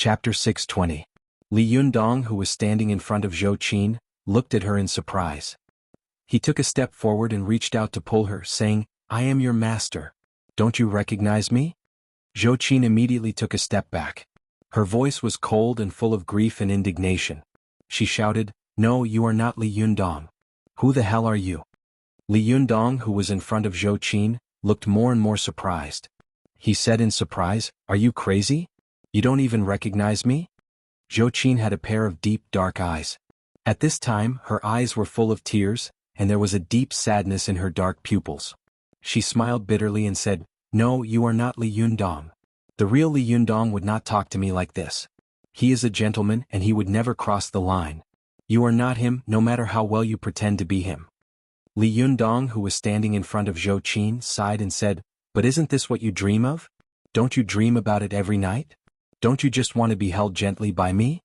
Chapter 620. Li Yundong, who was standing in front of Zhou Qin, looked at her in surprise. He took a step forward and reached out to pull her, saying, "I am your master. Don't you recognize me?" Zhou Qin immediately took a step back. Her voice was cold and full of grief and indignation. She shouted, "No, you are not Li Yundong. Who the hell are you?" Li Yundong, who was in front of Zhou Qin, looked more and more surprised. He said in surprise, "Are you crazy? You don't even recognize me?" Zhou Qin had a pair of deep, dark eyes. At this time, her eyes were full of tears, and there was a deep sadness in her dark pupils. She smiled bitterly and said, "No, you are not Li Yundong. The real Li Yundong would not talk to me like this. He is a gentleman and he would never cross the line. You are not him, no matter how well you pretend to be him." Li Yundong, who was standing in front of Zhou Qin, sighed and said, "But isn't this what you dream of? Don't you dream about it every night? Don't you just want to be held gently by me?"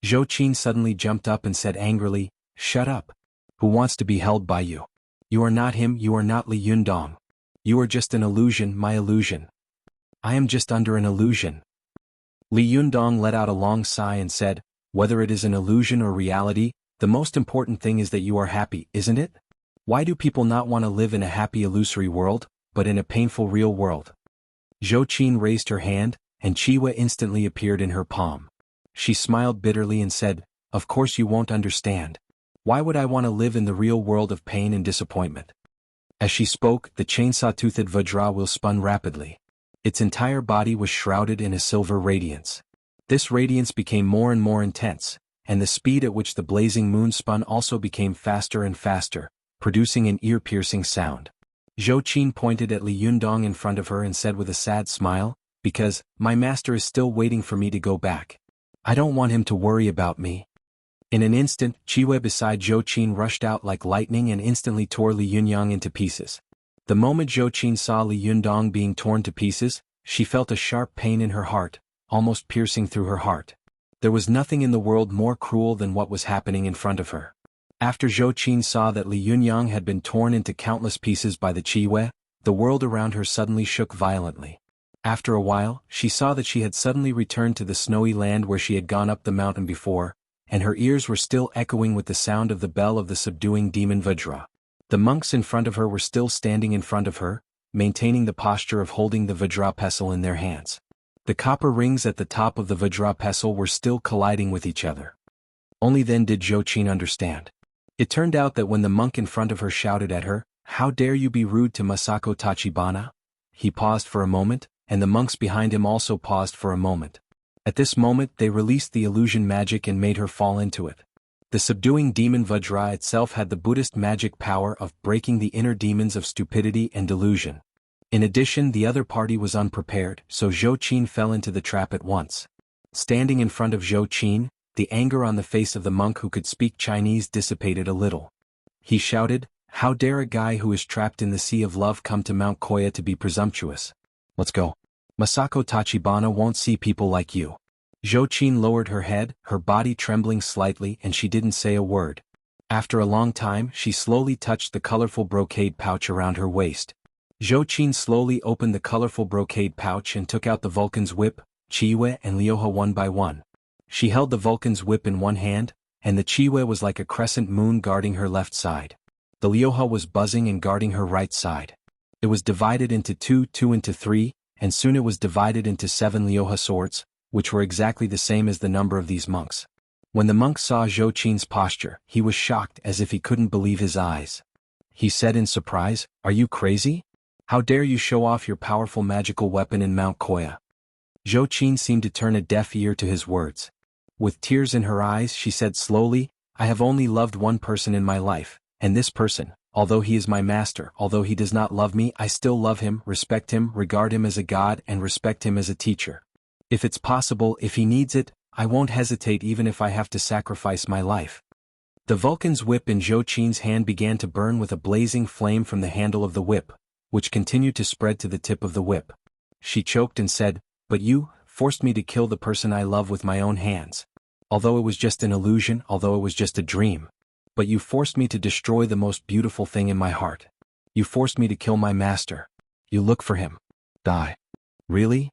Zhou Qin suddenly jumped up and said angrily, "Shut up. Who wants to be held by you? You are not him, you are not Li Yundong. You are just an illusion, my illusion. I am just under an illusion." Li Yundong let out a long sigh and said, "Whether it is an illusion or reality, the most important thing is that you are happy, isn't it? Why do people not want to live in a happy illusory world, but in a painful real world?" Zhou Qin raised her hand, and Chiwa instantly appeared in her palm. She smiled bitterly and said, "Of course you won't understand. Why would I want to live in the real world of pain and disappointment?" As she spoke, the chainsaw-toothed Vajra wheel spun rapidly. Its entire body was shrouded in a silver radiance. This radiance became more and more intense, and the speed at which the blazing moon spun also became faster and faster, producing an ear-piercing sound. Zhou Qin pointed at Li Yundong in front of her and said with a sad smile, "Because, my master is still waiting for me to go back. I don't want him to worry about me." In an instant, Chiwe beside Zhou Qin rushed out like lightning and instantly tore Li Yundong into pieces. The moment Zhou Qin saw Li Yundong being torn to pieces, she felt a sharp pain in her heart, almost piercing through her heart. There was nothing in the world more cruel than what was happening in front of her. After Zhou Qin saw that Li Yundong had been torn into countless pieces by the Chiwe, the world around her suddenly shook violently. After a while, she saw that she had suddenly returned to the snowy land where she had gone up the mountain before, and her ears were still echoing with the sound of the bell of the subduing demon Vajra. The monks in front of her were still standing in front of her, maintaining the posture of holding the Vajra pestle in their hands. The copper rings at the top of the Vajra pestle were still colliding with each other. Only then did Zhou Qin understand. It turned out that when the monk in front of her shouted at her, "How dare you be rude to Masako Tachibana?" he paused for a moment, and the monks behind him also paused for a moment. At this moment they released the illusion magic and made her fall into it. The subduing demon Vajra itself had the Buddhist magic power of breaking the inner demons of stupidity and delusion. In addition, the other party was unprepared, so Zhou Qin fell into the trap at once. Standing in front of Zhou Qin, the anger on the face of the monk who could speak Chinese dissipated a little. He shouted, "How dare a guy who is trapped in the sea of love come to Mount Koya to be presumptuous? Let's go. Masako Tachibana won't see people like you." Zhou Qin lowered her head, her body trembling slightly, and she didn't say a word. After a long time, she slowly touched the colorful brocade pouch around her waist. Zhou Qin slowly opened the colorful brocade pouch and took out the Vulcan's whip, Chiwe and Lioha one by one. She held the Vulcan's whip in one hand, and the Chiwe was like a crescent moon guarding her left side. The Lioha was buzzing and guarding her right side. It was divided into two into three, and soon it was divided into 7 Lioha swords, which were exactly the same as the number of these monks. When the monk saw Zhou Qin's posture, he was shocked as if he couldn't believe his eyes. He said in surprise, "Are you crazy? How dare you show off your powerful magical weapon in Mount Koya?" Zhou Qin seemed to turn a deaf ear to his words. With tears in her eyes, she said slowly, "I have only loved one person in my life, and this person, although he is my master, although he does not love me, I still love him, respect him, regard him as a god, and respect him as a teacher. If it's possible, if he needs it, I won't hesitate even if I have to sacrifice my life." The Vulcan's whip in Zhou Qin's hand began to burn with a blazing flame from the handle of the whip, which continued to spread to the tip of the whip. She choked and said, "But you forced me to kill the person I love with my own hands. Although it was just an illusion, although it was just a dream. But you forced me to destroy the most beautiful thing in my heart. You forced me to kill my master. You look for him. Die." "Really?"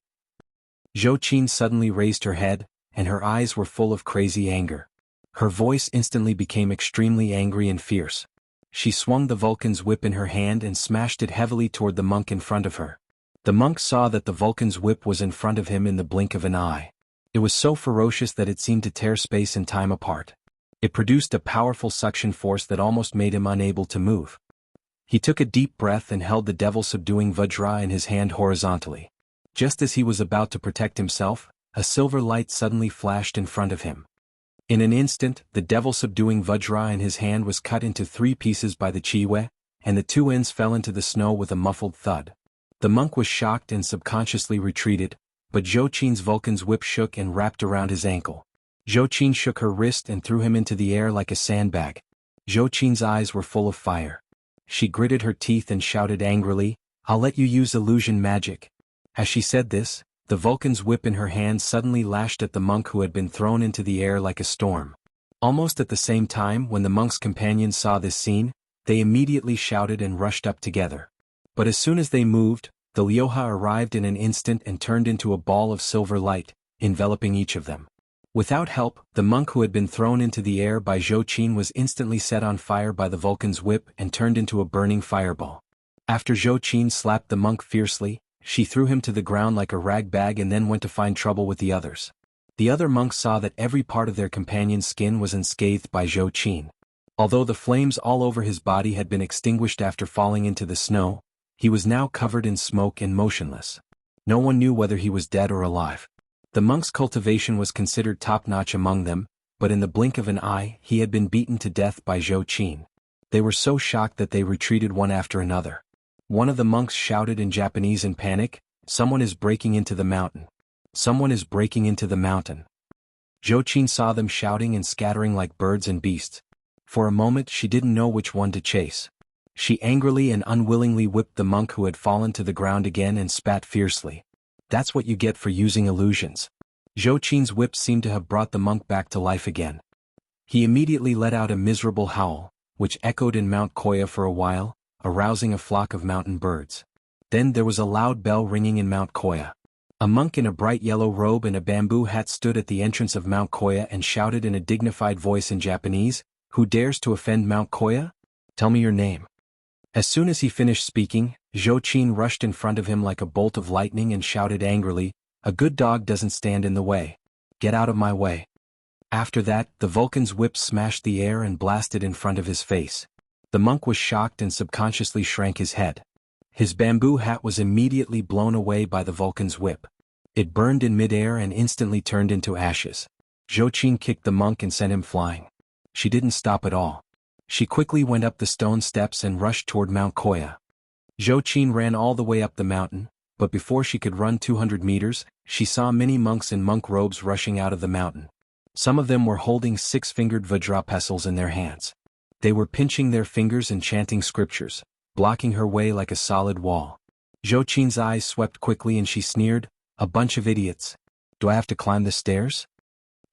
Zhou Qin suddenly raised her head, and her eyes were full of crazy anger. Her voice instantly became extremely angry and fierce. She swung the Vulcan's whip in her hand and smashed it heavily toward the monk in front of her. The monk saw that the Vulcan's whip was in front of him in the blink of an eye. It was so ferocious that it seemed to tear space and time apart. It produced a powerful suction force that almost made him unable to move. He took a deep breath and held the devil-subduing Vajra in his hand horizontally. Just as he was about to protect himself, a silver light suddenly flashed in front of him. In an instant, the devil-subduing Vajra in his hand was cut into 3 pieces by the Chiwe, and the 2 ends fell into the snow with a muffled thud. The monk was shocked and subconsciously retreated, but Zhou Qin's Vulcan's whip shook and wrapped around his ankle. Zhou Qin shook her wrist and threw him into the air like a sandbag. Zhou Qin's eyes were full of fire. She gritted her teeth and shouted angrily, "I'll let you use illusion magic." As she said this, the Vulcan's whip in her hand suddenly lashed at the monk who had been thrown into the air like a storm. Almost at the same time, when the monk's companions saw this scene, they immediately shouted and rushed up together. But as soon as they moved, the Liuha arrived in an instant and turned into a ball of silver light, enveloping each of them. Without help, the monk who had been thrown into the air by Zhou Qin was instantly set on fire by the Vulcan's whip and turned into a burning fireball. After Zhou Qin slapped the monk fiercely, she threw him to the ground like a rag bag and then went to find trouble with the others. The other monks saw that every part of their companion's skin was unscathed by Zhou Qin. Although the flames all over his body had been extinguished after falling into the snow, he was now covered in smoke and motionless. No one knew whether he was dead or alive. The monk's cultivation was considered top-notch among them, but in the blink of an eye he had been beaten to death by Zhou Qin. They were so shocked that they retreated one after another. One of the monks shouted in Japanese in panic, "Someone is breaking into the mountain. Someone is breaking into the mountain." Zhou Qin saw them shouting and scattering like birds and beasts. For a moment she didn't know which one to chase. She angrily and unwillingly whipped the monk who had fallen to the ground again and spat fiercely. "That's what you get for using illusions." Zhou Qin's whip seemed to have brought the monk back to life again. He immediately let out a miserable howl, which echoed in Mount Koya for a while, arousing a flock of mountain birds. Then there was a loud bell ringing in Mount Koya. A monk in a bright yellow robe and a bamboo hat stood at the entrance of Mount Koya and shouted in a dignified voice in Japanese, "Who dares to offend Mount Koya? Tell me your name." As soon as he finished speaking, Zhou Qin rushed in front of him like a bolt of lightning and shouted angrily, "A good dog doesn't stand in the way. Get out of my way." After that, the Vulcan's whip smashed the air and blasted in front of his face. The monk was shocked and subconsciously shrank his head. His bamboo hat was immediately blown away by the Vulcan's whip. It burned in midair and instantly turned into ashes. Zhou Qin kicked the monk and sent him flying. She didn't stop at all. She quickly went up the stone steps and rushed toward Mount Koya. Zhou Qin ran all the way up the mountain, but before she could run 200 meters, she saw many monks in monk robes rushing out of the mountain. Some of them were holding 6-fingered Vajra pestles in their hands. They were pinching their fingers and chanting scriptures, blocking her way like a solid wall. Zhou Qin's eyes swept quickly and she sneered, "A bunch of idiots. Do I have to climb the stairs?"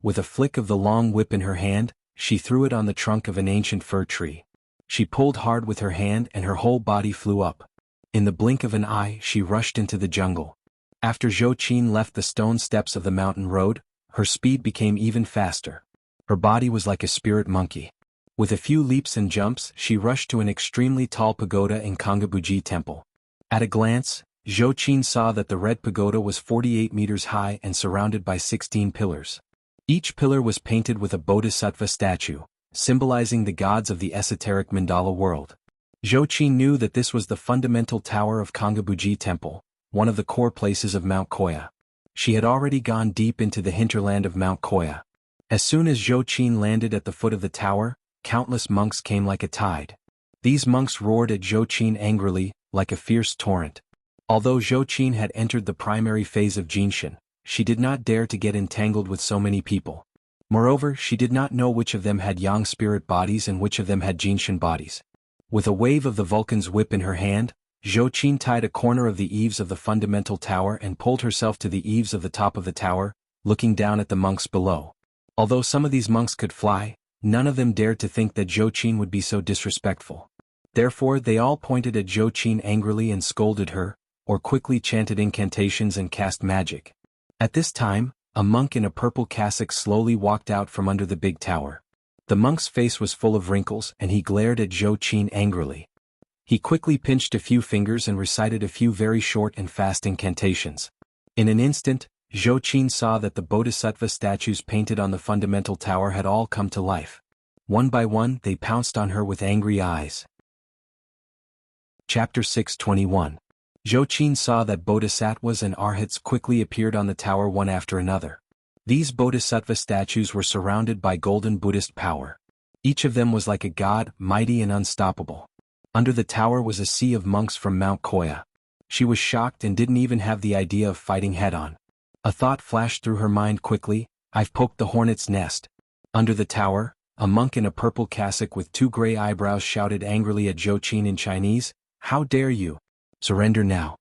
With a flick of the long whip in her hand, she threw it on the trunk of an ancient fir tree. She pulled hard with her hand and her whole body flew up. In the blink of an eye she rushed into the jungle. After Zhou Qin left the stone steps of the mountain road, her speed became even faster. Her body was like a spirit monkey. With a few leaps and jumps she rushed to an extremely tall pagoda in Kangabuji Temple. At a glance, Zhou Qin saw that the red pagoda was 48 meters high and surrounded by 16 pillars. Each pillar was painted with a bodhisattva statue, symbolizing the gods of the esoteric mandala world. Zhou Qin knew that this was the fundamental tower of Kangabuji Temple, one of the core places of Mount Koya. She had already gone deep into the hinterland of Mount Koya. As soon as Zhou Qin landed at the foot of the tower, countless monks came like a tide. These monks roared at Zhou Qin angrily, like a fierce torrent. Although Zhou Qin had entered the primary phase of Jinshin, she did not dare to get entangled with so many people. Moreover, she did not know which of them had Yang spirit bodies and which of them had Jinshin bodies. With a wave of the Vulcan's whip in her hand, Zhou Qin tied a corner of the eaves of the fundamental tower and pulled herself to the eaves of the top of the tower, looking down at the monks below. Although some of these monks could fly, none of them dared to think that Zhou Qin would be so disrespectful. Therefore they all pointed at Zhou Qin angrily and scolded her, or quickly chanted incantations and cast magic. At this time, A monk in a purple cassock slowly walked out from under the big tower. The monk's face was full of wrinkles and he glared at Zhou Qin angrily. He quickly pinched a few fingers and recited a few very short and fast incantations. In an instant, Zhou Qin saw that the bodhisattva statues painted on the fundamental tower had all come to life. One by one they pounced on her with angry eyes. Chapter 621. Zhou Qin saw that bodhisattvas and arhats quickly appeared on the tower one after another. These bodhisattva statues were surrounded by golden Buddhist power. Each of them was like a god, mighty and unstoppable. Under the tower was a sea of monks from Mount Koya. She was shocked and didn't even have the idea of fighting head-on. A thought flashed through her mind quickly: I've poked the hornet's nest. Under the tower, a monk in a purple cassock with 2 gray eyebrows shouted angrily at Zhou Qin in Chinese, "How dare you? Surrender now."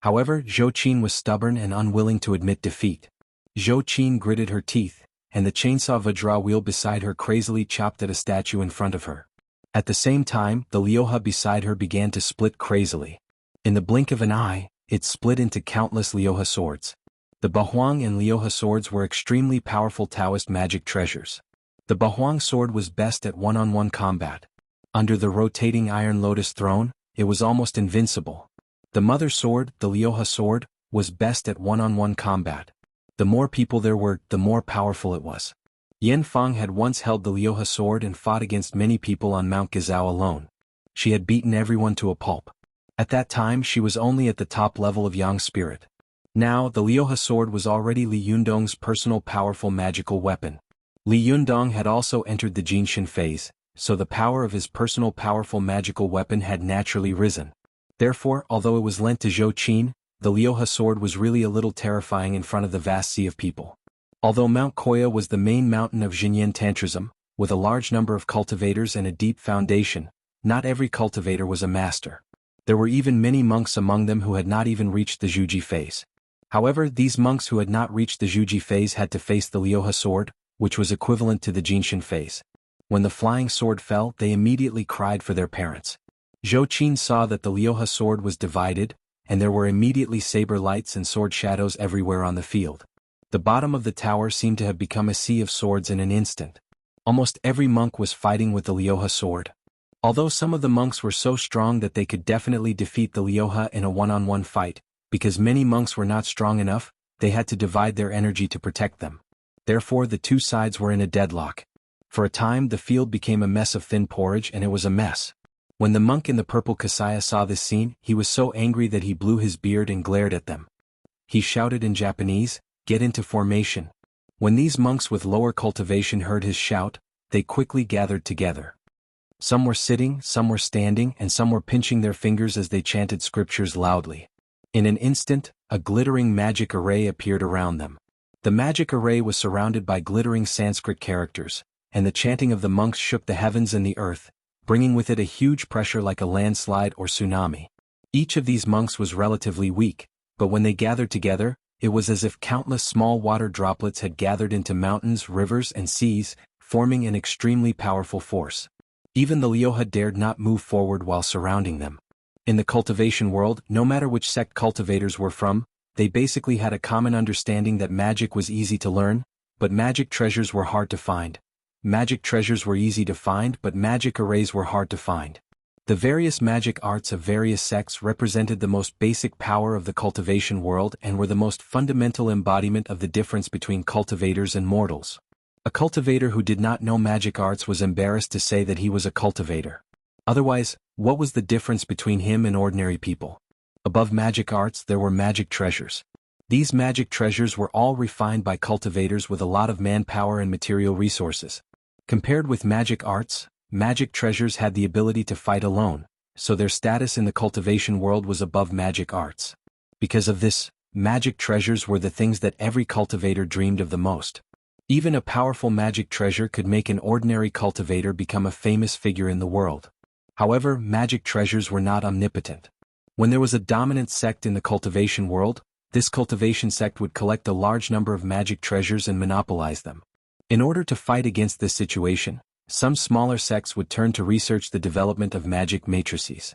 However, Zhou Qin was stubborn and unwilling to admit defeat. Zhou Qin gritted her teeth, and the chainsaw Vajra wheel beside her crazily chopped at a statue in front of her. At the same time, the Lioha beside her began to split crazily. In the blink of an eye, it split into countless Lioha swords. The Bahuang and Lioha swords were extremely powerful Taoist magic treasures. The Bahuang sword was best at one-on-one combat. Under the rotating iron lotus throne, it was almost invincible. The mother sword, the Lioha sword, was best at one-on-one combat. The more people there were, the more powerful it was. Yen Feng had once held the Lioha sword and fought against many people on Mount Gizao alone. She had beaten everyone to a pulp. At that time she was only at the top level of Yang spirit. Now the Lioha sword was already Li Yundong's personal powerful magical weapon. Li Yundong had also entered the Jinshin phase, so the power of his personal powerful magical weapon had naturally risen. Therefore, although it was lent to Zhou Qin, the Lioha sword was really a little terrifying in front of the vast sea of people. Although Mount Koya was the main mountain of Xinyan Tantrism, with a large number of cultivators and a deep foundation, not every cultivator was a master. There were even many monks among them who had not even reached the Zhuji phase. However, these monks who had not reached the Zhuji phase had to face the Lioha sword, which was equivalent to the Jinshin phase. When the flying sword fell, they immediately cried for their parents. Zhou Qin saw that the Lioha sword was divided, and there were immediately saber lights and sword shadows everywhere on the field. The bottom of the tower seemed to have become a sea of swords in an instant. Almost every monk was fighting with the Lioha sword. Although some of the monks were so strong that they could definitely defeat the Lioha in a one-on-one fight, because many monks were not strong enough, they had to divide their energy to protect them. Therefore the two sides were in a deadlock. For a time the field became a mess of thin porridge, and it was a mess. When the monk in the purple kasaya saw this scene, he was so angry that he blew his beard and glared at them. He shouted in Japanese, "Get into formation." When these monks with lower cultivation heard his shout, they quickly gathered together. Some were sitting, some were standing, and some were pinching their fingers as they chanted scriptures loudly. In an instant, a glittering magic array appeared around them. The magic array was surrounded by glittering Sanskrit characters, and the chanting of the monks shook the heavens and the earth, bringing with it a huge pressure like a landslide or tsunami. Each of these monks was relatively weak, but when they gathered together, it was as if countless small water droplets had gathered into mountains, rivers, and seas, forming an extremely powerful force. Even the Lioha dared not move forward while surrounding them. In the cultivation world, no matter which sect cultivators were from, they basically had a common understanding that magic was easy to learn, but magic treasures were hard to find. Magic treasures were easy to find, but magic arrays were hard to find. The various magic arts of various sects represented the most basic power of the cultivation world and were the most fundamental embodiment of the difference between cultivators and mortals. A cultivator who did not know magic arts was embarrassed to say that he was a cultivator. Otherwise, what was the difference between him and ordinary people? Above magic arts there were magic treasures. These magic treasures were all refined by cultivators with a lot of manpower and material resources. Compared with magic arts, magic treasures had the ability to fight alone, so their status in the cultivation world was above magic arts. Because of this, magic treasures were the things that every cultivator dreamed of the most. Even a powerful magic treasure could make an ordinary cultivator become a famous figure in the world. However, magic treasures were not omnipotent. When there was a dominant sect in the cultivation world, this cultivation sect would collect a large number of magic treasures and monopolize them. In order to fight against this situation, some smaller sects would turn to research the development of magic matrices.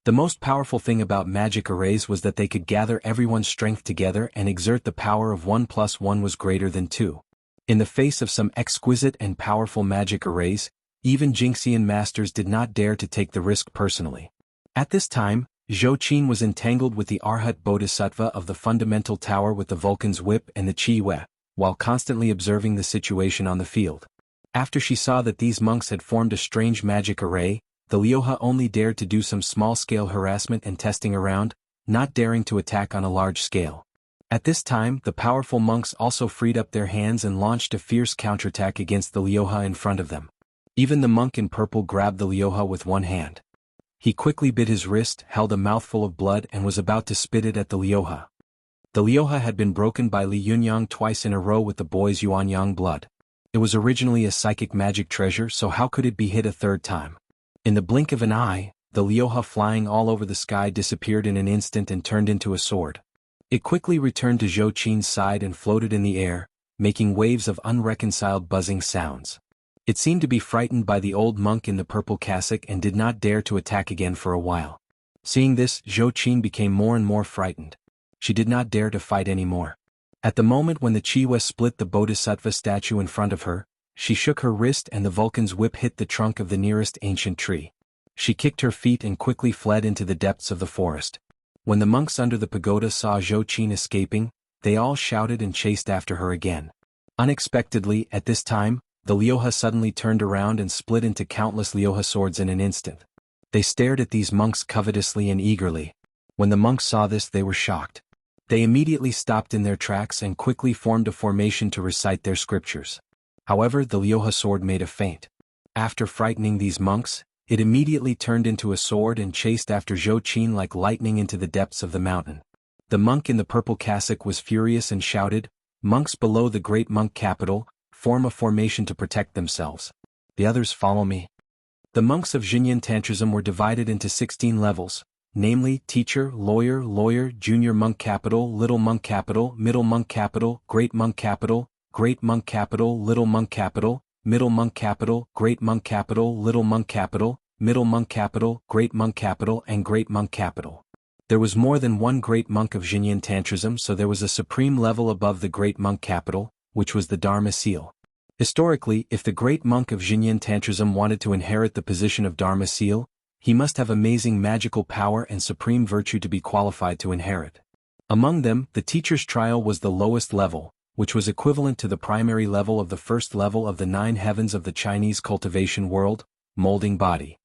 The most powerful thing about magic arrays was that they could gather everyone's strength together and exert the power of 1 plus 1 was greater than 2. In the face of some exquisite and powerful magic arrays, even Jinxian masters did not dare to take the risk personally. At this time, Zhou Qin was entangled with the Arhat Bodhisattva of the fundamental tower with the Vulcan's whip and the Qi Wei, while constantly observing the situation on the field. After she saw that these monks had formed a strange magic array, the Liuha only dared to do some small-scale harassment and testing around, not daring to attack on a large scale. At this time, the powerful monks also freed up their hands and launched a fierce counterattack against the Liuha in front of them. Even the monk in purple grabbed the Liuha with one hand. He quickly bit his wrist, held a mouthful of blood and was about to spit it at the Liuha. The Liuha had been broken by Li Yunyang twice in a row with the boy's Yuanyang blood. It was originally a psychic magic treasure, so how could it be hit a third time? In the blink of an eye, the Liuha flying all over the sky disappeared in an instant and turned into a sword. It quickly returned to Zhou Qin's side and floated in the air, making waves of unreconciled buzzing sounds. It seemed to be frightened by the old monk in the purple cassock and did not dare to attack again for a while. Seeing this, Zhou Qin became more and more frightened. She did not dare to fight anymore. At the moment when the Chiwa split the Bodhisattva statue in front of her, she shook her wrist and the Vulcan's whip hit the trunk of the nearest ancient tree. She kicked her feet and quickly fled into the depths of the forest. When the monks under the pagoda saw Zhou Qin escaping, they all shouted and chased after her again. Unexpectedly, at this time, the Liuha suddenly turned around and split into countless Liuha swords in an instant. They stared at these monks covetously and eagerly. When the monks saw this, they were shocked. They immediately stopped in their tracks and quickly formed a formation to recite their scriptures. However, the Liuha sword made a feint. After frightening these monks, it immediately turned into a sword and chased after Zhou Qin like lightning into the depths of the mountain. The monk in the purple cassock was furious and shouted, "Monks below the great monk capital, form a formation to protect themselves. The others follow me." The monks of Xinyan Tantrism were divided into 16 levels, namely teacher, lawyer, junior monk capital, little monk capital, middle monk capital, great monk capital, little monk capital, middle monk capital, great monk capital, little monk capital, middle monk capital, great monk capital, and great monk capital. There was more than one great monk of Xinyan Tantrism, so there was a supreme level above the great monk capital, which was the Dharma seal. Historically, if the great monk of Xinyan Tantrism wanted to inherit the position of Dharma seal, he must have amazing magical power and supreme virtue to be qualified to inherit. Among them, the teacher's trial was the lowest level, which was equivalent to the primary level of the first level of the 9 heavens of the Chinese cultivation world, molding body.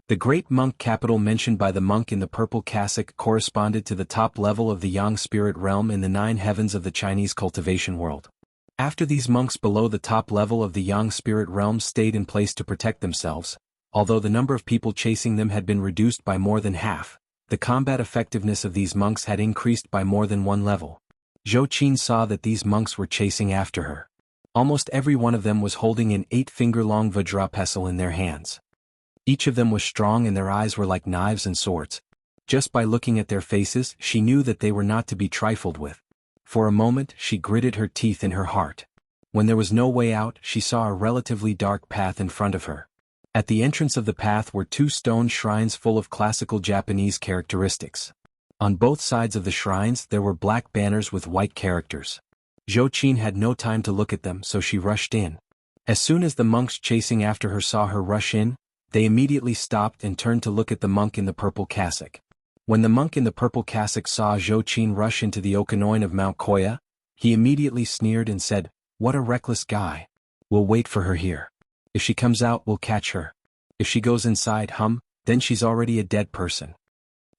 The great monk capital mentioned by the monk in the purple cassock corresponded to the top level of the yang spirit realm in the 9 heavens of the Chinese cultivation world. After these monks below the top level of the yang spirit realm stayed in place to protect themselves, although the number of people chasing them had been reduced by more than half, the combat effectiveness of these monks had increased by more than one level. Zhou Qin saw that these monks were chasing after her. Almost every one of them was holding an 8-finger-long Vajra pestle in their hands. Each of them was strong and their eyes were like knives and swords. Just by looking at their faces, she knew that they were not to be trifled with. For a moment, she gritted her teeth in her heart. When there was no way out, she saw a relatively dark path in front of her. At the entrance of the path were 2 stone shrines full of classical Japanese characteristics. On both sides of the shrines there were black banners with white characters. Zhou Qin had no time to look at them, so she rushed in. As soon as the monks chasing after her saw her rush in, they immediately stopped and turned to look at the monk in the purple cassock. When the monk in the purple cassock saw Zhou Qin rush into the Okanoin of Mount Koya, he immediately sneered and said, "What a reckless guy. We'll wait for her here. If she comes out, we'll catch her. If she goes inside, then she's already a dead person."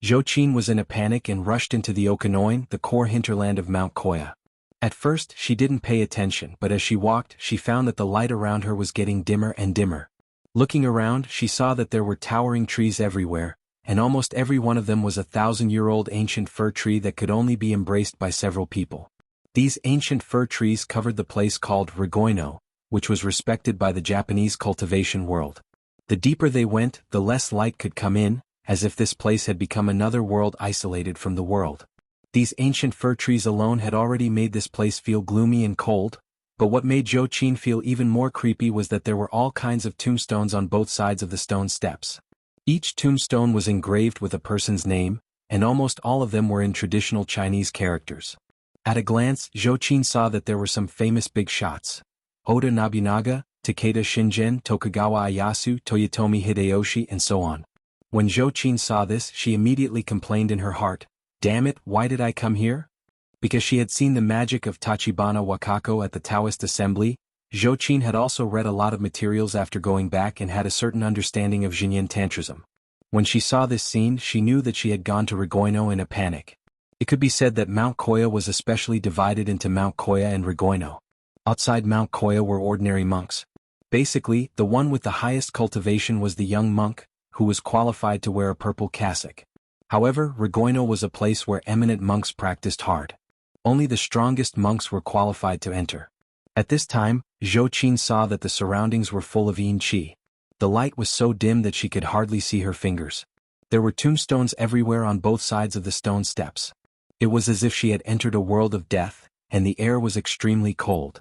Zhou Qin was in a panic and rushed into the Okanoin, the core hinterland of Mount Koya. At first, she didn't pay attention, but as she walked, she found that the light around her was getting dimmer and dimmer. Looking around, she saw that there were towering trees everywhere, and almost every one of them was a 1,000-year-old ancient fir tree that could only be embraced by several people. These ancient fir trees covered the place called Rigoino, which was respected by the Japanese cultivation world. The deeper they went, the less light could come in, as if this place had become another world isolated from the world. These ancient fir trees alone had already made this place feel gloomy and cold, but what made Zhou Qin feel even more creepy was that there were all kinds of tombstones on both sides of the stone steps. Each tombstone was engraved with a person's name, and almost all of them were in traditional Chinese characters. At a glance, Zhou Qin saw that there were some famous big shots. Oda Nobunaga, Takeda Shingen, Tokugawa Ieyasu, Toyotomi Hideyoshi, and so on. When Zhou Qin saw this, she immediately complained in her heart, "Damn it, why did I come here?" Because she had seen the magic of Tachibana Wakako at the Taoist assembly, Zhou Qin had also read a lot of materials after going back and had a certain understanding of Xinyan Tantrism. When she saw this scene, she knew that she had gone to Regoino in a panic. It could be said that Mount Koya was especially divided into Mount Koya and Regoino. Outside Mount Koya were ordinary monks. Basically, the one with the highest cultivation was the young monk, who was qualified to wear a purple cassock. However, Regoino was a place where eminent monks practiced hard. Only the strongest monks were qualified to enter. At this time, Zhou Qin saw that the surroundings were full of yin qi. The light was so dim that she could hardly see her fingers. There were tombstones everywhere on both sides of the stone steps. It was as if she had entered a world of death, and the air was extremely cold.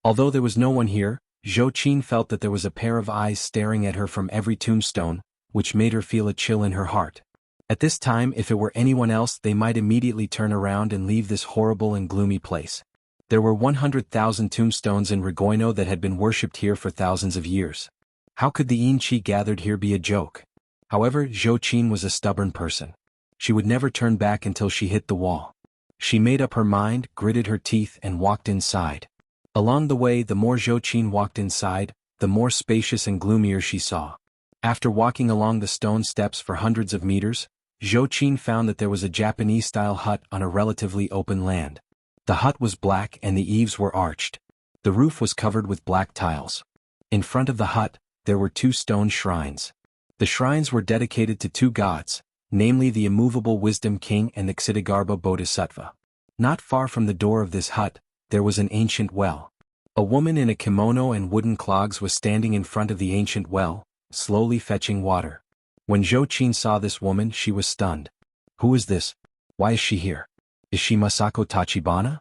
Although there was no one here, Zhou Qin felt that there was a pair of eyes staring at her from every tombstone, which made her feel a chill in her heart. At this time, if it were anyone else, they might immediately turn around and leave this horrible and gloomy place. There were 100,000 tombstones in Regoino that had been worshipped here for thousands of years. How could the yin qi gathered here be a joke? However, Zhou Qin was a stubborn person. She would never turn back until she hit the wall. She made up her mind, gritted her teeth, and walked inside. Along the way, the more Zhou Qin walked inside, the more spacious and gloomier she saw. After walking along the stone steps for hundreds of meters, Zhou Qin found that there was a Japanese-style hut on a relatively open land. The hut was black and the eaves were arched. The roof was covered with black tiles. In front of the hut, there were 2 stone shrines. The shrines were dedicated to 2 gods, namely the immovable Wisdom King and the Ksitigarbha Bodhisattva. Not far from the door of this hut, there was an ancient well. A woman in a kimono and wooden clogs was standing in front of the ancient well, slowly fetching water. When Zhou Qin saw this woman, she was stunned. Who is this? Why is she here? Is she Masako Tachibana?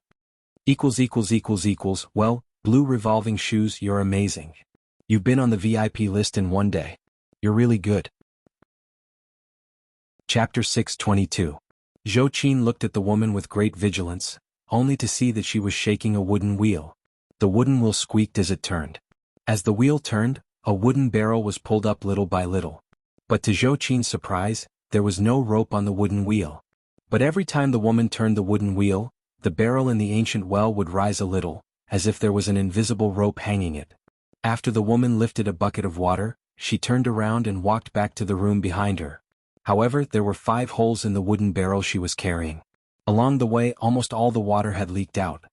Well, blue revolving shoes, you're amazing. You've been on the VIP list in one day. You're really good. Chapter 622. Zhou Qin looked at the woman with great vigilance, only to see that she was shaking a wooden wheel. The wooden wheel squeaked as it turned. As the wheel turned, a wooden barrel was pulled up little by little. But to Zhou Qin's surprise, there was no rope on the wooden wheel. But every time the woman turned the wooden wheel, the barrel in the ancient well would rise a little, as if there was an invisible rope hanging it. After the woman lifted a bucket of water, she turned around and walked back to the room behind her. However, there were 5 holes in the wooden barrel she was carrying. Along the way, almost all the water had leaked out.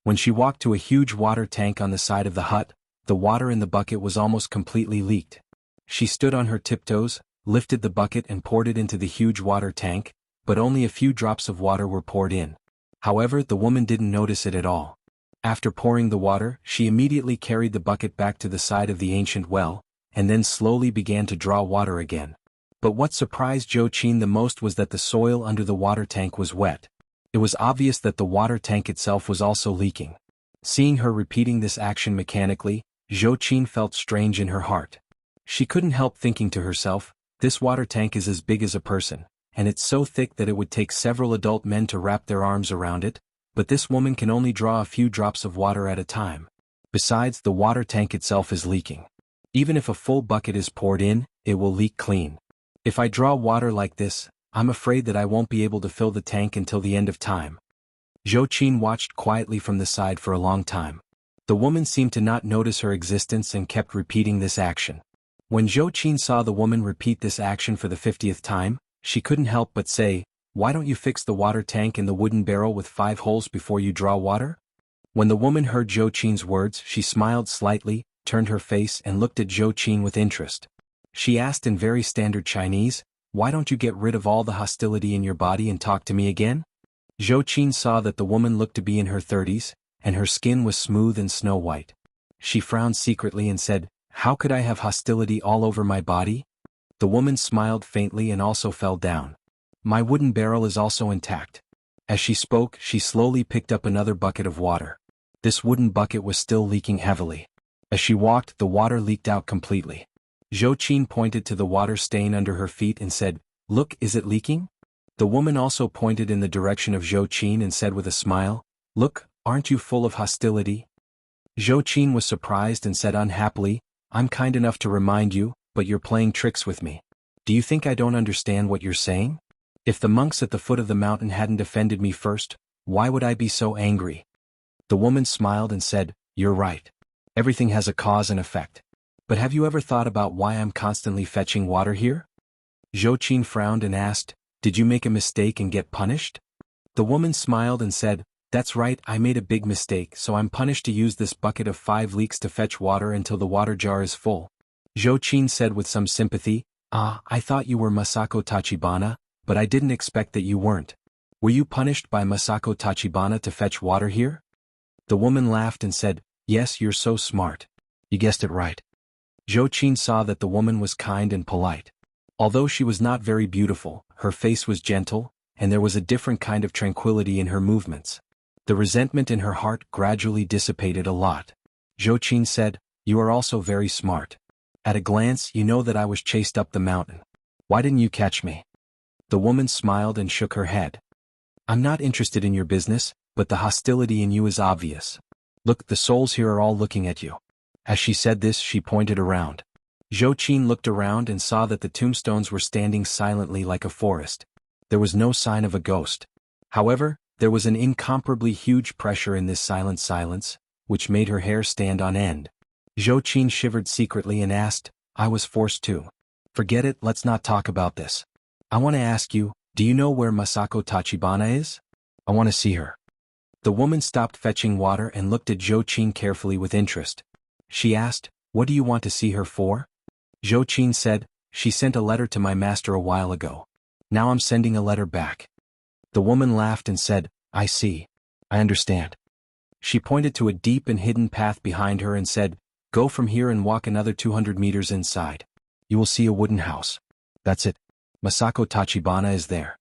When she walked to a huge water tank on the side of the hut, the water in the bucket was almost completely leaked. She stood on her tiptoes, lifted the bucket and poured it into the huge water tank, but only a few drops of water were poured in. However, the woman didn't notice it at all. After pouring the water, she immediately carried the bucket back to the side of the ancient well, and then slowly began to draw water again. But what surprised Zhou Qin the most was that the soil under the water tank was wet. It was obvious that the water tank itself was also leaking. Seeing her repeating this action mechanically, Zhou Qin felt strange in her heart. She couldn't help thinking to herself, this water tank is as big as a person, and it's so thick that it would take several adult men to wrap their arms around it, but this woman can only draw a few drops of water at a time. Besides, the water tank itself is leaking. Even if a full bucket is poured in, it will leak clean. If I draw water like this, I'm afraid that I won't be able to fill the tank until the end of time. Zhou Qin watched quietly from the side for a long time. The woman seemed to not notice her existence and kept repeating this action. When Zhou Qin saw the woman repeat this action for the 50th time, she couldn't help but say, "Why don't you fix the water tank in the wooden barrel with 5 holes before you draw water?" When the woman heard Zhou Qin's words, she smiled slightly, turned her face and looked at Zhou Qin with interest. She asked in very standard Chinese, "Why don't you get rid of all the hostility in your body and talk to me again?" Zhou Qin saw that the woman looked to be in her 30s, and her skin was smooth and snow-white. She frowned secretly and said, "How could I have hostility all over my body?" The woman smiled faintly and also fell down. "My wooden barrel is also intact." As she spoke, she slowly picked up another bucket of water. This wooden bucket was still leaking heavily. As she walked, the water leaked out completely. Zhou Qin pointed to the water stain under her feet and said, "Look, is it leaking?" The woman also pointed in the direction of Zhou Qin and said with a smile, "Look, aren't you full of hostility?" Zhou Qin was surprised and said unhappily, "I'm kind enough to remind you, but you're playing tricks with me. Do you think I don't understand what you're saying? If the monks at the foot of the mountain hadn't offended me first, why would I be so angry?" The woman smiled and said, "You're right. Everything has a cause and effect. But have you ever thought about why I'm constantly fetching water here?" Zhou Qin frowned and asked, "Did you make a mistake and get punished?" The woman smiled and said, "That's right, I made a big mistake, so I'm punished to use this bucket of 5 leeks to fetch water until the water jar is full." Zhou Qin said with some sympathy, "Ah, I thought you were Masako Tachibana, but I didn't expect that you weren't. Were you punished by Masako Tachibana to fetch water here?" The woman laughed and said, "Yes, you're so smart. You guessed it right." Zhou Qin saw that the woman was kind and polite. Although she was not very beautiful, her face was gentle, and there was a different kind of tranquility in her movements. The resentment in her heart gradually dissipated a lot. Zhou Qin said, "You are also very smart. At a glance you know that I was chased up the mountain. Why didn't you catch me?" The woman smiled and shook her head. "I'm not interested in your business, but the hostility in you is obvious. Look, the souls here are all looking at you." As she said this, she pointed around. Zhou Qin looked around and saw that the tombstones were standing silently like a forest. There was no sign of a ghost. However, there was an incomparably huge pressure in this silent silence, which made her hair stand on end. Zhou Qin shivered secretly and asked, "I was forced to." "Forget it, let's not talk about this. I want to ask you, do you know where Masako Tachibana is? I want to see her." The woman stopped fetching water and looked at Zhou Qin carefully with interest. She asked, "What do you want to see her for?" Zhou Qin said, "She sent a letter to my master a while ago. Now I'm sending a letter back." The woman laughed and said, "I see. I understand." She pointed to a deep and hidden path behind her and said, "Go from here and walk another 200 meters inside. You will see a wooden house. That's it. Masako Tachibana is there."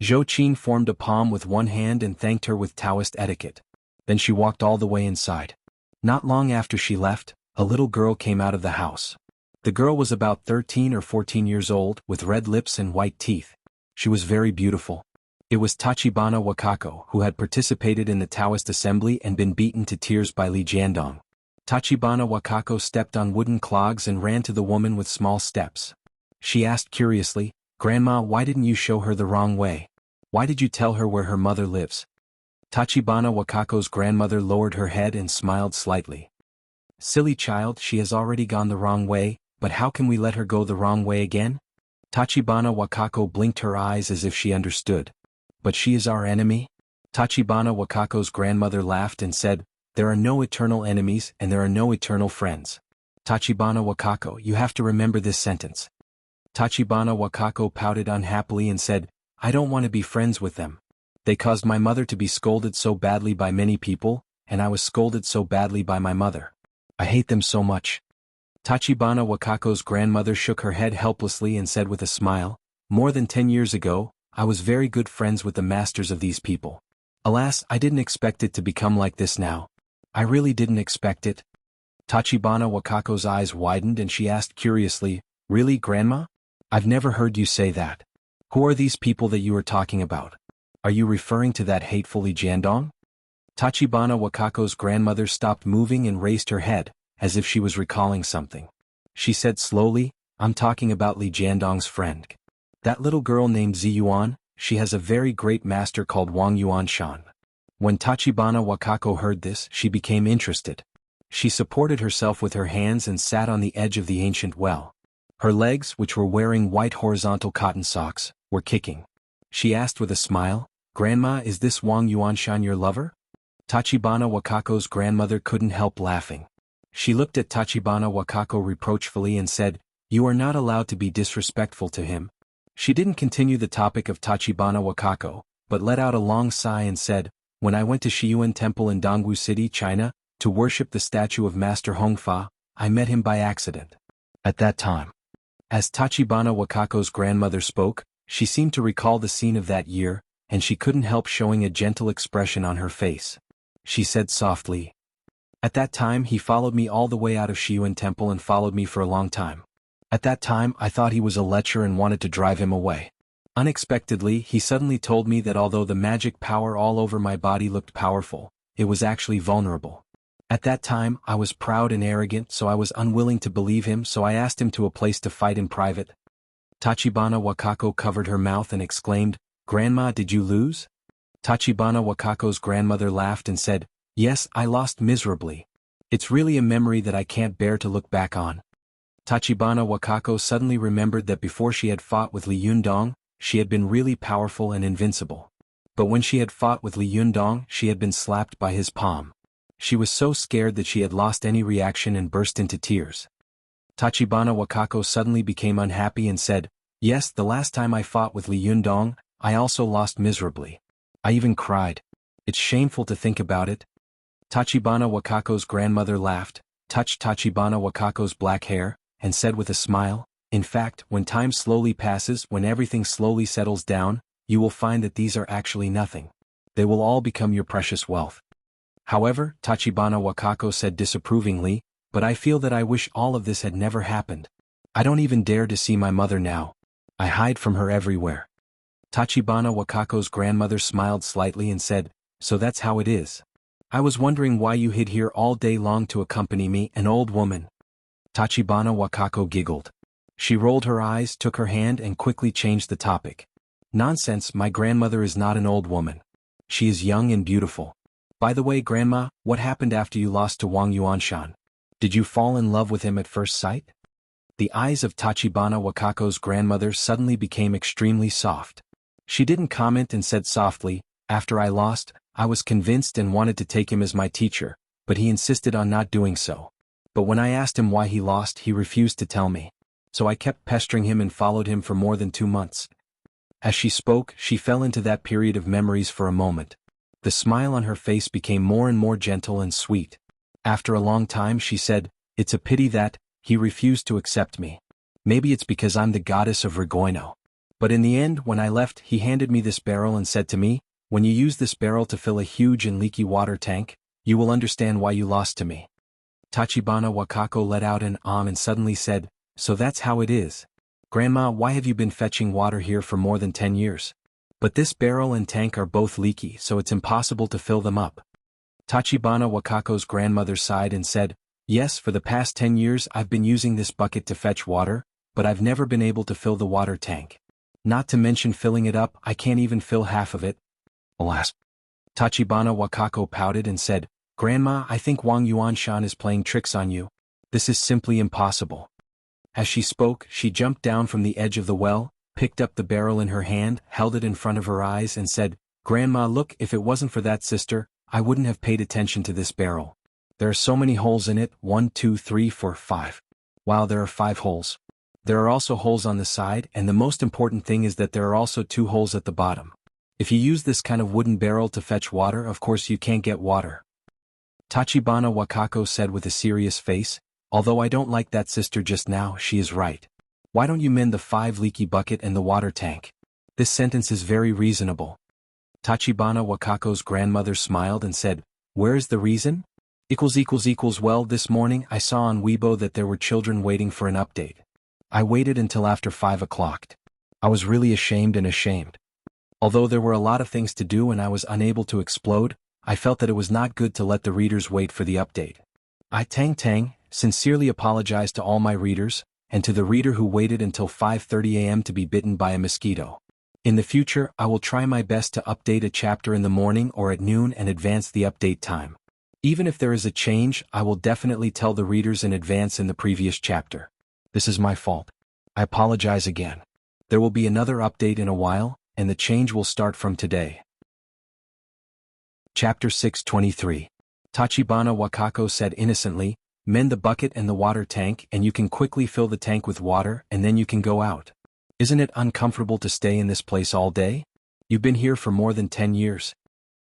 Zhou Qin formed a palm with one hand and thanked her with Taoist etiquette. Then she walked all the way inside. Not long after she left, a little girl came out of the house. The girl was about 13 or 14 years old, with red lips and white teeth. She was very beautiful. It was Tachibana Wakako, who had participated in the Taoist assembly and been beaten to tears by Li Jiandong. Tachibana Wakako stepped on wooden clogs and ran to the woman with small steps. She asked curiously, "Grandma, why didn't you show her the wrong way? Why did you tell her where her mother lives?" Tachibana Wakako's grandmother lowered her head and smiled slightly. "Silly child, she has already gone the wrong way, but how can we let her go the wrong way again?" Tachibana Wakako blinked her eyes as if she understood. "But she is our enemy?" Tachibana Wakako's grandmother laughed and said, "There are no eternal enemies and there are no eternal friends. Tachibana Wakako, you have to remember this sentence." Tachibana Wakako pouted unhappily and said, "I don't want to be friends with them. They caused my mother to be scolded so badly by many people, and I was scolded so badly by my mother. I hate them so much." Tachibana Wakako's grandmother shook her head helplessly and said with a smile, "More than 10 years ago, I was very good friends with the masters of these people. Alas, I didn't expect it to become like this now. I really didn't expect it." Tachibana Wakako's eyes widened and she asked curiously, "Really, Grandma? I've never heard you say that. Who are these people that you are talking about? Are you referring to that hateful Li Jiandong?" Tachibana Wakako's grandmother stopped moving and raised her head, as if she was recalling something. She said slowly, "I'm talking about Li Jiandong's friend. That little girl named Ziyuan, she has a very great master called Wang Yuanshan." When Tachibana Wakako heard this, she became interested. She supported herself with her hands and sat on the edge of the ancient well. Her legs, which were wearing white horizontal cotton socks, were kicking. She asked with a smile, "Grandma, is this Wang Yuanshan your lover?" Tachibana Wakako's grandmother couldn't help laughing. She looked at Tachibana Wakako reproachfully and said, "You are not allowed to be disrespectful to him." She didn't continue the topic of Tachibana Wakako, but let out a long sigh and said, "When I went to Shiyuan Temple in Dongwu City, China, to worship the statue of Master Hongfa, I met him by accident. At that time." As Tachibana Wakako's grandmother spoke, she seemed to recall the scene of that year, and she couldn't help showing a gentle expression on her face. She said softly, "At that time he followed me all the way out of Shiyuan Temple and followed me for a long time. At that time I thought he was a lecher and wanted to drive him away. Unexpectedly, he suddenly told me that although the magic power all over my body looked powerful, it was actually vulnerable. At that time, I was proud and arrogant, so I was unwilling to believe him, so I asked him to a place to fight in private. Tachibana Wakako covered her mouth and exclaimed, "Grandma, did you lose?" Tachibana Wakako's grandmother laughed and said, "Yes, I lost miserably. It's really a memory that I can't bear to look back on." Tachibana Wakako suddenly remembered that before she had fought with Li Yundong, she had been really powerful and invincible. But when she had fought with Li Yundong, she had been slapped by his palm. She was so scared that she had lost any reaction and burst into tears. Tachibana Wakako suddenly became unhappy and said, "Yes, the last time I fought with Li Yundong, I also lost miserably. I even cried. It's shameful to think about it." Tachibana Wakako's grandmother laughed, touched Tachibana Wakako's black hair, and said with a smile, "In fact, when time slowly passes, when everything slowly settles down, you will find that these are actually nothing. They will all become your precious wealth." However, Tachibana Wakako said disapprovingly, "But I feel that I wish all of this had never happened. I don't even dare to see my mother now. I hide from her everywhere." Tachibana Wakako's grandmother smiled slightly and said, "So that's how it is. I was wondering why you hid here all day long to accompany me, an old woman." Tachibana Wakako giggled. She rolled her eyes, took her hand and quickly changed the topic. "Nonsense, my grandmother is not an old woman. She is young and beautiful. By the way, Grandma, what happened after you lost to Wang Yuanshan? Did you fall in love with him at first sight?" The eyes of Tachibana Wakako's grandmother suddenly became extremely soft. She didn't comment and said softly, "After I lost, I was convinced and wanted to take him as my teacher, but he insisted on not doing so. But when I asked him why he lost, he refused to tell me. So I kept pestering him and followed him for more than 2 months." As she spoke, she fell into that period of memories for a moment. The smile on her face became more and more gentle and sweet. After a long time she said, "It's a pity that he refused to accept me. Maybe it's because I'm the goddess of Regoino. But in the end, when I left, he handed me this barrel and said to me, 'When you use this barrel to fill a huge and leaky water tank, you will understand why you lost to me.'" Tachibana Wakako let out an and suddenly said, "So that's how it is. Grandma, why have you been fetching water here for more than 10 years? But this barrel and tank are both leaky, so it's impossible to fill them up." Tachibana Wakako's grandmother sighed and said, "Yes, for the past 10 years I've been using this bucket to fetch water, but I've never been able to fill the water tank. Not to mention filling it up, I can't even fill half of it. Alas." Tachibana Wakako pouted and said, "Grandma, I think Wang Yuanshan is playing tricks on you. This is simply impossible." As she spoke, she jumped down from the edge of the well, picked up the barrel in her hand, held it in front of her eyes and said, "Grandma, look, if it wasn't for that sister, I wouldn't have paid attention to this barrel. There are so many holes in it, 1, 2, 3, 4, 5. Wow, there are 5 holes. There are also holes on the side, and the most important thing is that there are also 2 holes at the bottom. If you use this kind of wooden barrel to fetch water, of course you can't get water." Tachibana Wakako said with a serious face, "Although I don't like that sister just now, she is right. Why don't you mend the 5 leaky bucket and the water tank? This sentence is very reasonable." Tachibana Wakako's grandmother smiled and said, "Where is the reason? Well, this morning I saw on Weibo that there were children waiting for an update. I waited until after 5 o'clock. I was really ashamed. Although there were a lot of things to do and I was unable to explode, I felt that it was not good to let the readers wait for the update. I sincerely apologize to all my readers, and to the reader who waited until 5:30 a.m. to be bitten by a mosquito. In the future, I will try my best to update a chapter in the morning or at noon and advance the update time. Even if there is a change, I will definitely tell the readers in advance in the previous chapter. This is my fault. I apologize again. There will be another update in a while, and the change will start from today." Chapter 623. Tachibana Wakako said innocently, "Mend the bucket and the water tank and you can quickly fill the tank with water and then you can go out. Isn't it uncomfortable to stay in this place all day? You've been here for more than 10 years.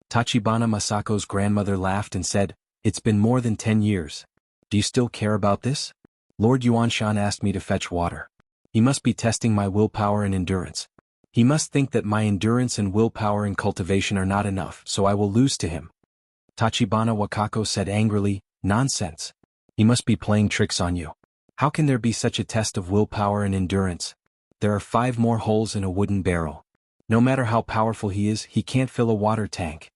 Tachibana Masako's grandmother laughed and said, "It's been more than 10 years. Do you still care about this? Lord Yuanshan asked me to fetch water. He must be testing my willpower and endurance. He must think that my endurance and willpower and cultivation are not enough, so I will lose to him." Tachibana Wakako said angrily, "Nonsense. He must be playing tricks on you. How can there be such a test of willpower and endurance? There are 5 more holes in a wooden barrel. No matter how powerful he is, he can't fill a water tank.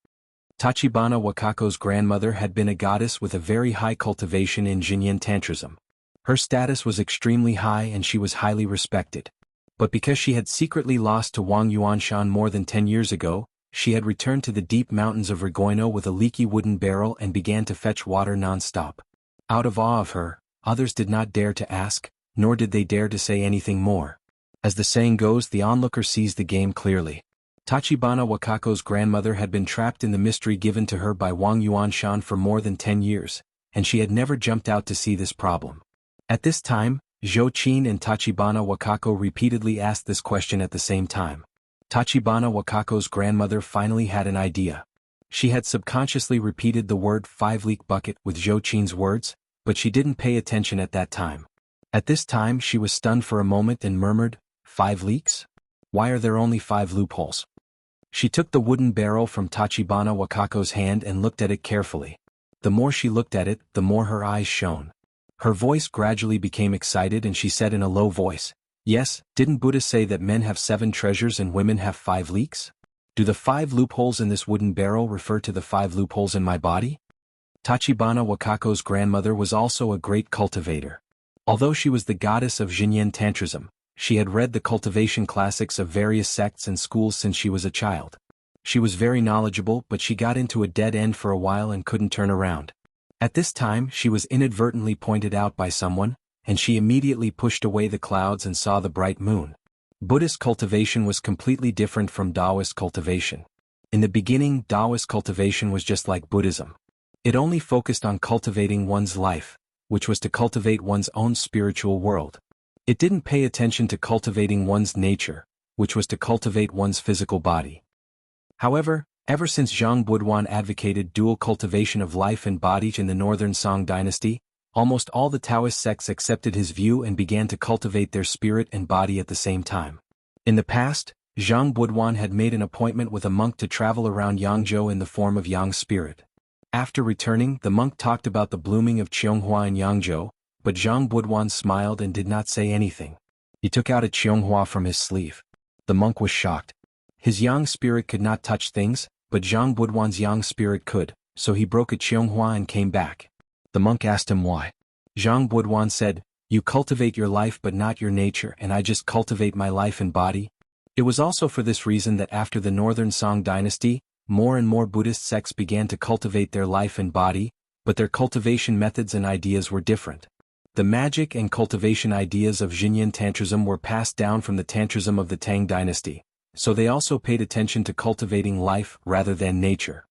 Tachibana Wakako's grandmother had been a goddess with a very high cultivation in Jinyan Tantrism. Her status was extremely high and she was highly respected. But because she had secretly lost to Wang Yuanshan more than 10 years ago, she had returned to the deep mountains of Rigoino with a leaky wooden barrel and began to fetch water non-stop. Out of awe of her, others did not dare to ask, nor did they dare to say anything more. As the saying goes, the onlooker sees the game clearly. Tachibana Wakako's grandmother had been trapped in the mystery given to her by Wang Yuanshan for more than 10 years, and she had never jumped out to see this problem. At this time, Zhou Qin and Tachibana Wakako repeatedly asked this question at the same time. Tachibana Wakako's grandmother finally had an idea. She had subconsciously repeated the word 5-leak bucket with Zhou Qin's words, but she didn't pay attention at that time. At this time she was stunned for a moment and murmured, 5 leaks? Why are there only 5 loopholes? She took the wooden barrel from Tachibana Wakako's hand and looked at it carefully. The more she looked at it, the more her eyes shone. Her voice gradually became excited and she said in a low voice, yes, didn't Buddha say that men have 7 treasures and women have 5 leaks? Do the 5 loopholes in this wooden barrel refer to the 5 loopholes in my body? Tachibana Wakako's grandmother was also a great cultivator. Although she was the goddess of Jinyan Tantrism, she had read the cultivation classics of various sects and schools since she was a child. She was very knowledgeable, but she got into a dead end for a while and couldn't turn around. At this time she was inadvertently pointed out by someone, and she immediately pushed away the clouds and saw the bright moon. Buddhist cultivation was completely different from Taoist cultivation. In the beginning, Taoist cultivation was just like Buddhism. It only focused on cultivating one's life, which was to cultivate one's own spiritual world. It didn't pay attention to cultivating one's nature, which was to cultivate one's physical body. However, ever since Zhang Buduan advocated dual cultivation of life and body in the northern Song dynasty, almost all the Taoist sects accepted his view and began to cultivate their spirit and body at the same time. In the past, Zhang Buduan had made an appointment with a monk to travel around Yangzhou in the form of Yang spirit. After returning, the monk talked about the blooming of Cheonghua in Yangzhou, but Zhang Buduan smiled and did not say anything. He took out a Cheonghua from his sleeve. The monk was shocked. His Yang spirit could not touch things, but Zhang Buduan's Yang spirit could, so he broke a Cheonghua and came back. The monk asked him why. Zhang Buduan said, you cultivate your life but not your nature, and I just cultivate my life and body. It was also for this reason that after the northern Song dynasty, more and more Buddhist sects began to cultivate their life and body, but their cultivation methods and ideas were different. The magic and cultivation ideas of Jinyan Tantrism were passed down from the Tantrism of the Tang dynasty, so they also paid attention to cultivating life rather than nature.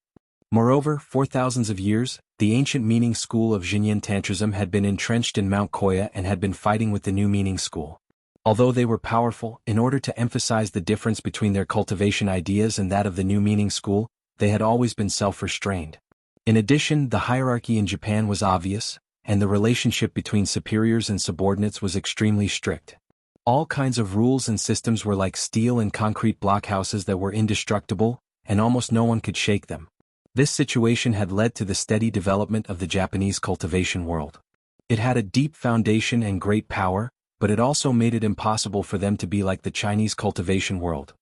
Moreover, for thousands of years, the ancient meaning school of Jinyan Tantrism had been entrenched in Mount Koya and had been fighting with the new meaning school. Although they were powerful, in order to emphasize the difference between their cultivation ideas and that of the new meaning school, they had always been self-restrained. In addition, the hierarchy in Japan was obvious, and the relationship between superiors and subordinates was extremely strict. All kinds of rules and systems were like steel and concrete blockhouses that were indestructible, and almost no one could shake them. This situation had led to the steady development of the Japanese cultivation world. It had a deep foundation and great power, but it also made it impossible for them to be like the Chinese cultivation world.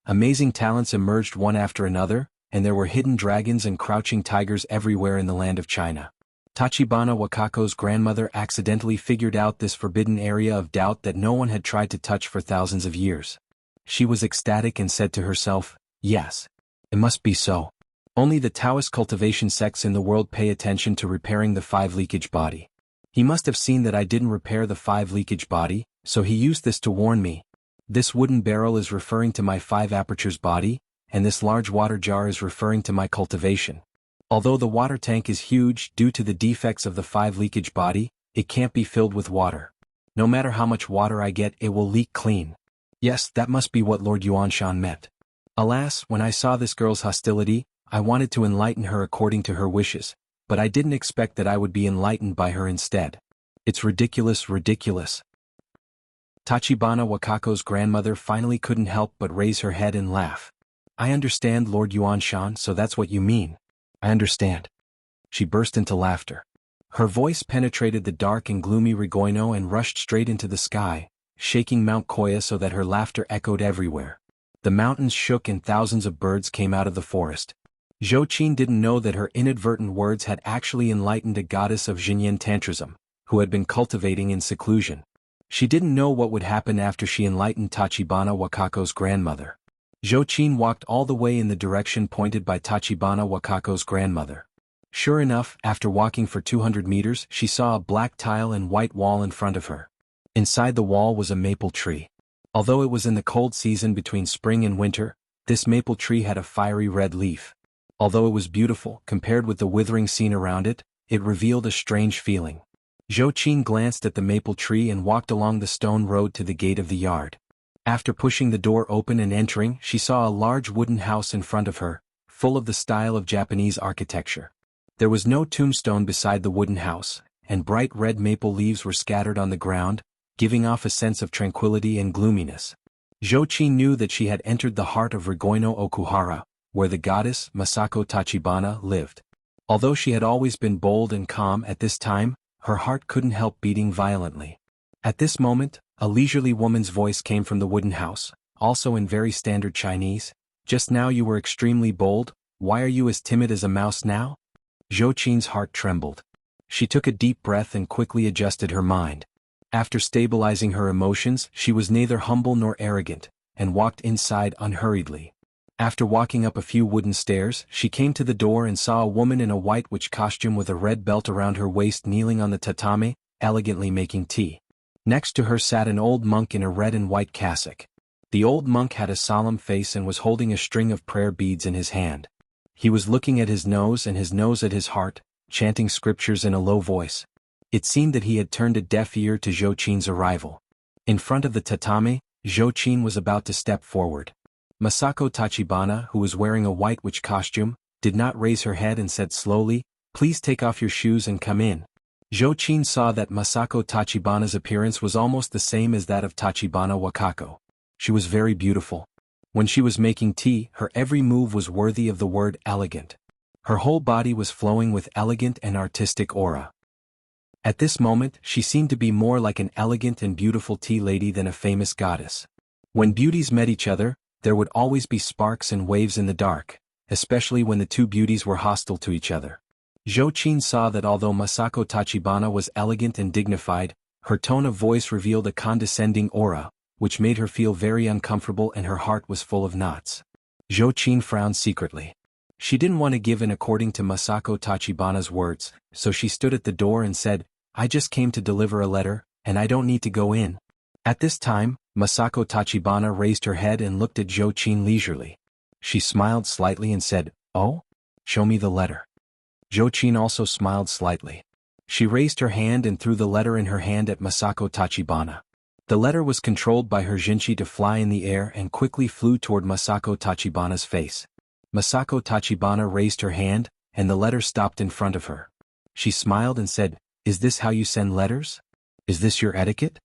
Amazing talents emerged one after another, and there were hidden dragons and crouching tigers everywhere in the land of China. Tachibana Wakako's grandmother accidentally figured out this forbidden area of doubt that no one had tried to touch for thousands of years. She was ecstatic and said to herself, yes, it must be so. Only the Taoist cultivation sects in the world pay attention to repairing the 5-leakage body. He must have seen that I didn't repair the 5-leakage body, so he used this to warn me. This wooden barrel is referring to my 5 apertures body, and this large water jar is referring to my cultivation. Although the water tank is huge due to the defects of the 5-leakage body, it can't be filled with water. No matter how much water I get, it will leak clean. Yes, that must be what Lord Yuanshan meant. Alas, when I saw this girl's hostility, I wanted to enlighten her according to her wishes, but I didn't expect that I would be enlightened by her instead. It's ridiculous, ridiculous. Tachibana Wakako's grandmother finally couldn't help but raise her head and laugh. I understand, Lord Yuanshan, so that's what you mean. I understand. She burst into laughter. Her voice penetrated the dark and gloomy Regoino and rushed straight into the sky, shaking Mount Koya so that her laughter echoed everywhere. The mountains shook and thousands of birds came out of the forest. Zhou Qin didn't know that her inadvertent words had actually enlightened a goddess of Xinyan Tantrism, who had been cultivating in seclusion. She didn't know what would happen after she enlightened Tachibana Wakako's grandmother. Zhou Qin walked all the way in the direction pointed by Tachibana Wakako's grandmother. Sure enough, after walking for 200 meters, she saw a black tile and white wall in front of her. Inside the wall was a maple tree. Although it was in the cold season between spring and winter, this maple tree had a fiery red leaf. Although it was beautiful, compared with the withering scene around it, it revealed a strange feeling. Zhou Qin glanced at the maple tree and walked along the stone road to the gate of the yard. After pushing the door open and entering, she saw a large wooden house in front of her, full of the style of Japanese architecture. There was no tombstone beside the wooden house, and bright red maple leaves were scattered on the ground, giving off a sense of tranquility and gloominess. Zhou Qin knew that she had entered the heart of Regoino Okuhara, where the goddess Masako Tachibana lived. Although she had always been bold and calm at this time, her heart couldn't help beating violently. At this moment, a leisurely woman's voice came from the wooden house, also in very standard Chinese. "Just now you were extremely bold, why are you as timid as a mouse now?" Zhou Qin's heart trembled. She took a deep breath and quickly adjusted her mind. After stabilizing her emotions, she was neither humble nor arrogant, and walked inside unhurriedly. After walking up a few wooden stairs, she came to the door and saw a woman in a white witch costume with a red belt around her waist kneeling on the tatame, elegantly making tea. Next to her sat an old monk in a red and white cassock. The old monk had a solemn face and was holding a string of prayer beads in his hand. He was looking at his nose and his nose at his heart, chanting scriptures in a low voice. It seemed that he had turned a deaf ear to Zhou Qin's arrival. In front of the tatame, Zhou Qin was about to step forward. Masako Tachibana, who was wearing a white witch costume, did not raise her head and said slowly, "Please take off your shoes and come in." Zhou Qin saw that Masako Tachibana's appearance was almost the same as that of Tachibana Wakako. She was very beautiful. When she was making tea, her every move was worthy of the word elegant. Her whole body was flowing with elegant and artistic aura. At this moment, she seemed to be more like an elegant and beautiful tea lady than a famous goddess. When beauties met each other, there would always be sparks and waves in the dark, especially when the two beauties were hostile to each other. Zhou Qin saw that although Masako Tachibana was elegant and dignified, her tone of voice revealed a condescending aura, which made her feel very uncomfortable and her heart was full of knots. Zhou Qin frowned secretly. She didn't want to give in according to Masako Tachibana's words, so she stood at the door and said, "I just came to deliver a letter, and I don't need to go in." At this time, Masako Tachibana raised her head and looked at Zhou Qin leisurely. She smiled slightly and said, "Oh? Show me the letter." Zhou Qin also smiled slightly. She raised her hand and threw the letter in her hand at Masako Tachibana. The letter was controlled by her jinchi to fly in the air and quickly flew toward Masako Tachibana's face. Masako Tachibana raised her hand, and the letter stopped in front of her. She smiled and said, "Is this how you send letters? Is this your etiquette?"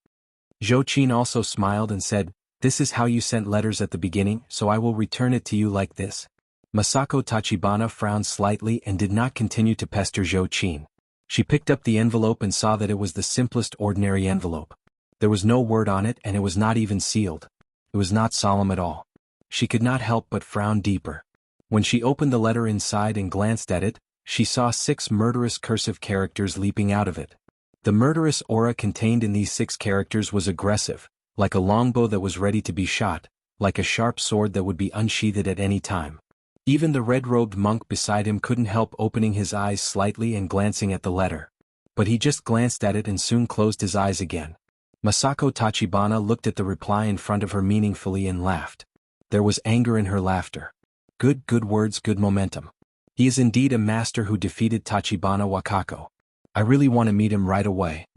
Zhou Qin also smiled and said, "This is how you sent letters at the beginning, so I will return it to you like this." Masako Tachibana frowned slightly and did not continue to pester Zhou Qin. She picked up the envelope and saw that it was the simplest ordinary envelope. There was no word on it and it was not even sealed. It was not solemn at all. She could not help but frown deeper. When she opened the letter inside and glanced at it, she saw 6 murderous cursive characters leaping out of it. The murderous aura contained in these 6 characters was aggressive, like a longbow that was ready to be shot, like a sharp sword that would be unsheathed at any time. Even the red-robed monk beside him couldn't help opening his eyes slightly and glancing at the letter. But he just glanced at it and soon closed his eyes again. Masako Tachibana looked at the reply in front of her meaningfully and laughed. There was anger in her laughter. Good words, good momentum. He is indeed a master who defeated Tachibana Wakako. I really want to meet him right away.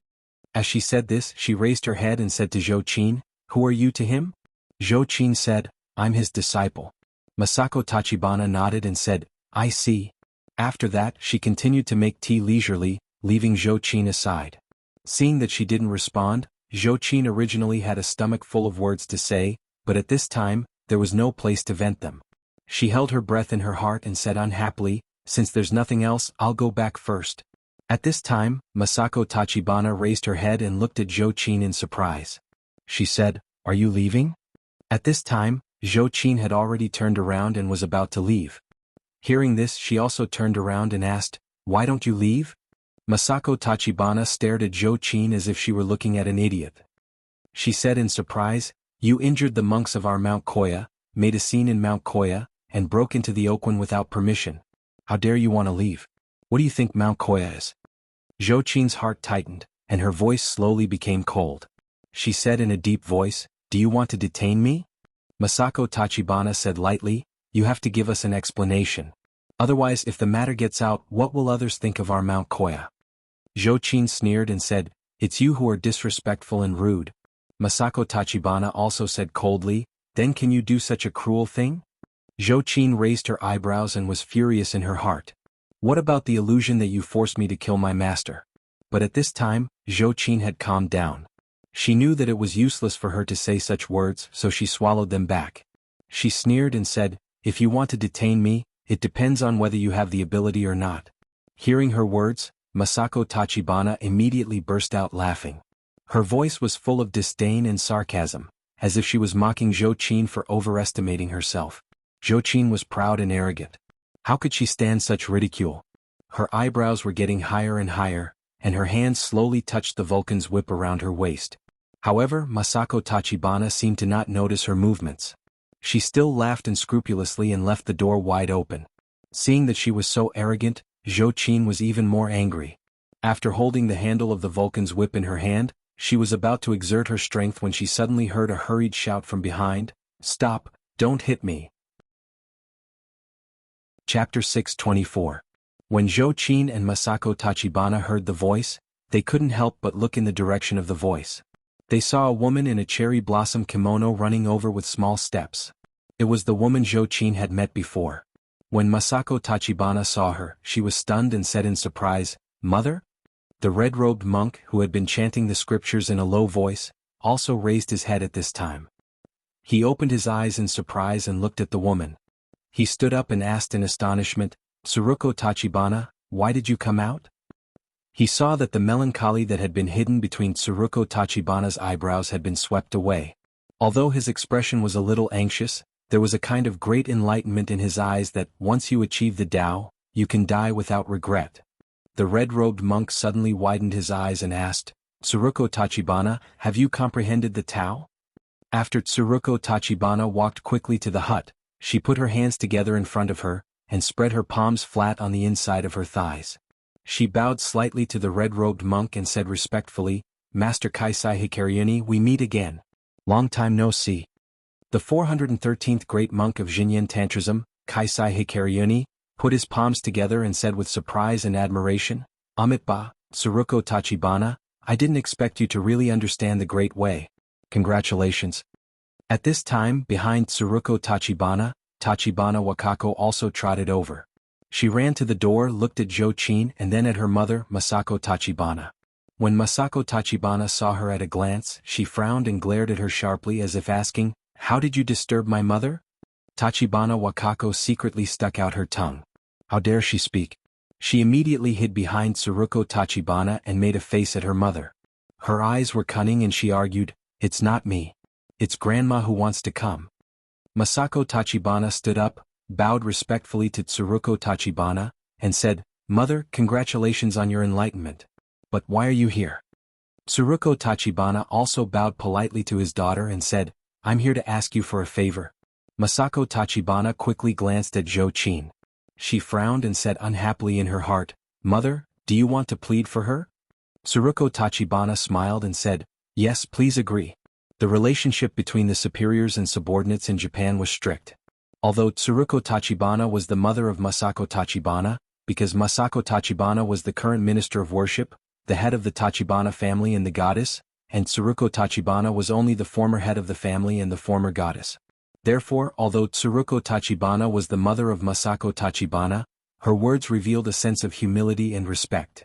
As she said this, she raised her head and said to Zhou Qin, "Who are you to him?" Zhou Qin said, "I'm his disciple." Masako Tachibana nodded and said, "I see." After that, she continued to make tea leisurely, leaving Zhou Qin aside. Seeing that she didn't respond, Zhou Qin originally had a stomach full of words to say, but at this time, there was no place to vent them. She held her breath in her heart and said unhappily, "Since there's nothing else, I'll go back first." At this time, Masako Tachibana raised her head and looked at Zhou Qin in surprise. She said, "Are you leaving?" At this time, Zhou Qin had already turned around and was about to leave. Hearing this, she also turned around and asked, "Why don't you leave?" Masako Tachibana stared at Zhou Qin as if she were looking at an idiot. She said in surprise, "You injured the monks of our Mount Koya, made a scene in Mount Koya, and broke into the Okwen without permission. How dare you want to leave? What do you think Mount Koya is?" Zhou Qin's heart tightened, and her voice slowly became cold. She said in a deep voice, "Do you want to detain me?" Masako Tachibana said lightly, "You have to give us an explanation. Otherwise, if the matter gets out, what will others think of our Mount Koya?" Zhou Qin sneered and said, "It's you who are disrespectful and rude." Masako Tachibana also said coldly, "Then can you do such a cruel thing?" Zhou Qin raised her eyebrows and was furious in her heart. "What about the illusion that you forced me to kill my master?" But at this time, Zhou Qin had calmed down. She knew that it was useless for her to say such words, so she swallowed them back. She sneered and said, "If you want to detain me, it depends on whether you have the ability or not." Hearing her words, Masako Tachibana immediately burst out laughing. Her voice was full of disdain and sarcasm, as if she was mocking Zhou Qin for overestimating herself. Zhou Qin was proud and arrogant. How could she stand such ridicule? Her eyebrows were getting higher and higher, and her hands slowly touched the Vulcan's whip around her waist. However, Masako Tachibana seemed to not notice her movements. She still laughed unscrupulously and left the door wide open. Seeing that she was so arrogant, Zhou Qin was even more angry. After holding the handle of the Vulcan's whip in her hand, she was about to exert her strength when she suddenly heard a hurried shout from behind, "Stop, don't hit me." Chapter 624. When Zhou Qin and Masako Tachibana heard the voice, they couldn't help but look in the direction of the voice. They saw a woman in a cherry blossom kimono running over with small steps. It was the woman Zhou Qin had met before. When Masako Tachibana saw her, she was stunned and said in surprise, "Mother?" The red-robed monk, who had been chanting the scriptures in a low voice, also raised his head at this time. He opened his eyes in surprise and looked at the woman. He stood up and asked in astonishment, "Tsuruko Tachibana, why did you come out?" He saw that the melancholy that had been hidden between Tsuruko Tachibana's eyebrows had been swept away. Although his expression was a little anxious, there was a kind of great enlightenment in his eyes that, once you achieve the Tao, you can die without regret. The red-robed monk suddenly widened his eyes and asked, "Tsuruko Tachibana, have you comprehended the Tao?" After Tsuruko Tachibana walked quickly to the hut, she put her hands together in front of her, and spread her palms flat on the inside of her thighs. She bowed slightly to the red-robed monk and said respectfully, "Master Kaisai Hikaryuni, we meet again. Long time no see." The 413th great monk of Jinyen Tantrism, Kaisai Hikaryuni, put his palms together and said with surprise and admiration, "Amitba, Tsuruko Tachibana, I didn't expect you to really understand the great way. Congratulations." At this time, behind Tsuruko Tachibana, Tachibana Wakako also trotted over. She ran to the door, looked at Zhou Qin and then at her mother, Masako Tachibana. When Masako Tachibana saw her at a glance, she frowned and glared at her sharply as if asking, "How did you disturb my mother?" Tachibana Wakako secretly stuck out her tongue. How dare she speak? She immediately hid behind Tsuruko Tachibana and made a face at her mother. Her eyes were cunning and she argued, "It's not me. It's Grandma who wants to come." Masako Tachibana stood up, bowed respectfully to Tsuruko Tachibana, and said, "Mother, congratulations on your enlightenment. But why are you here?" Tsuruko Tachibana also bowed politely to his daughter and said, "I'm here to ask you for a favor." Masako Tachibana quickly glanced at Zhou Qin. She frowned and said unhappily in her heart, "Mother, do you want to plead for her?" Tsuruko Tachibana smiled and said, "Yes, please agree." The relationship between the superiors and subordinates in Japan was strict. Although Tsuruko Tachibana was the mother of Masako Tachibana, because Masako Tachibana was the current minister of worship, the head of the Tachibana family and the goddess, and Tsuruko Tachibana was only the former head of the family and the former goddess. Therefore, although Tsuruko Tachibana was the mother of Masako Tachibana, her words revealed a sense of humility and respect.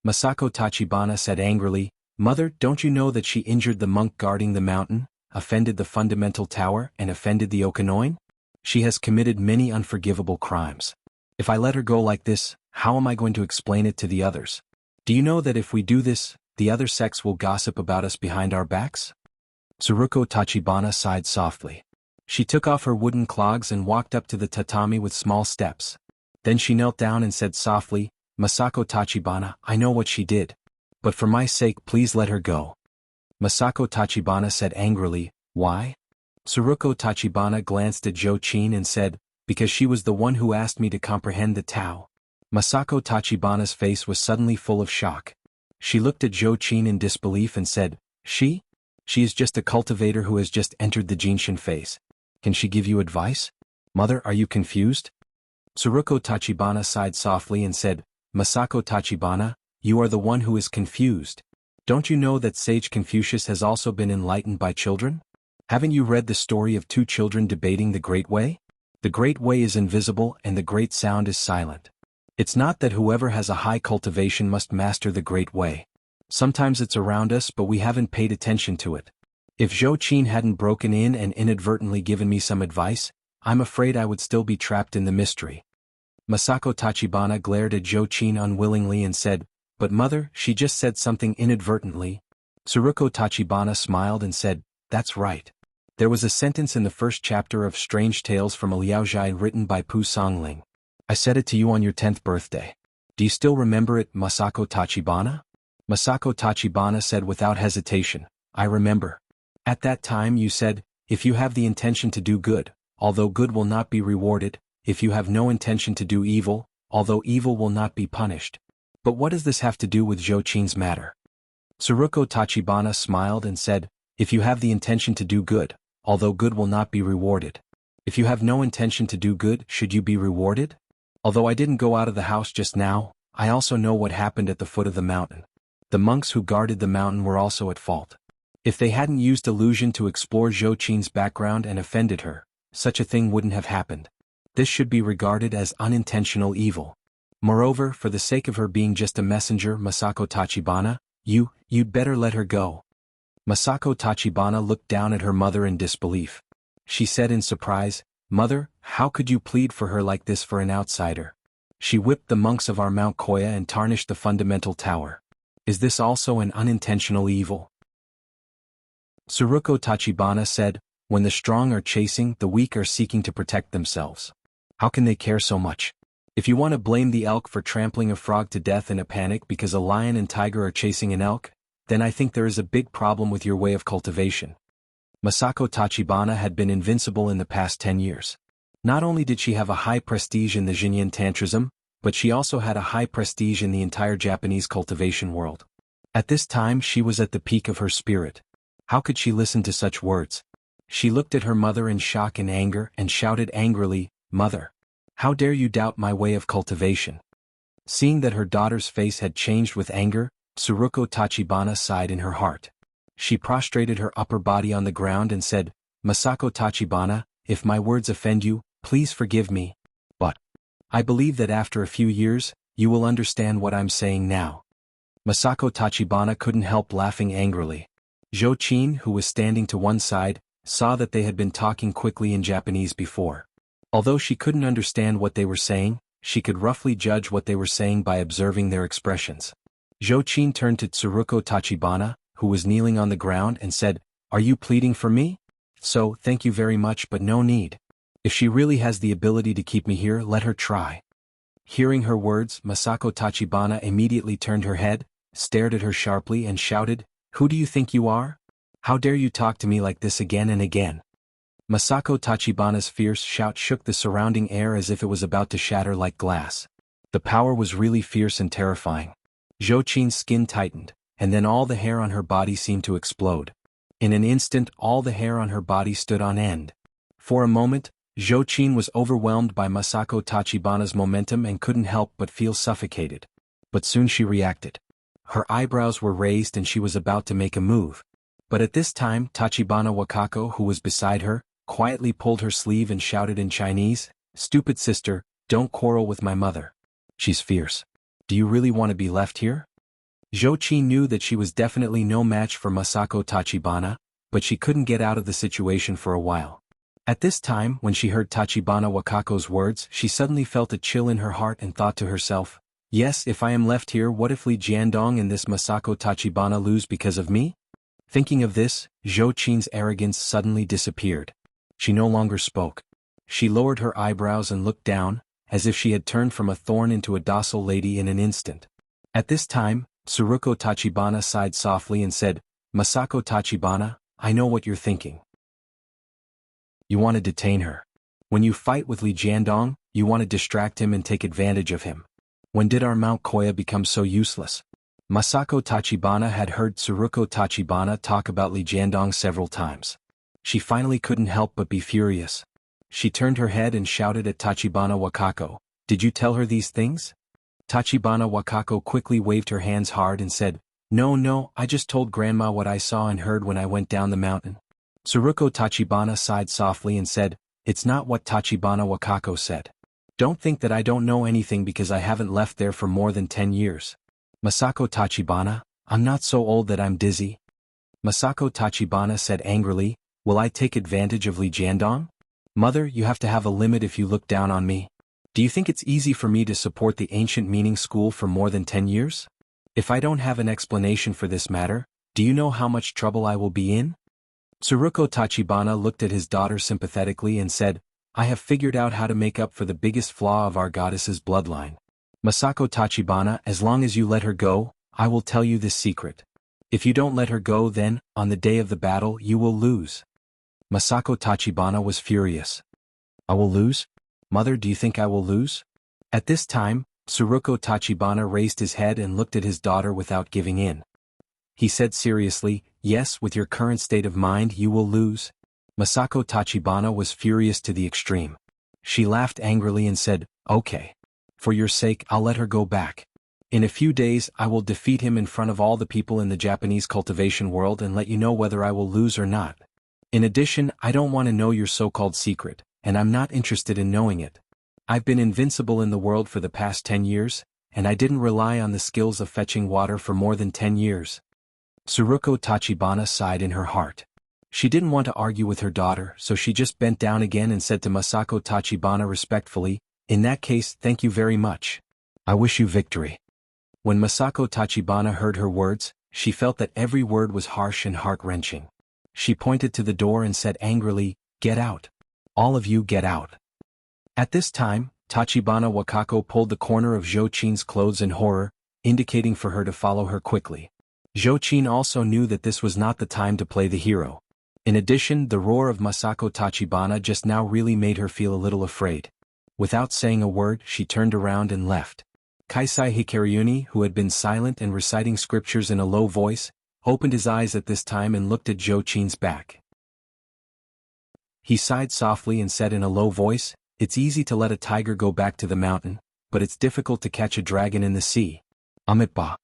Masako Tachibana said angrily, "Mother, don't you know that she injured the monk guarding the mountain, offended the fundamental tower, and offended the Okanoin? She has committed many unforgivable crimes. If I let her go like this, how am I going to explain it to the others? Do you know that if we do this, the other sects will gossip about us behind our backs? Tsuruko Tachibana sighed softly. She took off her wooden clogs and walked up to the tatami with small steps. Then she knelt down and said softly, Masako Tachibana, I know what she did. But for my sake please let her go. Masako Tachibana said angrily, why? Tsuruko Tachibana glanced at Jochin and said, because she was the one who asked me to comprehend the Tao. Masako Tachibana's face was suddenly full of shock. She looked at Jochin in disbelief and said, She? She is just a cultivator who has just entered the Jinshin phase. Can she give you advice? Mother, are you confused? Tsuruko Tachibana sighed softly and said, Masako Tachibana, you are the one who is confused. Don't you know that sage Confucius has also been enlightened by children? Haven't you read the story of two children debating the Great Way? The Great Way is invisible and the Great Sound is silent. It's not that whoever has a high cultivation must master the Great Way. Sometimes it's around us but we haven't paid attention to it. If Jochin hadn't broken in and inadvertently given me some advice, I'm afraid I would still be trapped in the mystery. Masako Tachibana glared at Jochin unwillingly and said, But mother, she just said something inadvertently. Tsuruko Tachibana smiled and said, That's right. There was a sentence in the first chapter of Strange Tales from a Liaozhai written by Pu Songling. I said it to you on your 10th birthday. Do you still remember it, Masako Tachibana? Masako Tachibana said without hesitation, I remember. At that time you said, if you have the intention to do good, although good will not be rewarded, if you have no intention to do evil, although evil will not be punished. But what does this have to do with Jochin's matter? Tsuruko Tachibana smiled and said, if you have the intention to do good, although good will not be rewarded. If you have no intention to do good, should you be rewarded? Although I didn't go out of the house just now, I also know what happened at the foot of the mountain. The monks who guarded the mountain were also at fault. If they hadn't used illusion to explore Jochin's background and offended her, such a thing wouldn't have happened. This should be regarded as unintentional evil. Moreover, for the sake of her being just a messenger, Masako Tachibana, you'd better let her go. Masako Tachibana looked down at her mother in disbelief. She said in surprise, Mother, how could you plead for her like this for an outsider? She whipped the monks of our Mount Koya and tarnished the fundamental tower. Is this also an unintentional evil? Tsuruko Tachibana said, when the strong are chasing, the weak are seeking to protect themselves. How can they care so much? If you want to blame the elk for trampling a frog to death in a panic because a lion and tiger are chasing an elk, then I think there is a big problem with your way of cultivation. Masako Tachibana had been invincible in the past 10 years. Not only did she have a high prestige in the Xinyan Tantrism, but she also had a high prestige in the entire Japanese cultivation world. At this time she was at the peak of her spirit. How could she listen to such words? She looked at her mother in shock and anger and shouted angrily, Mother! How dare you doubt my way of cultivation? Seeing that her daughter's face had changed with anger, Tsuruko Tachibana sighed in her heart. She prostrated her upper body on the ground and said, Masako Tachibana, if my words offend you, please forgive me. But I believe that after a few years, you will understand what I'm saying now. Masako Tachibana couldn't help laughing angrily. Jochin, who was standing to one side, saw that they had been talking quickly in Japanese before. Although she couldn't understand what they were saying, she could roughly judge what they were saying by observing their expressions. Jochin turned to Tsuruko Tachibana, who was kneeling on the ground, and said, Are you pleading for me? So, thank you very much but no need. If she really has the ability to keep me here, let her try. Hearing her words, Masako Tachibana immediately turned her head, stared at her sharply and shouted, Who do you think you are? How dare you talk to me like this again and again? Masako Tachibana's fierce shout shook the surrounding air as if it was about to shatter like glass. The power was really fierce and terrifying. Jochin's skin tightened, and then all the hair on her body seemed to explode. In an instant all the hair on her body stood on end. For a moment, Jochin was overwhelmed by Masako Tachibana's momentum and couldn't help but feel suffocated. But soon she reacted. Her eyebrows were raised and she was about to make a move. But at this time Tachibana Wakako, who was beside her, quietly pulled her sleeve and shouted in Chinese, Stupid sister, don't quarrel with my mother. She's fierce. Do you really want to be left here? Jochin knew that she was definitely no match for Masako Tachibana, but she couldn't get out of the situation for a while. At this time, when she heard Tachibana Wakako's words, she suddenly felt a chill in her heart and thought to herself, Yes, if I am left here, what if Li Jiandong and this Masako Tachibana lose because of me? Thinking of this, Zhou Qin's arrogance suddenly disappeared. She no longer spoke. She lowered her eyebrows and looked down, as if she had turned from a thorn into a docile lady in an instant. At this time, Tsuruko Tachibana sighed softly and said, Masako Tachibana, I know what you're thinking. You want to detain her. When you fight with Li Jiandong, you want to distract him and take advantage of him. When did our Mount Koya become so useless? Masako Tachibana had heard Tsuruko Tachibana talk about Li Jiandong several times. She finally couldn't help but be furious. She turned her head and shouted at Tachibana Wakako, Did you tell her these things? Tachibana Wakako quickly waved her hands hard and said, No, I just told Grandma what I saw and heard when I went down the mountain. Tsuruko Tachibana sighed softly and said, It's not what Tachibana Wakako said. Don't think that I don't know anything because I haven't left there for more than 10 years. Masako Tachibana, I'm not so old that I'm dizzy. Masako Tachibana said angrily, Will I take advantage of Li Jiandong? Mother, you have to have a limit if you look down on me. Do you think it's easy for me to support the ancient meaning school for more than 10 years? If I don't have an explanation for this matter, do you know how much trouble I will be in? Tsuruko Tachibana looked at his daughter sympathetically and said, I have figured out how to make up for the biggest flaw of our goddess's bloodline. Masako Tachibana, as long as you let her go, I will tell you this secret. If you don't let her go, then, on the day of the battle, you will lose. Masako Tachibana was furious. I will lose? Mother, do you think I will lose? At this time, Tsuruko Tachibana raised his head and looked at his daughter without giving in. He said seriously, Yes, with your current state of mind you will lose. Masako Tachibana was furious to the extreme. She laughed angrily and said, Okay. For your sake, I'll let her go back. In a few days I will defeat him in front of all the people in the Japanese cultivation world and let you know whether I will lose or not. In addition, I don't want to know your so-called secret, and I'm not interested in knowing it. I've been invincible in the world for the past 10 years, and I didn't rely on the skills of fetching water for more than 10 years. Tsuruko Tachibana sighed in her heart. She didn't want to argue with her daughter, so she just bent down again and said to Masako Tachibana respectfully, In that case, thank you very much. I wish you victory. When Masako Tachibana heard her words, she felt that every word was harsh and heart-wrenching. She pointed to the door and said angrily, Get out. All of you get out. At this time, Tachibana Wakako pulled the corner of Zhou Qin's clothes in horror, indicating for her to follow her quickly. Zhou Qin also knew that this was not the time to play the hero. In addition, the roar of Masako Tachibana just now really made her feel a little afraid. Without saying a word, she turned around and left. Kaisai Hikaryuni, who had been silent and reciting scriptures in a low voice, opened his eyes at this time and looked at Zhou Qin's back. He sighed softly and said in a low voice, It's easy to let a tiger go back to the mountain, but it's difficult to catch a dragon in the sea. Amitabha.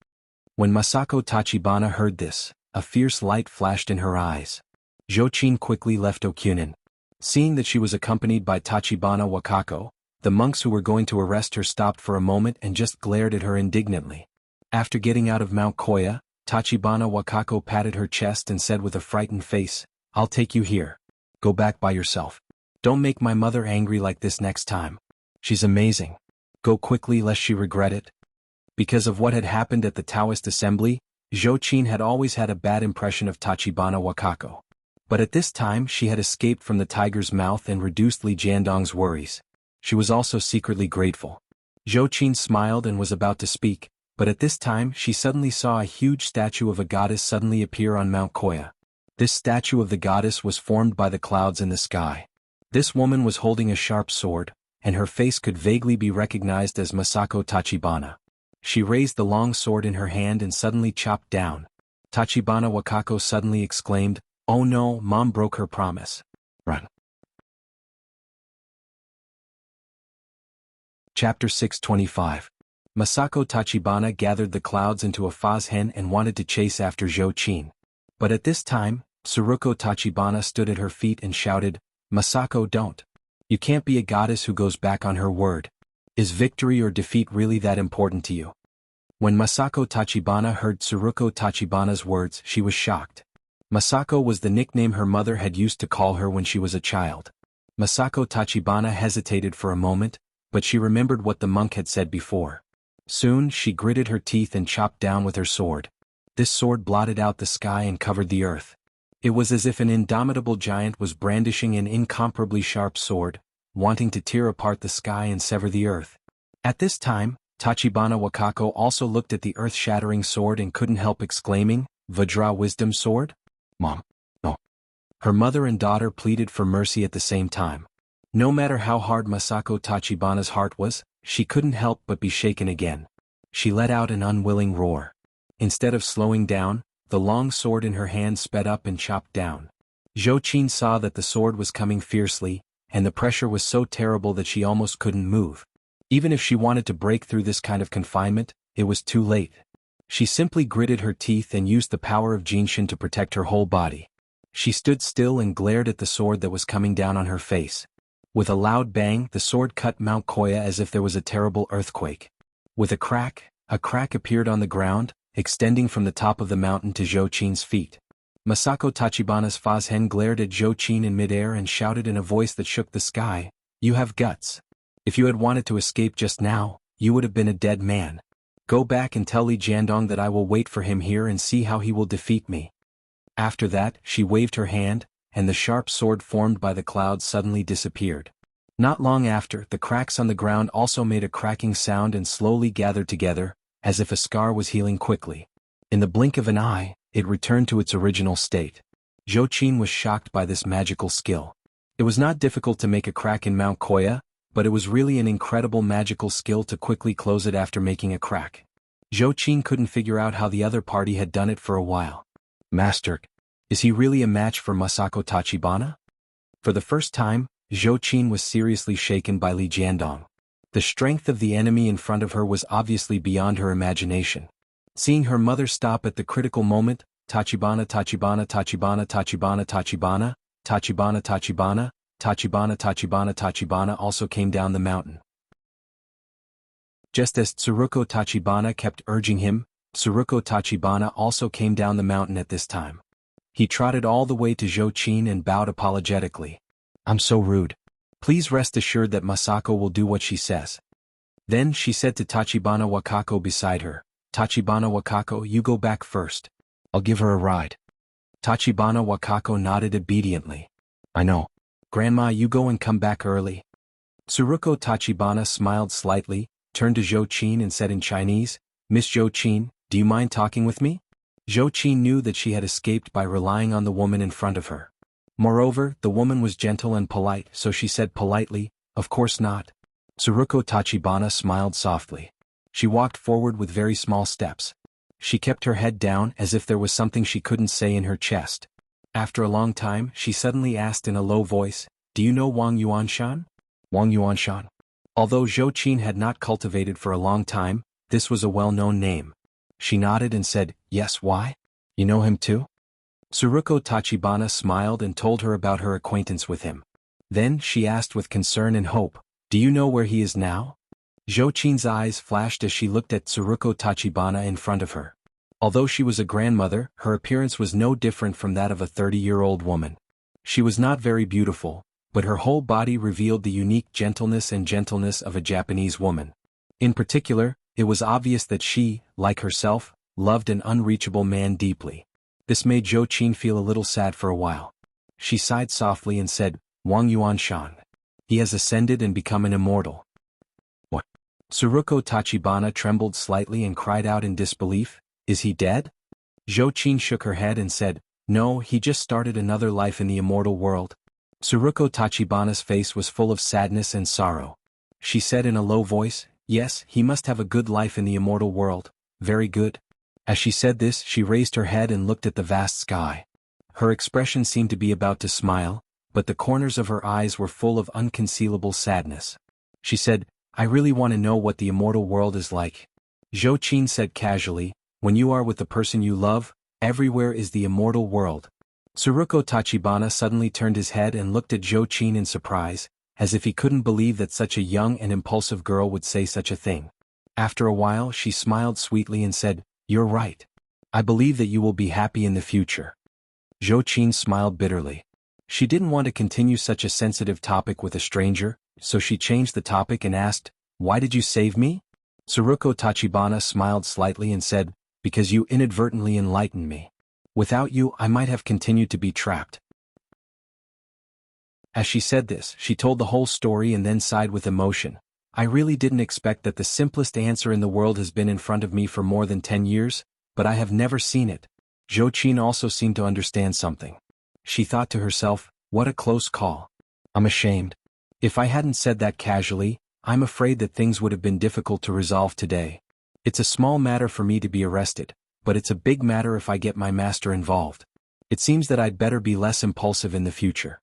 When Masako Tachibana heard this, a fierce light flashed in her eyes. Zhou Qin quickly left Okunin. Seeing that she was accompanied by Tachibana Wakako, the monks who were going to arrest her stopped for a moment and just glared at her indignantly. After getting out of Mount Koya, Tachibana Wakako patted her chest and said with a frightened face, I'll take you here. Go back by yourself. Don't make my mother angry like this next time. She's amazing. Go quickly lest she regret it. Because of what had happened at the Taoist assembly, Zhou Qin had always had a bad impression of Tachibana Wakako. But at this time she had escaped from the tiger's mouth and reduced Li Jiandong's worries. She was also secretly grateful. Zhou Qin smiled and was about to speak, but at this time she suddenly saw a huge statue of a goddess suddenly appear on Mount Koya. This statue of the goddess was formed by the clouds in the sky. This woman was holding a sharp sword, and her face could vaguely be recognized as Masako Tachibana. She raised the long sword in her hand and suddenly chopped down. Tachibana Wakako suddenly exclaimed, Oh no, Mom broke her promise. Run. Chapter 625. Masako Tachibana gathered the clouds into a phase hen and wanted to chase after Zhou Qin. But at this time, Tsuruko Tachibana stood at her feet and shouted, Masako, don't. You can't be a goddess who goes back on her word. Is victory or defeat really that important to you? When Masako Tachibana heard Tsuruko Tachibana's words, she was shocked. Masako was the nickname her mother had used to call her when she was a child. Masako Tachibana hesitated for a moment, but she remembered what the monk had said before. Soon she gritted her teeth and chopped down with her sword. This sword blotted out the sky and covered the earth. It was as if an indomitable giant was brandishing an incomparably sharp sword, wanting to tear apart the sky and sever the earth. At this time, Tachibana Wakako also looked at the earth-shattering sword and couldn't help exclaiming, "Vajra Wisdom Sword? Mom, no." Her mother and daughter pleaded for mercy at the same time. No matter how hard Masako Tachibana's heart was, she couldn't help but be shaken again. She let out an unwilling roar. Instead of slowing down, the long sword in her hand sped up and chopped down. Zhou Qin saw that the sword was coming fiercely, and the pressure was so terrible that she almost couldn't move. Even if she wanted to break through this kind of confinement, it was too late. She simply gritted her teeth and used the power of Jinshin to protect her whole body. She stood still and glared at the sword that was coming down on her face. With a loud bang, the sword cut Mount Koya as if there was a terrible earthquake. With a crack appeared on the ground, extending from the top of the mountain to Zhou Qin's feet. Masako Tachibana's Fazhen glared at Zhou Qin in midair and shouted in a voice that shook the sky, "You have guts. If you had wanted to escape just now, you would have been a dead man. Go back and tell Li Jiandong that I will wait for him here and see how he will defeat me." After that, she waved her hand, and the sharp sword formed by the clouds suddenly disappeared. Not long after, the cracks on the ground also made a cracking sound and slowly gathered together, as if a scar was healing quickly. In the blink of an eye, it returned to its original state. Zhou Qin was shocked by this magical skill. It was not difficult to make a crack in Mount Koya, but it was really an incredible magical skill to quickly close it after making a crack. Zhou Qin couldn't figure out how the other party had done it for a while. "Master, is he really a match for Masako Tachibana?" For the first time, Zhou Qin was seriously shaken by Li Jiandong. The strength of the enemy in front of her was obviously beyond her imagination. Seeing her mother stop at the critical moment, Tachibana Tachibana Tachibana Tachibana Tachibana, Tachibana Tachibana, Tachibana Tachibana Tachibana also came down the mountain. Just as Tsuruko Tachibana kept urging him, Tsuruko Tachibana also came down the mountain at this time. He trotted all the way to Zhou Qin and bowed apologetically. "I'm so rude. Please rest assured that Masako will do what she says." Then she said to Tachibana Wakako beside her, "Tachibana Wakako, you go back first. I'll give her a ride." Tachibana Wakako nodded obediently. "I know. Grandma, you go and come back early." Tsuruko Tachibana smiled slightly, turned to Zhou Qin and said in Chinese, "Miss Zhou Qin, do you mind talking with me?" Zhou Qin knew that she had escaped by relying on the woman in front of her. Moreover, the woman was gentle and polite, so she said politely, "Of course not." Tsuruko Tachibana smiled softly. She walked forward with very small steps. She kept her head down as if there was something she couldn't say in her chest. After a long time, she suddenly asked in a low voice, "Do you know Wang Yuanshan?" Wang Yuanshan. Although Zhou Qin had not cultivated for a long time, this was a well-known name. She nodded and said, "Yes, why? You know him too?" Tsuruko Tachibana smiled and told her about her acquaintance with him. Then she asked with concern and hope, "Do you know where he is now?" Zhou Qin's eyes flashed as she looked at Tsuruko Tachibana in front of her. Although she was a grandmother, her appearance was no different from that of a 30-year-old woman. She was not very beautiful, but her whole body revealed the unique gentleness of a Japanese woman. In particular, it was obvious that she, like herself, loved an unreachable man deeply. This made Zhou Qin feel a little sad for a while. She sighed softly and said, "Wang Yuanshan. He has ascended and become an immortal." "What?" Tsuruko Tachibana trembled slightly and cried out in disbelief, "Is he dead?" Zhou Qin shook her head and said, "No, he just started another life in the immortal world." Tsuruko Tachibana's face was full of sadness and sorrow. She said in a low voice, "Yes, he must have a good life in the immortal world, very good." As she said this, she raised her head and looked at the vast sky. Her expression seemed to be about to smile, but the corners of her eyes were full of unconcealable sadness. She said, "I really want to know what the immortal world is like." Zhou Qin said casually, "When you are with the person you love, everywhere is the immortal world." Tsuruko Tachibana suddenly turned his head and looked at Zhou Qin in surprise, as if he couldn't believe that such a young and impulsive girl would say such a thing. After a while she smiled sweetly and said, "You're right. I believe that you will be happy in the future." Zhou Qin smiled bitterly. She didn't want to continue such a sensitive topic with a stranger, so she changed the topic and asked, "Why did you save me?" Tsuruko Tachibana smiled slightly and said, because you inadvertently enlightened me. Without you, I might have continued to be trapped. As she said this, she told the whole story and then sighed with emotion. I really didn't expect that the simplest answer in the world has been in front of me for more than 10 years, but I have never seen it. Zhou Qin also seemed to understand something. She thought to herself, what a close call. I'm ashamed. If I hadn't said that casually, I'm afraid that things would have been difficult to resolve today. It's a small matter for me to be arrested, but it's a big matter if I get my master involved. It seems that I'd better be less impulsive in the future.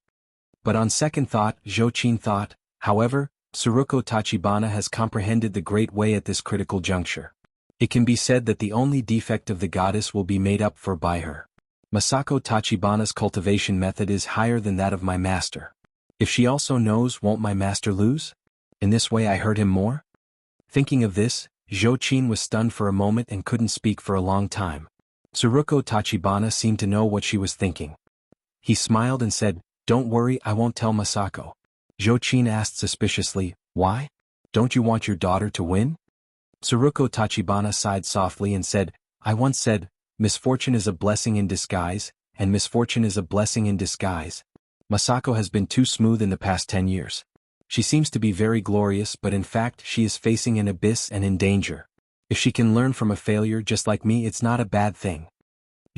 But on second thought, Zhou Qin thought, however, Tsuruko Tachibana has comprehended the great way at this critical juncture. It can be said that the only defect of the goddess will be made up for by her. Masako Tachibana's cultivation method is higher than that of my master. If she also knows, won't my master lose? In this way I hurt him more? Thinking of this, Zhou Qin was stunned for a moment and couldn't speak for a long time. Tsuruko Tachibana seemed to know what she was thinking. He smiled and said, don't worry, I won't tell Masako. Zhou Qin asked suspiciously, why? Don't you want your daughter to win? Tsuruko Tachibana sighed softly and said, I once said, misfortune is a blessing in disguise, and misfortune is a blessing in disguise. Masako has been too smooth in the past 10 years. She seems to be very glorious, but in fact she is facing an abyss and in danger. If she can learn from a failure just like me, it's not a bad thing.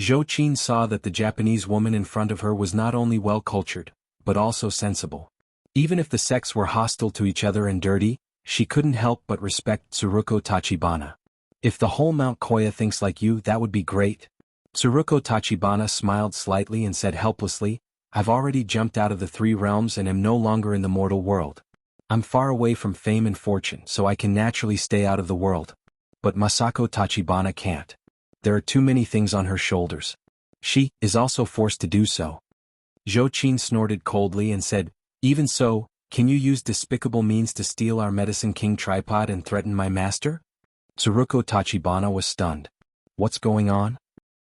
Zhou Qin saw that the Japanese woman in front of her was not only well-cultured, but also sensible. Even if the sects were hostile to each other and dirty, she couldn't help but respect Tsuruko Tachibana. If the whole Mount Koya thinks like you, that would be great. Tsuruko Tachibana smiled slightly and said helplessly, I've already jumped out of the 3 realms and am no longer in the mortal world. I'm far away from fame and fortune, so I can naturally stay out of the world. But Masako Tachibana can't. There are too many things on her shoulders. She is also forced to do so. Zhou Qin snorted coldly and said, even so, can you use despicable means to steal our Medicine King tripod and threaten my master? Tsuruko Tachibana was stunned. What's going on?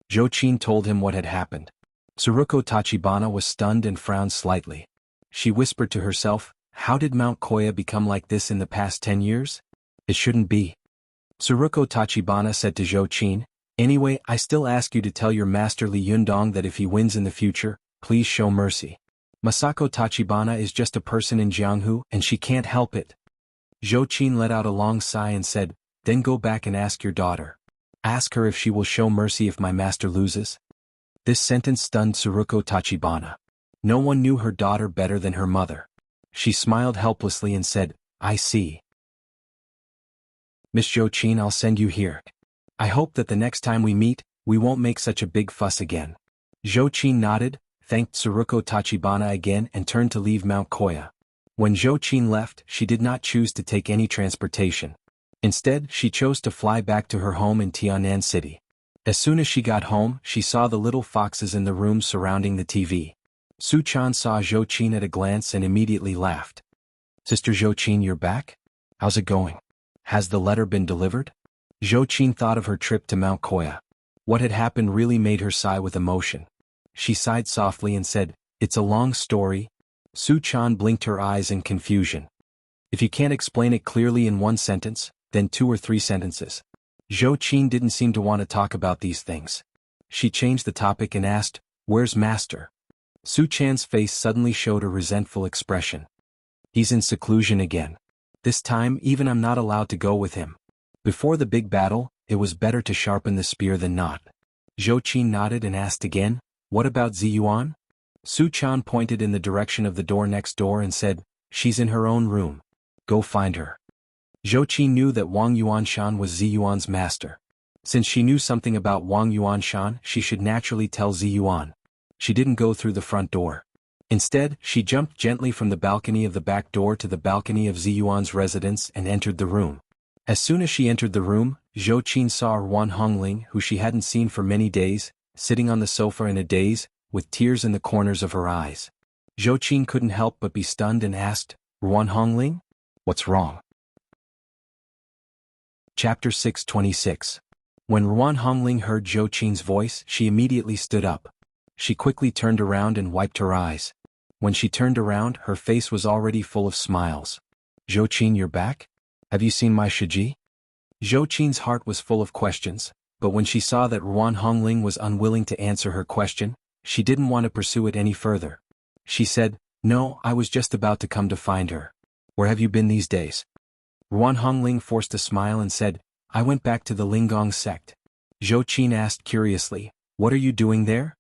Zhou Qin told him what had happened. Tsuruko Tachibana was stunned and frowned slightly. She whispered to herself, how did Mount Koya become like this in the past 10 years? It shouldn't be. Tsuruko Tachibana said to Zhou Qin, anyway, I still ask you to tell your master Li Yundong that if he wins in the future, please show mercy. Masako Tachibana is just a person in Jianghu and she can't help it. Zhou Qin let out a long sigh and said, then go back and ask your daughter. Ask her if she will show mercy if my master loses. This sentence stunned Tsuruko Tachibana. No one knew her daughter better than her mother. She smiled helplessly and said, I see. Miss Zhou Qin, I'll send you here. I hope that the next time we meet, we won't make such a big fuss again. Zhou Qin nodded, thanked Tsuruko Tachibana again and turned to leave Mount Koya. When Zhou Qin left, she did not choose to take any transportation. Instead, she chose to fly back to her home in Tianan City. As soon as she got home, she saw the little foxes in the room surrounding the TV. Su Chan saw Zhou Qin at a glance and immediately laughed. Sister Zhou Qin, you're back? How's it going? Has the letter been delivered? Zhou Qin thought of her trip to Mount Koya. What had happened really made her sigh with emotion. She sighed softly and said, it's a long story. Su Chan blinked her eyes in confusion. If you can't explain it clearly in one sentence, then 2 or 3 sentences. Zhou Qin didn't seem to want to talk about these things. She changed the topic and asked, where's Master? Su Chan's face suddenly showed a resentful expression. He's in seclusion again. This time even I'm not allowed to go with him. Before the big battle, it was better to sharpen the spear than not. Zhou Qin nodded and asked again, what about Ziyuan? Su Chan pointed in the direction of the door next door and said, she's in her own room. Go find her. Zhou Qin knew that Wang Yuanshan was Ziyuan's master. Since she knew something about Wang Yuanshan, she should naturally tell Ziyuan. She didn't go through the front door. Instead, she jumped gently from the balcony of the back door to the balcony of Ziyuan's residence and entered the room. As soon as she entered the room, Zhou Qin saw Ruan Hongling, who she hadn't seen for many days, sitting on the sofa in a daze, with tears in the corners of her eyes. Zhou Qin couldn't help but be stunned and asked, Ruan Hongling? What's wrong? Chapter 626. When Ruan Hongling heard Zhou Qin's voice, she immediately stood up. She quickly turned around and wiped her eyes. When she turned around, her face was already full of smiles. Zhou Qin, you're back? Have you seen my Shiji? Zhou Qin's heart was full of questions, but when she saw that Ruan Hongling was unwilling to answer her question, she didn't want to pursue it any further. She said, "No, I was just about to come to find her. Where have you been these days?" Ruan Hongling forced a smile and said, "I went back to the Linggong sect." Zhou Qin asked curiously, "What are you doing there?"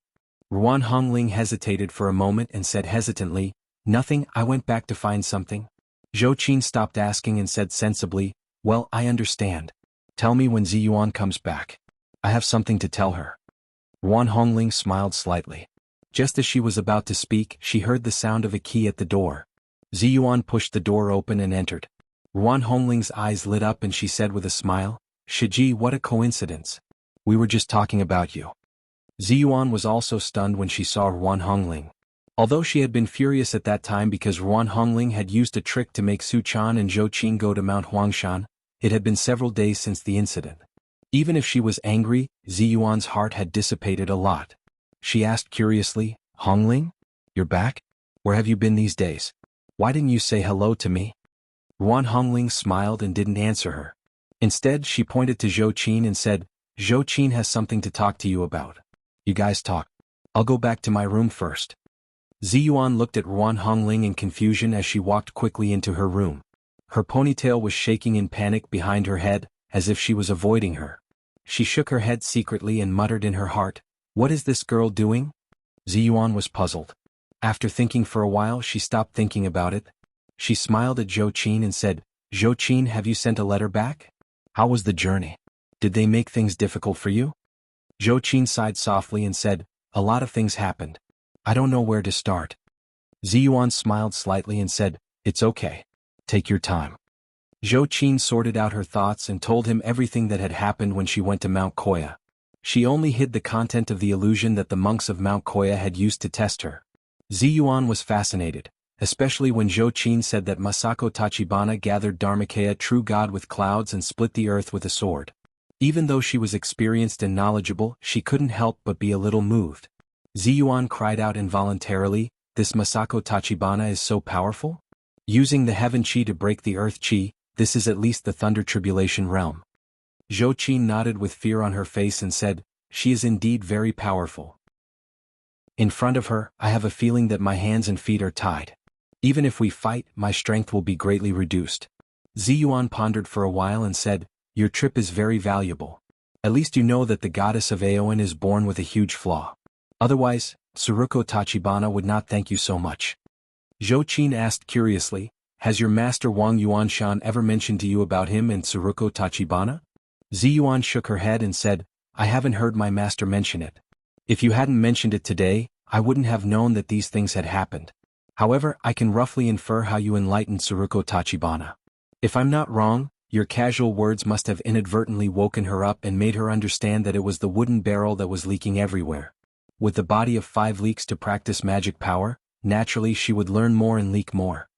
Ruan Hongling hesitated for a moment and said hesitantly, "Nothing, I went back to find something." Zhou Qin stopped asking and said sensibly, "Well, I understand. Tell me when Ziyuan comes back. I have something to tell her." Ruan Hongling smiled slightly. Just as she was about to speak, she heard the sound of a key at the door. Ziyuan pushed the door open and entered. Ruan Hongling's eyes lit up and she said with a smile, "Shiji, what a coincidence. We were just talking about you." Ziyuan was also stunned when she saw Ruan Hongling. Although she had been furious at that time because Ruan Hongling had used a trick to make Su Chan and Zhou Qin go to Mount Huangshan, it had been several days since the incident. Even if she was angry, Ziyuan's heart had dissipated a lot. She asked curiously, "Hongling? You're back? Where have you been these days? Why didn't you say hello to me?" Ruan Hongling smiled and didn't answer her. Instead, she pointed to Zhou Qin and said, "Zhou Qin has something to talk to you about. You guys talk. I'll go back to my room first." Ziyuan looked at Ruan Hongling in confusion as she walked quickly into her room. Her ponytail was shaking in panic behind her head, as if she was avoiding her. She shook her head secretly and muttered in her heart, "What is this girl doing?" Ziyuan was puzzled. After thinking for a while, she stopped thinking about it. She smiled at Zhou Qin and said, "Zhou Qin, have you sent a letter back? How was the journey? Did they make things difficult for you?" Zhou Qin sighed softly and said, "A lot of things happened. I don't know where to start." Ziyuan smiled slightly and said, "It's okay. Take your time." Zhou Qin sorted out her thoughts and told him everything that had happened when she went to Mount Koya. She only hid the content of the illusion that the monks of Mount Koya had used to test her. Ziyuan was fascinated, especially when Zhou Qin said that Masako Tachibana gathered Dharmakaya, true god with clouds, and split the earth with a sword. Even though she was experienced and knowledgeable, she couldn't help but be a little moved. Ziyuan cried out involuntarily, "This Masako Tachibana is so powerful? Using the heaven chi to break the earth chi, this is at least the thunder tribulation realm." Zhou Qin nodded with fear on her face and said, "She is indeed very powerful. In front of her, I have a feeling that my hands and feet are tied. Even if we fight, my strength will be greatly reduced." Ziyuan pondered for a while and said, "Your trip is very valuable. At least you know that the goddess of Aoin is born with a huge flaw. Otherwise, Tsuruko Tachibana would not thank you so much." Zhou Qin asked curiously, "Has your master Wang Yuanshan ever mentioned to you about him and Tsuruko Tachibana?" Ziyuan shook her head and said, "I haven't heard my master mention it. If you hadn't mentioned it today, I wouldn't have known that these things had happened. However, I can roughly infer how you enlightened Tsuruko Tachibana. If I'm not wrong, your casual words must have inadvertently woken her up and made her understand that it was the wooden barrel that was leaking everywhere. With the body of 5 leaks to practice magic power, naturally she would learn more and leak more."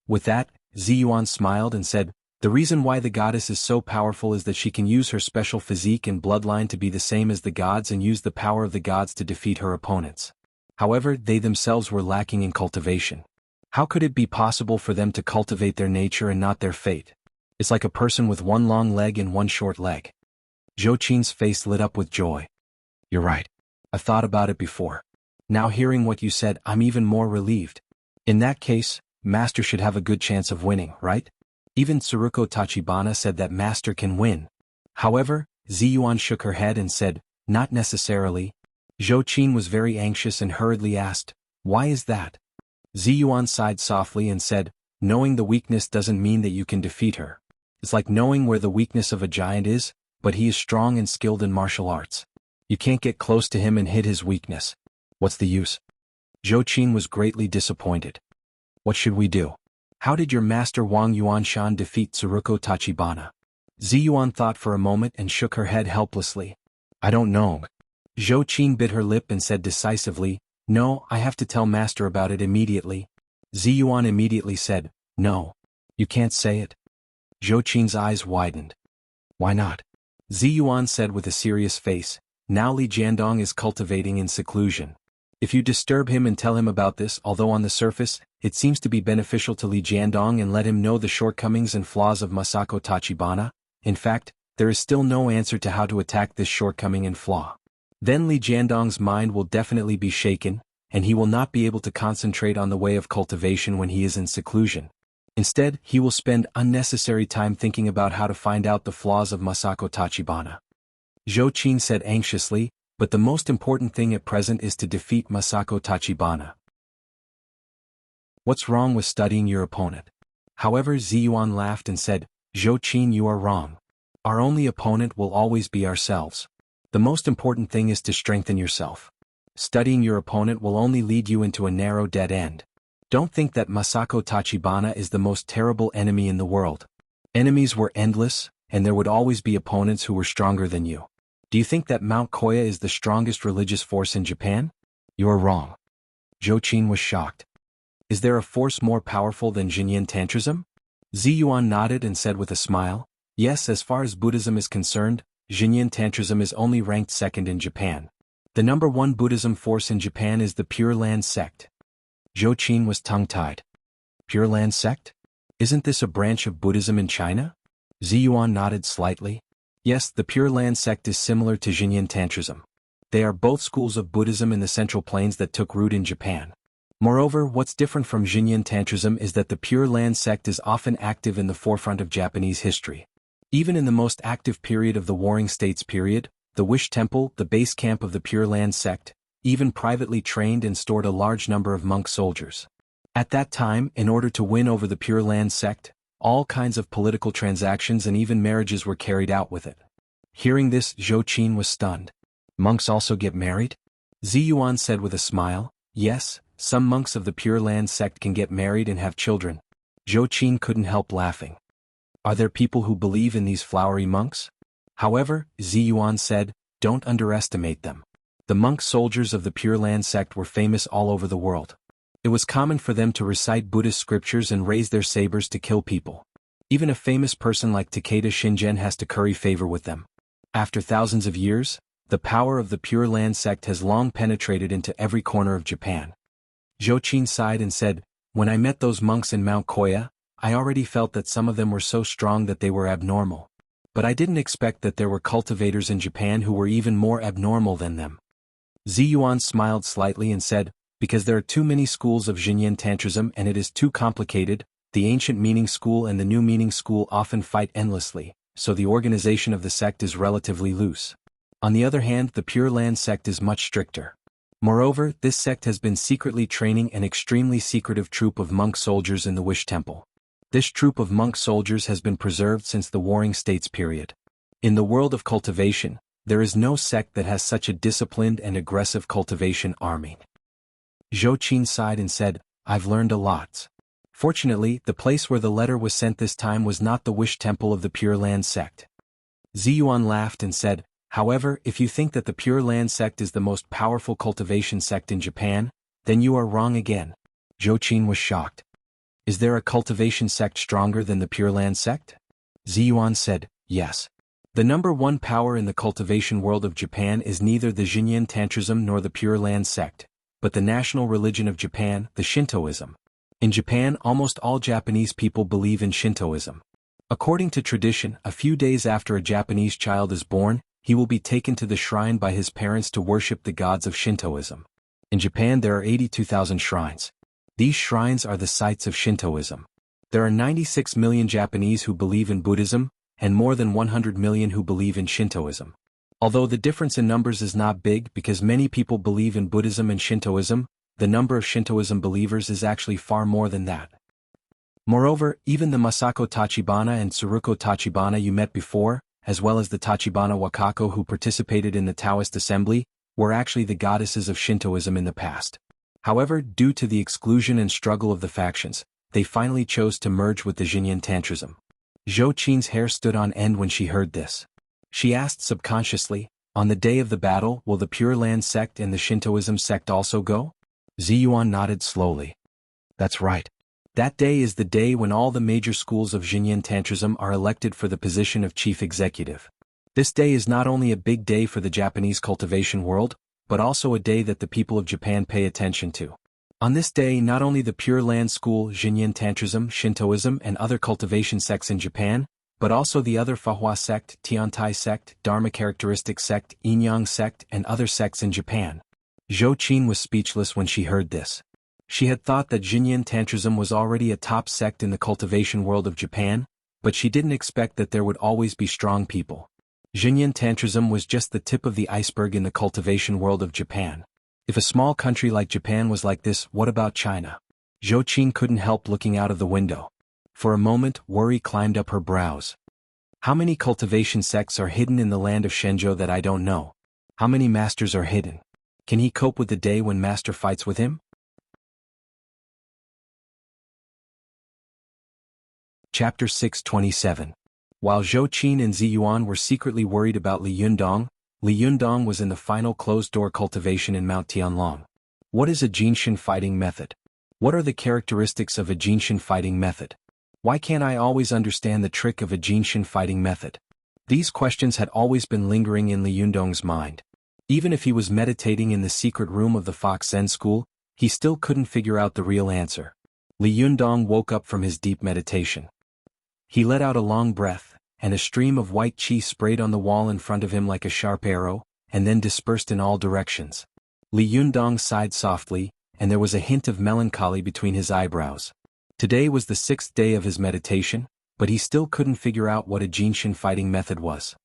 With that, Ziyuan smiled and said, "The reason why the goddess is so powerful is that she can use her special physique and bloodline to be the same as the gods and use the power of the gods to defeat her opponents. However, they themselves were lacking in cultivation. How could it be possible for them to cultivate their nature and not their fate? It's like a person with one long leg and one short leg." Zhou Qin's face lit up with joy. "You're right. I've thought about it before. Now hearing what you said, I'm even more relieved. In that case, Master should have a good chance of winning, right? Even Tsuruko Tachibana said that Master can win." However, Ziyuan shook her head and said, "Not necessarily." Zhou Qin was very anxious and hurriedly asked, "Why is that?" Ziyuan sighed softly and said, "Knowing the weakness doesn't mean that you can defeat her. It's like knowing where the weakness of a giant is, but he is strong and skilled in martial arts. You can't get close to him and hit his weakness. What's the use?" Zhou Qin was greatly disappointed. "What should we do? How did your master Wang Yuanshan defeat Tsuruko Tachibana?" Ziyuan thought for a moment and shook her head helplessly. "I don't know." Zhou Qin bit her lip and said decisively, "No, I have to tell Master about it immediately." Ziyuan immediately said, "No. You can't say it." Zhou Qin's eyes widened. "Why not?" Ziyuan said with a serious face, "Now Li Jiandong is cultivating in seclusion. If you disturb him and tell him about this, although on the surface, it seems to be beneficial to Li Jiandong, and let him know the shortcomings and flaws of Masako Tachibana, in fact, there is still no answer to how to attack this shortcoming and flaw. Then Li Jiandong's mind will definitely be shaken, and he will not be able to concentrate on the way of cultivation when he is in seclusion. Instead, he will spend unnecessary time thinking about how to find out the flaws of Masako Tachibana. Zhou Qin said anxiously, but the most important thing at present is to defeat Masako Tachibana. What's wrong with studying your opponent? However, Ziyuan laughed and said, Zhou Qin, you are wrong. Our only opponent will always be ourselves. The most important thing is to strengthen yourself. Studying your opponent will only lead you into a narrow dead end. Don't think that Masako Tachibana is the most terrible enemy in the world. Enemies were endless, and there would always be opponents who were stronger than you. Do you think that Mount Koya is the strongest religious force in Japan? You are wrong. Zhou Qin was shocked. Is there a force more powerful than Xinyan Tantrism? Ziyuan nodded and said with a smile, yes, as far as Buddhism is concerned, Xinyan Tantrism is only ranked second in Japan. The number one Buddhism force in Japan is the Pure Land sect. Zhou Qin was tongue-tied. Pure Land sect? Isn't this a branch of Buddhism in China? Ziyuan nodded slightly. Yes, the Pure Land sect is similar to Xinyan Tantrism. They are both schools of Buddhism in the Central Plains that took root in Japan. Moreover, what's different from Xinyan Tantrism is that the Pure Land sect is often active in the forefront of Japanese history. Even in the most active period of the Warring States period, the Wish Temple, the base camp of the Pure Land sect, even privately trained and stored a large number of monk soldiers. At that time, in order to win over the Pure Land sect, all kinds of political transactions and even marriages were carried out with it. Hearing this, Zhou Qin was stunned. Monks also get married? Ziyuan said with a smile, yes, some monks of the Pure Land sect can get married and have children. Zhou Qin couldn't help laughing. Are there people who believe in these flowery monks? However, Ziyuan said, don't underestimate them. The monk soldiers of the Pure Land sect were famous all over the world. It was common for them to recite Buddhist scriptures and raise their sabers to kill people. Even a famous person like Takeda Shingen has to curry favor with them. After thousands of years, the power of the Pure Land sect has long penetrated into every corner of Japan. Zhou Qin sighed and said, when I met those monks in Mount Koya, I already felt that some of them were so strong that they were abnormal. But I didn't expect that there were cultivators in Japan who were even more abnormal than them. Ziyuan smiled slightly and said, because there are too many schools of Xinyan Tantrism and it is too complicated, the ancient meaning school and the new meaning school often fight endlessly, so the organization of the sect is relatively loose. On the other hand, the Pure Land sect is much stricter. Moreover, this sect has been secretly training an extremely secretive troop of monk soldiers in the Wish Temple. This troop of monk soldiers has been preserved since the Warring States period. In the world of cultivation, there is no sect that has such a disciplined and aggressive cultivation army. Zhou Qin sighed and said, I've learned a lot. Fortunately, the place where the letter was sent this time was not the Wish Temple of the Pure Land sect. Ziyuan laughed and said, however, if you think that the Pure Land sect is the most powerful cultivation sect in Japan, then you are wrong again. Zhou Qin was shocked. Is there a cultivation sect stronger than the Pure Land sect? Ziyuan said, yes. The number one power in the cultivation world of Japan is neither the Xinyan Tantrism nor the Pure Land sect, but the national religion of Japan, the Shintoism. In Japan, almost all Japanese people believe in Shintoism. According to tradition, a few days after a Japanese child is born, he will be taken to the shrine by his parents to worship the gods of Shintoism. In Japan there are 82,000 shrines. These shrines are the sites of Shintoism. There are 96 million Japanese who believe in Buddhism, and more than 100 million who believe in Shintoism. Although the difference in numbers is not big because many people believe in Buddhism and Shintoism, the number of Shintoism believers is actually far more than that. Moreover, even the Masako Tachibana and Tsuruko Tachibana you met before, as well as the Tachibana Wakako who participated in the Taoist assembly, were actually the goddesses of Shintoism in the past. However, due to the exclusion and struggle of the factions, they finally chose to merge with the Xinyan Tantrism. Zhou Qin's hair stood on end when she heard this. She asked subconsciously, on the day of the battle, will the Pure Land sect and the Shintoism sect also go? Ziyuan nodded slowly. That's right. That day is the day when all the major schools of Xinyan Tantrism are elected for the position of chief executive. This day is not only a big day for the Japanese cultivation world, but also a day that the people of Japan pay attention to. On this day, not only the Pure Land school, Xinyan Tantrism, Shintoism, and other cultivation sects in Japan, but also the other Fahua sect, Tiantai sect, Dharma characteristic sect, Yin-Yang sect, and other sects in Japan. Zhou Qin was speechless when she heard this. She had thought that Jinyin Tantrism was already a top sect in the cultivation world of Japan, but she didn't expect that there would always be strong people. Jinyin Tantrism was just the tip of the iceberg in the cultivation world of Japan. If a small country like Japan was like this, what about China? Zhou Qin couldn't help looking out of the window. For a moment, worry climbed up her brows. How many cultivation sects are hidden in the land of Shenzhou that I don't know? How many masters are hidden? Can he cope with the day when master fights with him? Chapter 627. While Zhou Qin and Ziyuan were secretly worried about Li Yundong was in the final closed-door cultivation in Mount Tianlong. What is a Jinshin fighting method? What are the characteristics of a Jinshin fighting method? Why can't I always understand the trick of a Jinshin fighting method? These questions had always been lingering in Li Yundong's mind. Even if he was meditating in the secret room of the Fox Zen school, he still couldn't figure out the real answer. Li Yundong woke up from his deep meditation. He let out a long breath, and a stream of white qi sprayed on the wall in front of him like a sharp arrow, and then dispersed in all directions. Li Yundong sighed softly, and there was a hint of melancholy between his eyebrows. Today was the 6th day of his meditation, but he still couldn't figure out what a Jinshin fighting method was.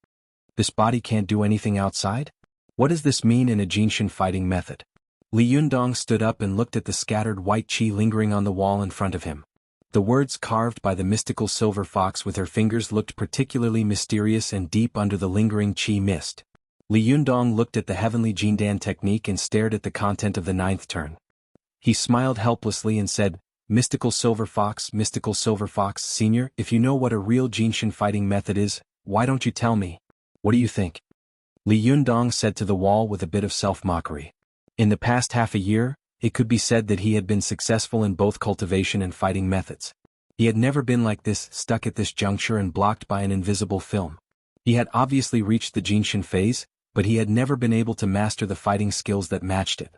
This body can't do anything outside? What does this mean in a Jinshin fighting method? Li Yundong stood up and looked at the scattered white qi lingering on the wall in front of him. The words carved by the mystical silver fox with her fingers looked particularly mysterious and deep under the lingering qi mist. Li Yundong looked at the heavenly Jindan technique and stared at the content of the 9th turn. He smiled helplessly and said, Mystical Silver Fox, Senior, if you know what a real Jinshin fighting method is, why don't you tell me? What do you think? Li Yundong said to the wall with a bit of self-mockery. In the past half a year, it could be said that he had been successful in both cultivation and fighting methods. He had never been like this, stuck at this juncture and blocked by an invisible film. He had obviously reached the Jinshin phase, but he had never been able to master the fighting skills that matched it.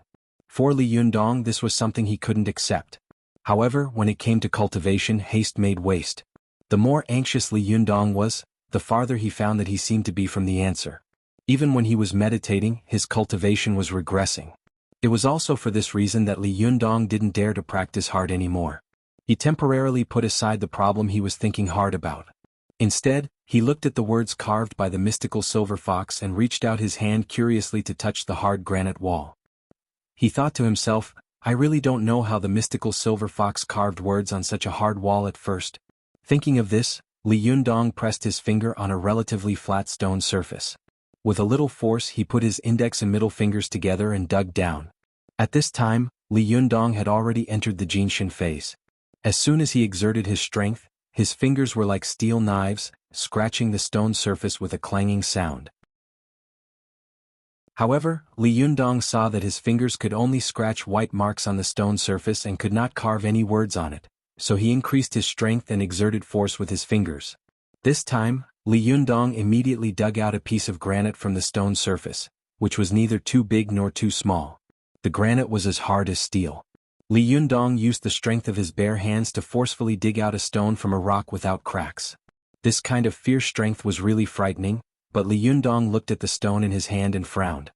For Li Yundong, this was something he couldn't accept. However, when it came to cultivation, haste made waste. The more anxious Li Yundong was, the farther he found that he seemed to be from the answer. Even when he was meditating, his cultivation was regressing. It was also for this reason that Li Yundong didn't dare to practice hard anymore. He temporarily put aside the problem he was thinking hard about. Instead, he looked at the words carved by the mystical silver fox and reached out his hand curiously to touch the hard granite wall. He thought to himself, I really don't know how the mystical silver fox carved words on such a hard wall at first. Thinking of this, Li Yundong pressed his finger on a relatively flat stone surface. With a little force he put his index and middle fingers together and dug down. At this time, Li Yundong had already entered the Jinshin phase. As soon as he exerted his strength, his fingers were like steel knives, scratching the stone surface with a clanging sound. However, Li Yundong saw that his fingers could only scratch white marks on the stone surface and could not carve any words on it, so he increased his strength and exerted force with his fingers. This time, Li Yundong immediately dug out a piece of granite from the stone surface, which was neither too big nor too small. The granite was as hard as steel. Li Yundong used the strength of his bare hands to forcefully dig out a stone from a rock without cracks. This kind of fierce strength was really frightening, but Li Yundong looked at the stone in his hand and frowned.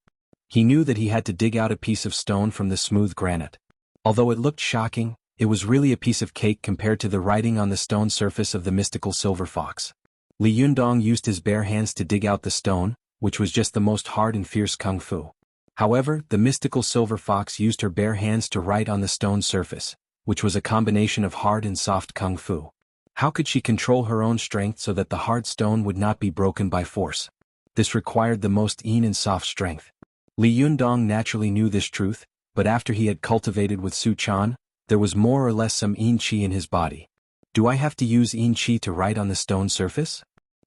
He knew that he had to dig out a piece of stone from the smooth granite. Although it looked shocking, it was really a piece of cake compared to the writing on the stone surface of the mystical silver fox. Li Yundong used his bare hands to dig out the stone, which was just the most hard and fierce kung fu. However, the mystical silver fox used her bare hands to write on the stone surface, which was a combination of hard and soft kung fu. How could she control her own strength so that the hard stone would not be broken by force? This required the most yin and soft strength. Li Yundong naturally knew this truth, but after he had cultivated with Su Chan, there was more or less some yin qi in his body. Do I have to use yin qi to write on the stone surface?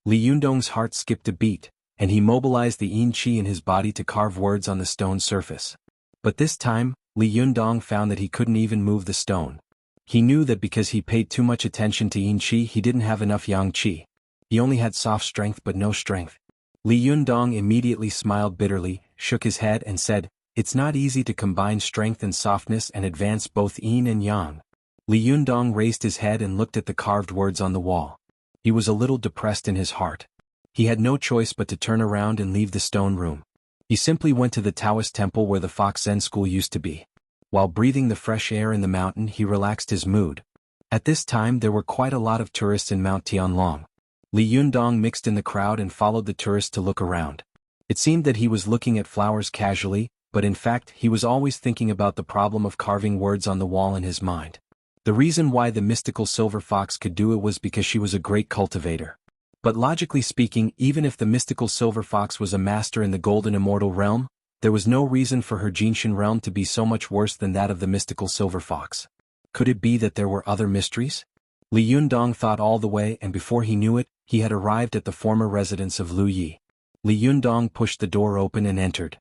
Li Yundong's heart skipped a beat, and he mobilized the yin qi in his body to carve words on the stone surface. But this time, Li Yundong found that he couldn't even move the stone. He knew that because he paid too much attention to yin qi he didn't have enough yang qi. He only had soft strength but no strength. Li Yundong immediately smiled bitterly, shook his head and said, It's not easy to combine strength and softness and advance both yin and yang. Li Yundong raised his head and looked at the carved words on the wall. He was a little depressed in his heart. He had no choice but to turn around and leave the stone room. He simply went to the Taoist temple where the Fox Zen school used to be. While breathing the fresh air in the mountain, he relaxed his mood. At this time there were quite a lot of tourists in Mount Tianlong. Li Yundong mixed in the crowd and followed the tourists to look around. It seemed that he was looking at flowers casually, but in fact he was always thinking about the problem of carving words on the wall in his mind. The reason why the mystical silver fox could do it was because she was a great cultivator. But logically speaking, even if the mystical silver fox was a master in the golden immortal realm, there was no reason for her Jinshin realm to be so much worse than that of the mystical silver fox. Could it be that there were other mysteries? Li Yundong thought all the way, and before he knew it, he had arrived at the former residence of Lu Yi. Li Yundong pushed the door open and entered.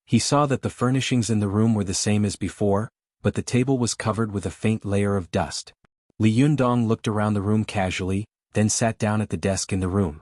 He saw that the furnishings in the room were the same as before, but the table was covered with a faint layer of dust. Li Yundong looked around the room casually, then sat down at the desk in the room.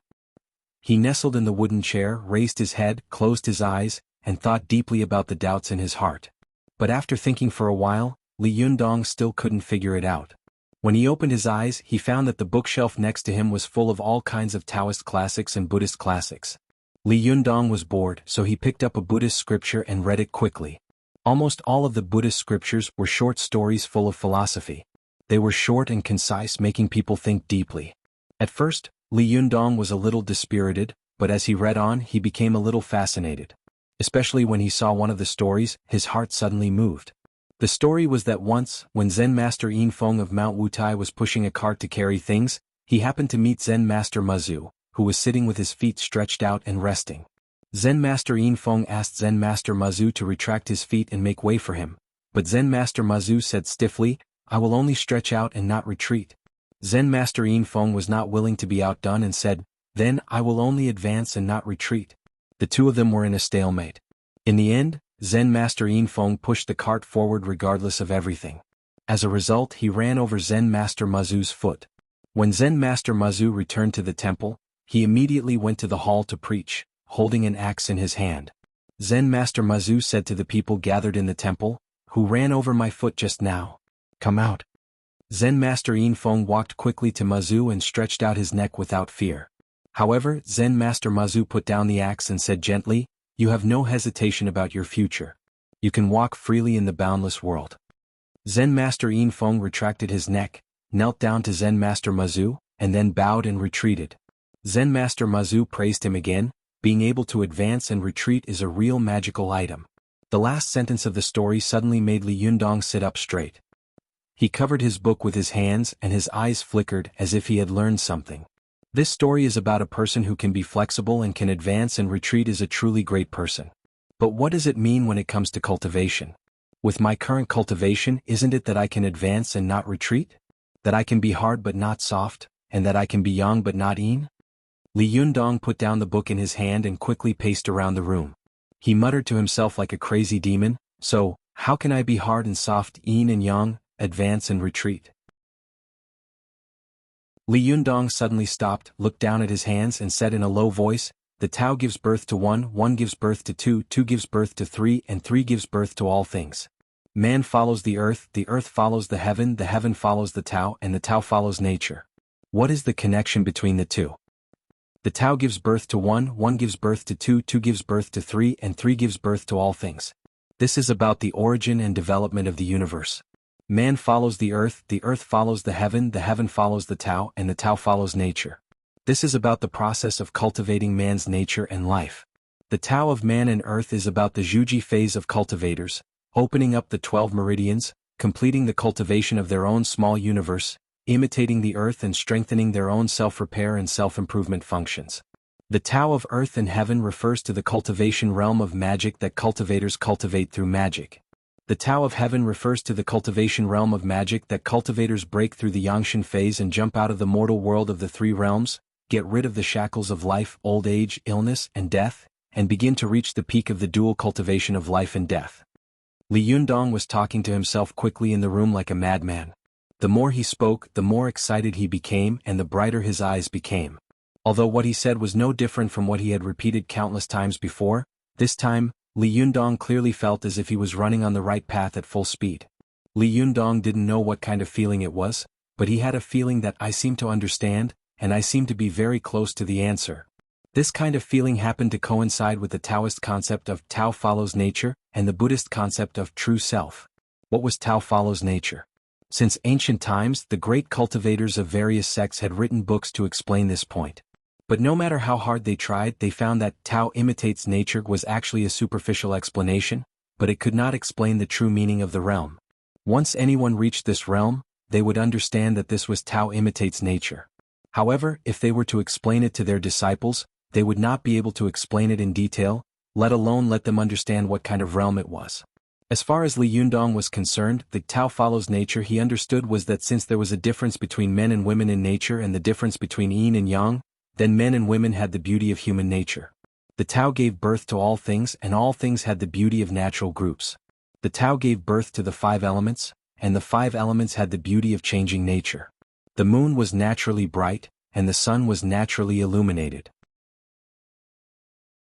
He nestled in the wooden chair, raised his head, closed his eyes, and thought deeply about the doubts in his heart. But after thinking for a while, Li Yundong still couldn't figure it out. When he opened his eyes, he found that the bookshelf next to him was full of all kinds of Taoist classics and Buddhist classics. Li Yundong was bored, so he picked up a Buddhist scripture and read it quickly. Almost all of the Buddhist scriptures were short stories full of philosophy. They were short and concise, making people think deeply. At first, Li Yundong was a little dispirited, but as he read on, he became a little fascinated. Especially when he saw one of the stories, his heart suddenly moved. The story was that once, when Zen Master Yin Feng of Mount Wutai was pushing a cart to carry things, he happened to meet Zen Master Mazu, who was sitting with his feet stretched out and resting. Zen Master Yin Feng asked Zen Master Mazu to retract his feet and make way for him, but Zen Master Mazu said stiffly, "I will only stretch out and not retreat." Zen Master Yin Feng was not willing to be outdone and said, "Then I will only advance and not retreat." The two of them were in a stalemate. In the end, Zen Master Yin Feng pushed the cart forward regardless of everything. As a result, he ran over Zen Master Mazu's foot. When Zen Master Mazu returned to the temple, he immediately went to the hall to preach, holding an axe in his hand. Zen Master Mazu said to the people gathered in the temple, "Who ran over my foot just now? Come out." Zen Master Yin Feng walked quickly to Mazu and stretched out his neck without fear. However, Zen Master Mazu put down the axe and said gently, "You have no hesitation about your future. You can walk freely in the boundless world." Zen Master Yin Feng retracted his neck, knelt down to Zen Master Mazu, and then bowed and retreated. Zen Master Mazu praised him again. Being able to advance and retreat is a real magical item. The last sentence of the story suddenly made Li Yundong sit up straight. He covered his book with his hands and his eyes flickered as if he had learned something. This story is about a person who can be flexible and can advance and retreat is a truly great person. But what does it mean when it comes to cultivation? With my current cultivation, isn't it that I can advance and not retreat? That I can be hard but not soft, and that I can be yang but not yin? Li Yundong put down the book in his hand and quickly paced around the room. He muttered to himself like a crazy demon, "So, how can I be hard and soft, yin and yang, advance and retreat?" Li Yundong suddenly stopped, looked down at his hands and said in a low voice, "The Tao gives birth to one, one gives birth to two, two gives birth to three, and three gives birth to all things. Man follows the earth follows the heaven follows the Tao, and the Tao follows nature. What is the connection between the two? The Tao gives birth to one, one gives birth to two, two gives birth to three, and three gives birth to all things. This is about the origin and development of the universe. Man follows the earth follows the heaven follows the Tao, and the Tao follows nature. This is about the process of cultivating man's nature and life. The Tao of man and earth is about the Zhuji phase of cultivators, opening up the 12 meridians, completing the cultivation of their own small universe, imitating the earth and strengthening their own self-repair and self-improvement functions. The Tao of earth and heaven refers to the cultivation realm of magic that cultivators cultivate through magic. The Tao of heaven refers to the cultivation realm of magic that cultivators break through the Yangshan phase and jump out of the mortal world of the three realms, get rid of the shackles of life, old age, illness, and death, and begin to reach the peak of the dual cultivation of life and death. Li Yundong was talking to himself quickly in the room like a madman. The more he spoke, the more excited he became and the brighter his eyes became. Although what he said was no different from what he had repeated countless times before, this time, Li Yundong clearly felt as if he was running on the right path at full speed. Li Yundong didn't know what kind of feeling it was, but he had a feeling that I seem to understand, and I seem to be very close to the answer. This kind of feeling happened to coincide with the Taoist concept of Tao follows nature, and the Buddhist concept of true self. What was Tao follows nature? Since ancient times, the great cultivators of various sects had written books to explain this point. But no matter how hard they tried, they found that Tao imitates nature was actually a superficial explanation, but it could not explain the true meaning of the realm. Once anyone reached this realm, they would understand that this was Tao imitates nature. However, if they were to explain it to their disciples, they would not be able to explain it in detail, let alone let them understand what kind of realm it was. As far as Li Yundong was concerned, the Tao follows nature he understood was that since there was a difference between men and women in nature and the difference between yin and yang, then men and women had the beauty of human nature. The Tao gave birth to all things, and all things had the beauty of natural groups. The Tao gave birth to the 5 elements, and the 5 elements had the beauty of changing nature. The moon was naturally bright, and the sun was naturally illuminated.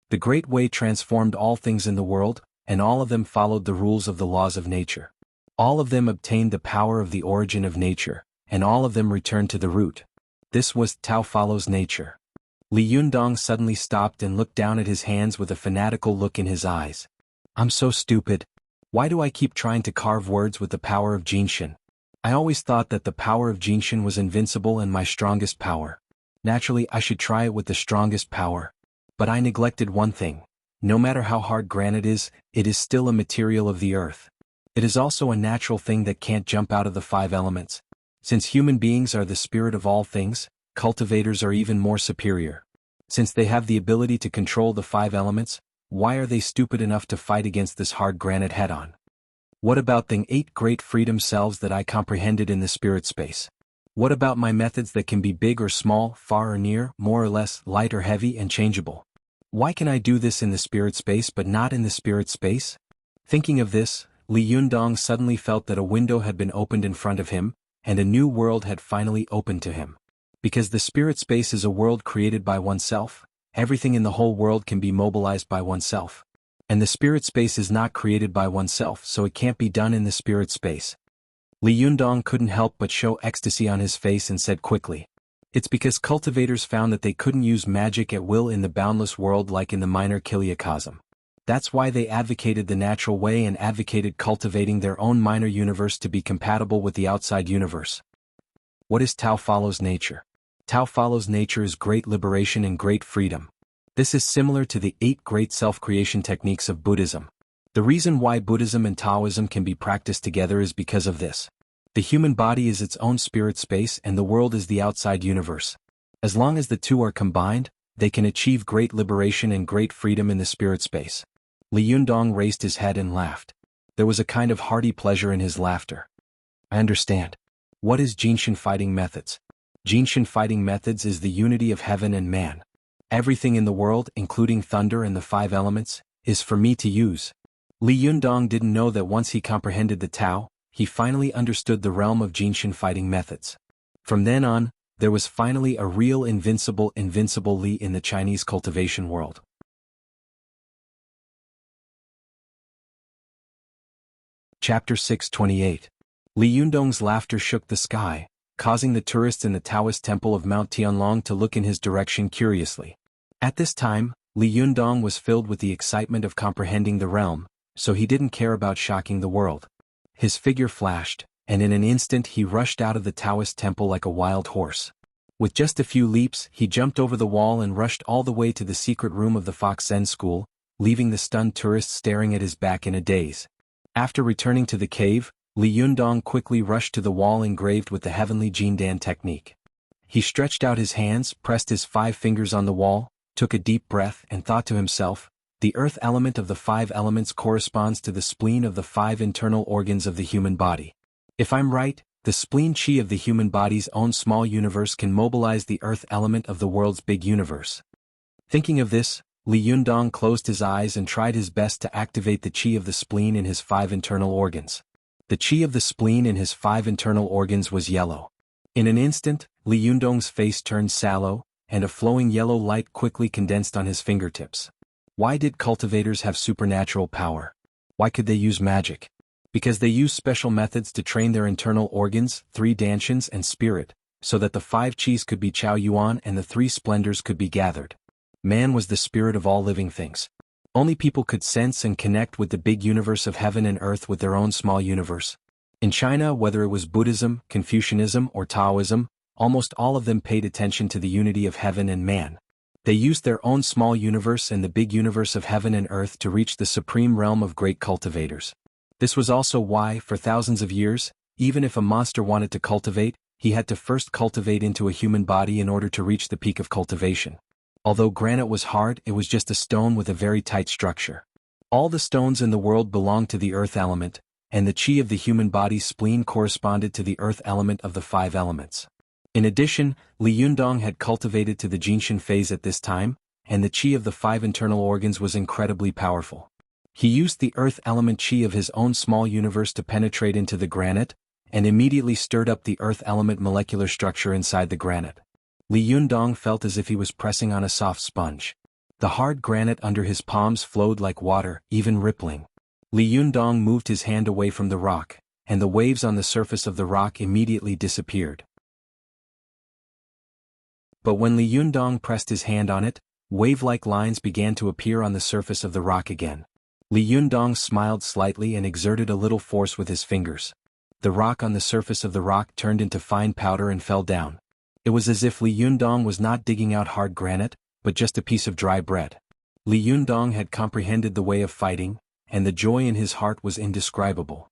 The Great Way transformed all things in the world, and all of them followed the rules of the laws of nature. All of them obtained the power of the origin of nature, and all of them returned to the root. This was Tao follows nature. Li Yundong suddenly stopped and looked down at his hands with a fanatical look in his eyes. I'm so stupid. Why do I keep trying to carve words with the power of Jinshin? I always thought that the power of Jinshin was invincible and my strongest power. Naturally, I should try it with the strongest power. But I neglected one thing. No matter how hard granite is, it is still a material of the earth. It is also a natural thing that can't jump out of the 5 elements. Since human beings are the spirit of all things, cultivators are even more superior. Since they have the ability to control the 5 elements, why are they stupid enough to fight against this hard granite head-on? What about the 8 great freedom selves that I comprehended in the spirit space? What about my methods that can be big or small, far or near, more or less, light or heavy and changeable? Why can I do this in the spirit space but not in the spirit space? Thinking of this, Li Yundong suddenly felt that a window had been opened in front of him, and a new world had finally opened to him. Because the spirit space is a world created by oneself, everything in the whole world can be mobilized by oneself. And the spirit space is not created by oneself, so it can't be done in the spirit space. Li Yundong couldn't help but show ecstasy on his face and said quickly, "It's because cultivators found that they couldn't use magic at will in the boundless world like in the minor kiliacosm. That's why they advocated the natural way and advocated cultivating their own minor universe to be compatible with the outside universe." What is Tao follows nature? Tao follows nature is great liberation and great freedom. This is similar to the 8 great self-creation techniques of Buddhism. The reason why Buddhism and Taoism can be practiced together is because of this. The human body is its own spirit space and the world is the outside universe. As long as the two are combined, they can achieve great liberation and great freedom in the spirit space. Li Yundong raised his head and laughed. There was a kind of hearty pleasure in his laughter. I understand. What is Jinshin fighting methods? Jinshin fighting methods is the unity of heaven and man. Everything in the world, including thunder and the 5 elements, is for me to use. Li Yundong didn't know that once he comprehended the Tao, he finally understood the realm of Jinshin fighting methods. From then on, there was finally a real invincible Li in the Chinese cultivation world. Chapter 628. Li Yundong's laughter shook the sky, causing the tourists in the Taoist temple of Mount Tianlong to look in his direction curiously. At this time, Li Yundong was filled with the excitement of comprehending the realm, so he didn't care about shocking the world. His figure flashed, and in an instant he rushed out of the Taoist temple like a wild horse. With just a few leaps, he jumped over the wall and rushed all the way to the secret room of the Fox Zen school, leaving the stunned tourists staring at his back in a daze. After returning to the cave, Li Yundong quickly rushed to the wall engraved with the heavenly Jindan technique. He stretched out his hands, pressed his 5 fingers on the wall, took a deep breath and thought to himself, the earth element of the 5 elements corresponds to the spleen of the 5 internal organs of the human body. If I'm right, the spleen chi of the human body's own small universe can mobilize the earth element of the world's big universe. Thinking of this, Li Yundong closed his eyes and tried his best to activate the chi of the spleen in his 5 internal organs. The chi of the spleen in his 5 internal organs was yellow. In an instant, Li Yundong's face turned sallow, and a flowing yellow light quickly condensed on his fingertips. Why did cultivators have supernatural power? Why could they use magic? Because they used special methods to train their internal organs, 3 danshan and spirit, so that the 5 qis could be Chao Yuan and the 3 splendors could be gathered. Man was the spirit of all living things. Only people could sense and connect with the big universe of heaven and earth with their own small universe. In China, whether it was Buddhism, Confucianism, or Taoism, almost all of them paid attention to the unity of heaven and man. They used their own small universe and the big universe of heaven and earth to reach the supreme realm of great cultivators. This was also why, for thousands of years, even if a monster wanted to cultivate, he had to first cultivate into a human body in order to reach the peak of cultivation. Although granite was hard, it was just a stone with a very tight structure. All the stones in the world belonged to the earth element, and the qi of the human body's spleen corresponded to the earth element of the 5 elements. In addition, Li Yundong had cultivated to the Jinshan phase at this time, and the qi of the 5 internal organs was incredibly powerful. He used the earth element qi of his own small universe to penetrate into the granite, and immediately stirred up the earth element molecular structure inside the granite. Li Yundong felt as if he was pressing on a soft sponge. The hard granite under his palms flowed like water, even rippling. Li Yundong moved his hand away from the rock, and the waves on the surface of the rock immediately disappeared. But when Li Yundong pressed his hand on it, wave-like lines began to appear on the surface of the rock again. Li Yundong smiled slightly and exerted a little force with his fingers. The rock on the surface of the rock turned into fine powder and fell down. It was as if Li Yundong was not digging out hard granite, but just a piece of dry bread. Li Yundong had comprehended the way of fighting, and the joy in his heart was indescribable.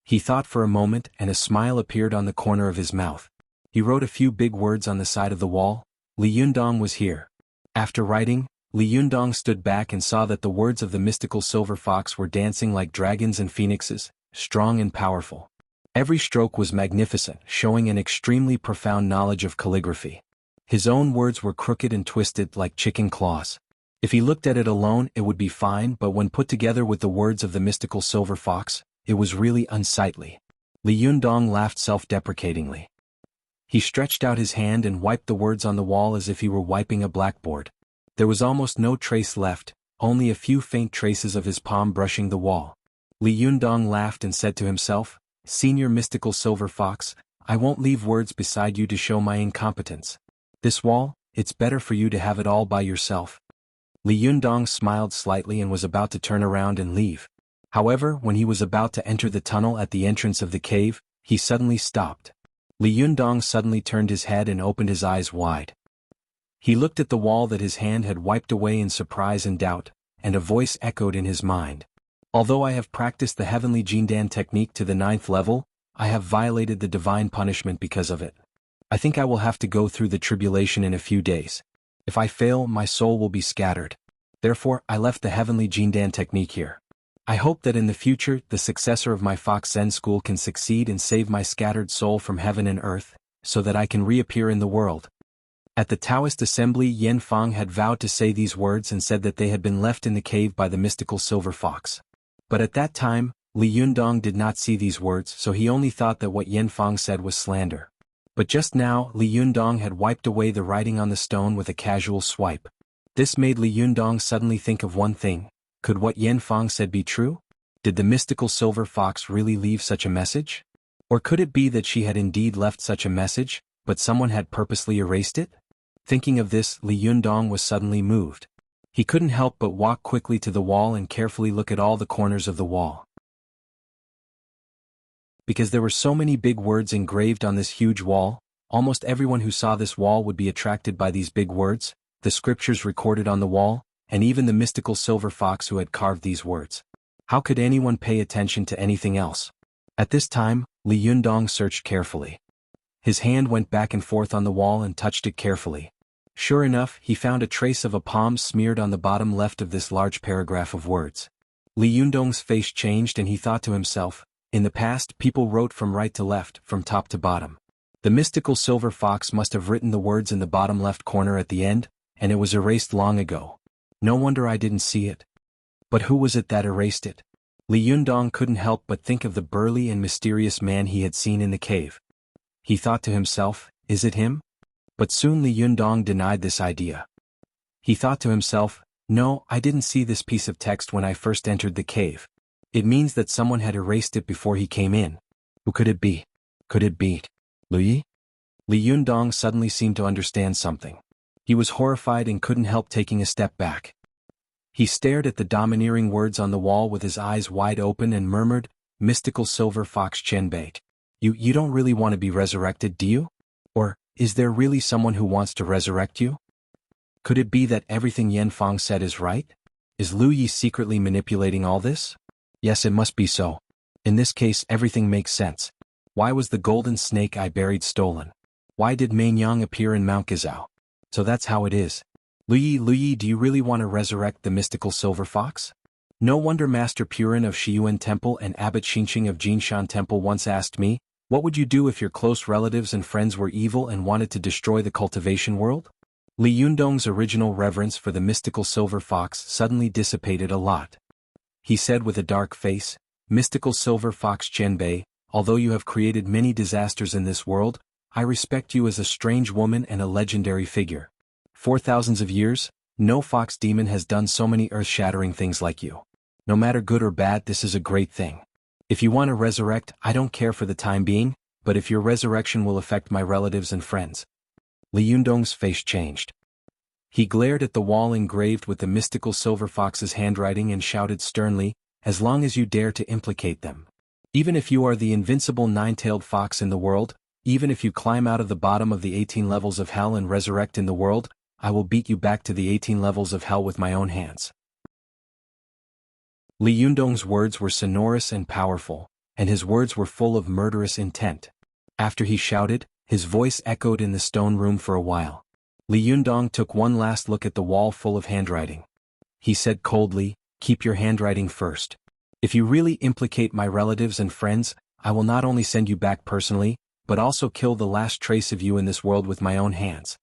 He thought for a moment and a smile appeared on the corner of his mouth. He wrote a few big words on the side of the wall. Li Yundong was here. After writing, Li Yundong stood back and saw that the words of the mystical silver fox were dancing like dragons and phoenixes, strong and powerful. Every stroke was magnificent, showing an extremely profound knowledge of calligraphy. His own words were crooked and twisted like chicken claws. If he looked at it alone, it would be fine, but when put together with the words of the mystical silver fox, it was really unsightly. Li Yundong laughed self-deprecatingly. He stretched out his hand and wiped the words on the wall as if he were wiping a blackboard. There was almost no trace left, only a few faint traces of his palm brushing the wall. Li Yundong laughed and said to himself, "Senior mystical silver fox, I won't leave words beside you to show my incompetence. This wall, it's better for you to have it all by yourself." Li Yundong smiled slightly and was about to turn around and leave. However, when he was about to enter the tunnel at the entrance of the cave, he suddenly stopped. Li Yundong suddenly turned his head and opened his eyes wide. He looked at the wall that his hand had wiped away in surprise and doubt, and a voice echoed in his mind. "Although I have practiced the heavenly Jindan technique to the 9th level, I have violated the divine punishment because of it. I think I will have to go through the tribulation in a few days. If I fail, my soul will be scattered. Therefore, I left the heavenly Jindan technique here. I hope that in the future, the successor of my Fox Zen school can succeed and save my scattered soul from heaven and earth, so that I can reappear in the world." At the Taoist assembly, Yen Fang had vowed to say these words and said that they had been left in the cave by the mystical silver fox. But at that time, Li Yundong did not see these words, so he only thought that what Yen Fang said was slander. But just now, Li Yundong had wiped away the writing on the stone with a casual swipe. This made Li Yundong suddenly think of one thing. Could what Yen Fang said be true? Did the mystical silver fox really leave such a message? Or could it be that she had indeed left such a message, but someone had purposely erased it? Thinking of this, Li Yundong was suddenly moved. He couldn't help but walk quickly to the wall and carefully look at all the corners of the wall. Because there were so many big words engraved on this huge wall, almost everyone who saw this wall would be attracted by these big words, the scriptures recorded on the wall, and even the mystical silver fox who had carved these words. How could anyone pay attention to anything else? At this time, Li Yundong searched carefully. His hand went back and forth on the wall and touched it carefully. Sure enough, he found a trace of a palm smeared on the bottom left of this large paragraph of words. Li Yundong's face changed and he thought to himself, in the past, people wrote from right to left, from top to bottom. The mystical silver fox must have written the words in the bottom left corner at the end, and it was erased long ago. No wonder I didn't see it. But who was it that erased it? Li Yundong couldn't help but think of the burly and mysterious man he had seen in the cave. He thought to himself, is it him? But soon Li Yundong denied this idea. He thought to himself, no, I didn't see this piece of text when I first entered the cave. It means that someone had erased it before he came in. Who could it be? Could it be Lu Yi? Li Yundong suddenly seemed to understand something. He was horrified and couldn't help taking a step back. He stared at the domineering words on the wall with his eyes wide open and murmured, "Mystical silver fox Qianbei. You don't really want to be resurrected, do you? Or, is there really someone who wants to resurrect you? Could it be that everything Yan Fang said is right? Is Lu Yi secretly manipulating all this? Yes, it must be so. In this case, everything makes sense. Why was the golden snake I buried stolen? Why did Mainyang appear in Mount Gizhou? So that's how it is. Lu Yi, do you really want to resurrect the mystical silver fox? No wonder Master Purin of Shiyuan Temple and Abbot Xinqing of Jinshan Temple once asked me, what would you do if your close relatives and friends were evil and wanted to destroy the cultivation world? Li Yundong's original reverence for the mystical silver fox suddenly dissipated a lot. He said with a dark face, "Mystical silver fox Qianbei, although you have created many disasters in this world, I respect you as a strange woman and a legendary figure. For thousands of years, no fox demon has done so many earth-shattering things like you. No matter good or bad, this is a great thing. If you want to resurrect, I don't care for the time being, but if your resurrection will affect my relatives and friends." Li Yundong's face changed. He glared at the wall engraved with the mystical silver fox's handwriting and shouted sternly, "As long as you dare to implicate them. Even if you are the invincible nine-tailed fox in the world, even if you climb out of the bottom of the 18 levels of hell and resurrect in the world, I will beat you back to the 18 levels of hell with my own hands." Li Yundong's words were sonorous and powerful, and his words were full of murderous intent. After he shouted, his voice echoed in the stone room for a while. Li Yundong took one last look at the wall full of handwriting. He said coldly, "Keep your handwriting first. If you really implicate my relatives and friends, I will not only send you back personally, but also kill the last trace of you in this world with my own hands."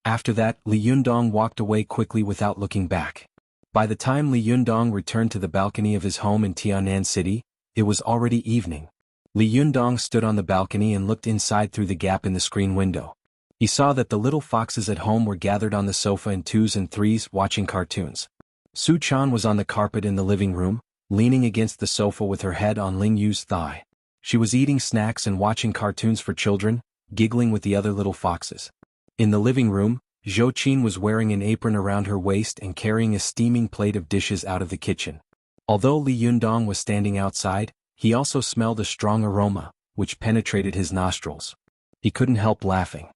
After that, Li Yundong walked away quickly without looking back. By the time Li Yundong returned to the balcony of his home in Tianan City, it was already evening. Li Yundong stood on the balcony and looked inside through the gap in the screen window. He saw that the little foxes at home were gathered on the sofa in twos and threes watching cartoons. Su Chan was on the carpet in the living room, leaning against the sofa with her head on Ling Yu's thigh. She was eating snacks and watching cartoons for children, giggling with the other little foxes. In the living room, Zhou Qin was wearing an apron around her waist and carrying a steaming plate of dishes out of the kitchen. Although Li Yundong was standing outside, he also smelled a strong aroma, which penetrated his nostrils. He couldn't help laughing.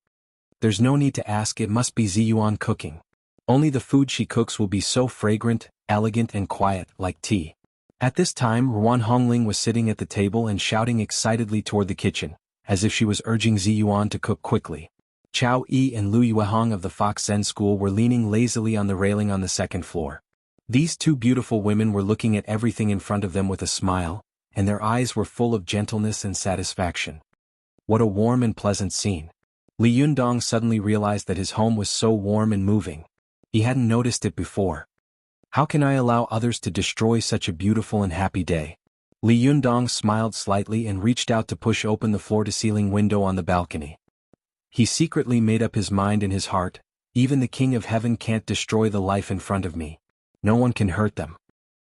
There's no need to ask, it must be Ziyuan cooking. Only the food she cooks will be so fragrant, elegant and quiet, like tea. At this time Ruan Hongling was sitting at the table and shouting excitedly toward the kitchen, as if she was urging Ziyuan to cook quickly. Chao Yi and Lu Yuehong of the Fox Zen School were leaning lazily on the railing on the second floor. These two beautiful women were looking at everything in front of them with a smile, and their eyes were full of gentleness and satisfaction. What a warm and pleasant scene. Li Yundong suddenly realized that his home was so warm and moving. He hadn't noticed it before. How can I allow others to destroy such a beautiful and happy day? Li Yundong smiled slightly and reached out to push open the floor-to-ceiling window on the balcony. He secretly made up his mind in his heart, even the King of Heaven can't destroy the life in front of me. No one can hurt them.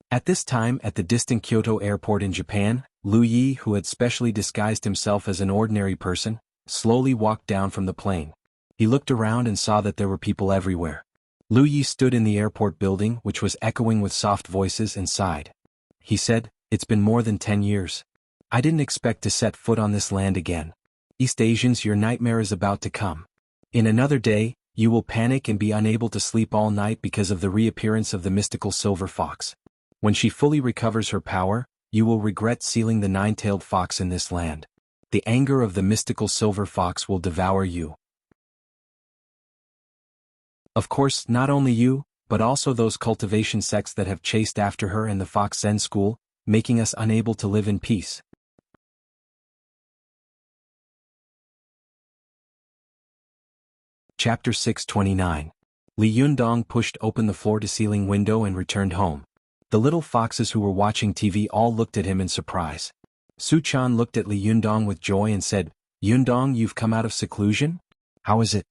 At this time at the distant Kyoto airport in Japan, Lu Yi, who had specially disguised himself as an ordinary person, slowly walked down from the plane. He looked around and saw that there were people everywhere. Lu Yi stood in the airport building, which was echoing with soft voices, and sighed. He said, "It's been more than 10 years. I didn't expect to set foot on this land again. East Asians, your nightmare is about to come. In another day, you will panic and be unable to sleep all night because of the reappearance of the mystical silver fox. When she fully recovers her power, you will regret sealing the nine-tailed fox in this land. The anger of the mystical silver fox will devour you. Of course, not only you, but also those cultivation sects that have chased after her and the Fox Zen School, making us unable to live in peace." Chapter 629. Li Yundong pushed open the floor-to-ceiling window and returned home. The little foxes who were watching TV all looked at him in surprise. Su Chan looked at Li Yundong with joy and said, "Yundong, you've come out of seclusion? How is it?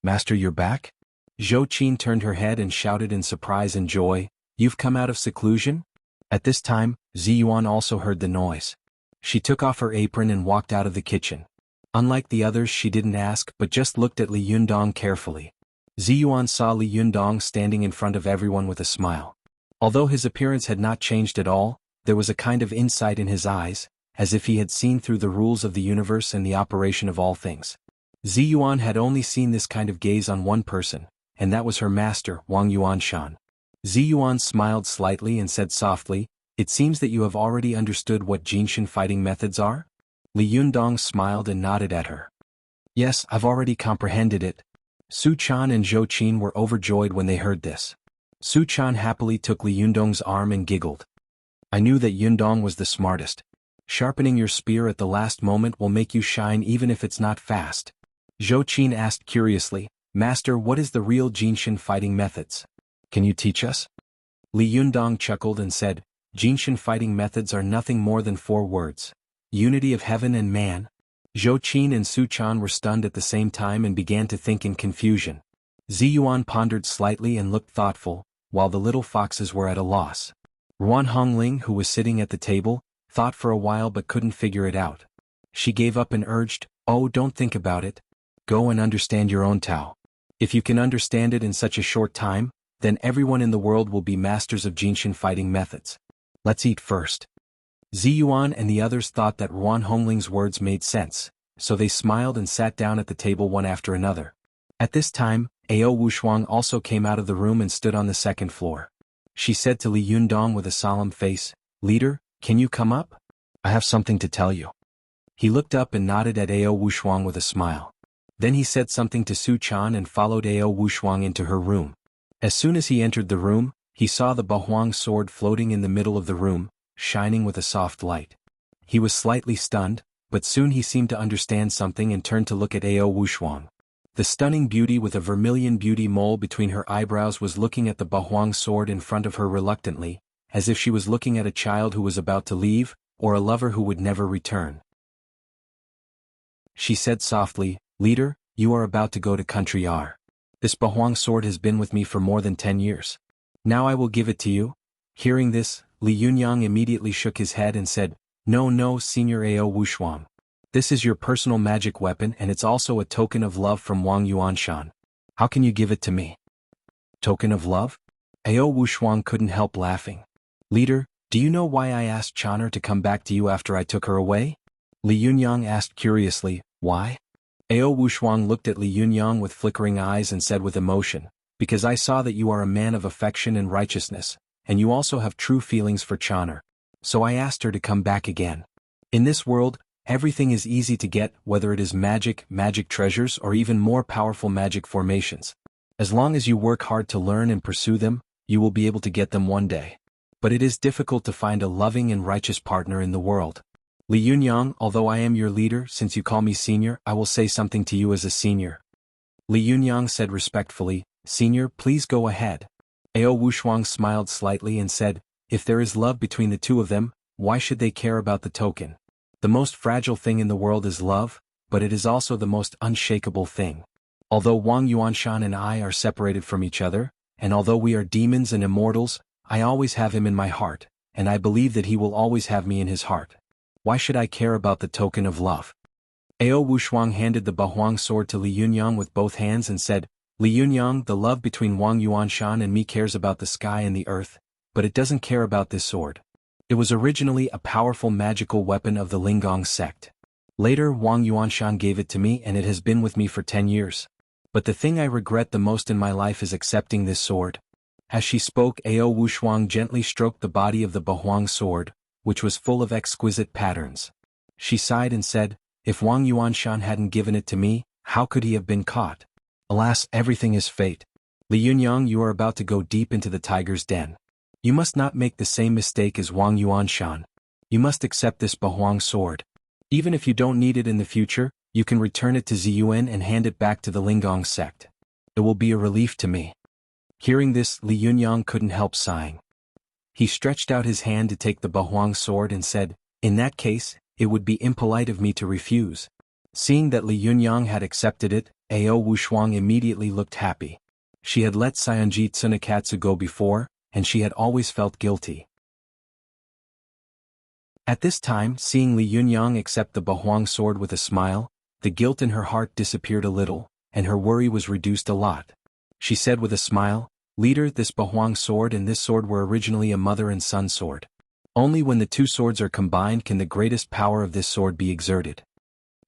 Master, you're back?" Zhou Qin turned her head and shouted in surprise and joy, "You've come out of seclusion?" At this time, Ziyuan also heard the noise. She took off her apron and walked out of the kitchen. Unlike the others, she didn't ask but just looked at Li Yundong carefully. Ziyuan saw Li Yundong standing in front of everyone with a smile. Although his appearance had not changed at all, there was a kind of insight in his eyes, as if he had seen through the rules of the universe and the operation of all things. Ziyuan had only seen this kind of gaze on one person, and that was her master, Wang Yuanshan. Ziyuan smiled slightly and said softly, "It seems that you have already understood what Jinshin fighting methods are?" Li Yundong smiled and nodded at her. "Yes, I've already comprehended it." Su Chan and Zhou Qin were overjoyed when they heard this. Su Chan happily took Li Yundong's arm and giggled. "I knew that Yundong was the smartest. Sharpening your spear at the last moment will make you shine even if it's not fast." Zhou Qin asked curiously, "Master, what is the real Jinshin fighting methods? Can you teach us?" Li Yundong chuckled and said, "Jinshin fighting methods are nothing more than 4 words. Unity of heaven and man." Zhou Qin and Su Chan were stunned at the same time and began to think in confusion. Ziyuan pondered slightly and looked thoughtful, while the little foxes were at a loss. Ruan Hongling, who was sitting at the table, thought for a while but couldn't figure it out. She gave up and urged, "Oh, don't think about it. Go and understand your own Tao. If you can understand it in such a short time, then everyone in the world will be masters of Jinshin fighting methods. Let's eat first." Ziyuan and the others thought that Ruan Hongling's words made sense, so they smiled and sat down at the table one after another. At this time, Ao Wushuang also came out of the room and stood on the second floor. She said to Li Yundong with a solemn face, "Leader, can you come up? I have something to tell you." He looked up and nodded at Ao Wushuang with a smile. Then he said something to Su Chan and followed Ao Wushuang into her room. As soon as he entered the room, he saw the Bahuang sword floating in the middle of the room, shining with a soft light. He was slightly stunned, but soon he seemed to understand something and turned to look at Ao Wushuang. The stunning beauty with a vermilion beauty mole between her eyebrows was looking at the Bahuang sword in front of her reluctantly, as if she was looking at a child who was about to leave, or a lover who would never return. She said softly, "Leader, you are about to go to Country R. This Bahuang sword has been with me for more than 10 years. Now I will give it to you." Hearing this, Li Yunyang immediately shook his head and said, No, Senior Ao Wushuang. This is your personal magic weapon and it's also a token of love from Wang Yuanshan. How can you give it to me?" "Token of love?" Ao Wushuang couldn't help laughing. "Leader, do you know why I asked Chan'er to come back to you after I took her away?" Li Yunyang asked curiously, "Why?" Ao Wushuang looked at Li Yunyang with flickering eyes and said with emotion, "Because I saw that you are a man of affection and righteousness, and you also have true feelings for Chan'er. So I asked her to come back again. In this world, everything is easy to get, whether it is magic treasures or even more powerful magic formations. As long as you work hard to learn and pursue them, you will be able to get them one day. But it is difficult to find a loving and righteous partner in the world. Li Yunyang, although I am your leader, since you call me senior, I will say something to you as a senior." Li Yunyang said respectfully, "Senior, please go ahead." Ao Wushuang smiled slightly and said, "If there is love between the two of them, why should they care about the token? The most fragile thing in the world is love, but it is also the most unshakable thing. Although Wang Yuanshan and I are separated from each other, and although we are demons and immortals, I always have him in my heart, and I believe that he will always have me in his heart. Why should I care about the token of love?" Ao Wushuang handed the Bahuang sword to Li Yunyang with both hands and said, "Li Yunyang, the love between Wang Yuanshan and me cares about the sky and the earth, but it doesn't care about this sword. It was originally a powerful magical weapon of the Linggong sect. Later Wang Yuanshan gave it to me and it has been with me for 10 years. But the thing I regret the most in my life is accepting this sword." As she spoke, Ao Wushuang gently stroked the body of the Bahuang sword, which was full of exquisite patterns. She sighed and said, "If Wang Yuanshan hadn't given it to me, how could he have been caught? Alas, everything is fate. Li Yunyang, you are about to go deep into the tiger's den. You must not make the same mistake as Wang Yuanshan. You must accept this Bahuang sword. Even if you don't need it in the future, you can return it to Ziyuan and hand it back to the Linggong sect. It will be a relief to me." Hearing this, Li Yunyang couldn't help sighing. He stretched out his hand to take the Bahuang sword and said, "In that case, it would be impolite of me to refuse." Seeing that Li Yunyang had accepted it, Ao Wushuang immediately looked happy. She had let Sayonji Tsunekatsu go before, and she had always felt guilty. At this time, seeing Li Yunyang accept the Bahuang sword with a smile, the guilt in her heart disappeared a little, and her worry was reduced a lot. She said with a smile, "Leader, this Bahuang sword and this sword were originally a mother and son sword. Only when the two swords are combined can the greatest power of this sword be exerted."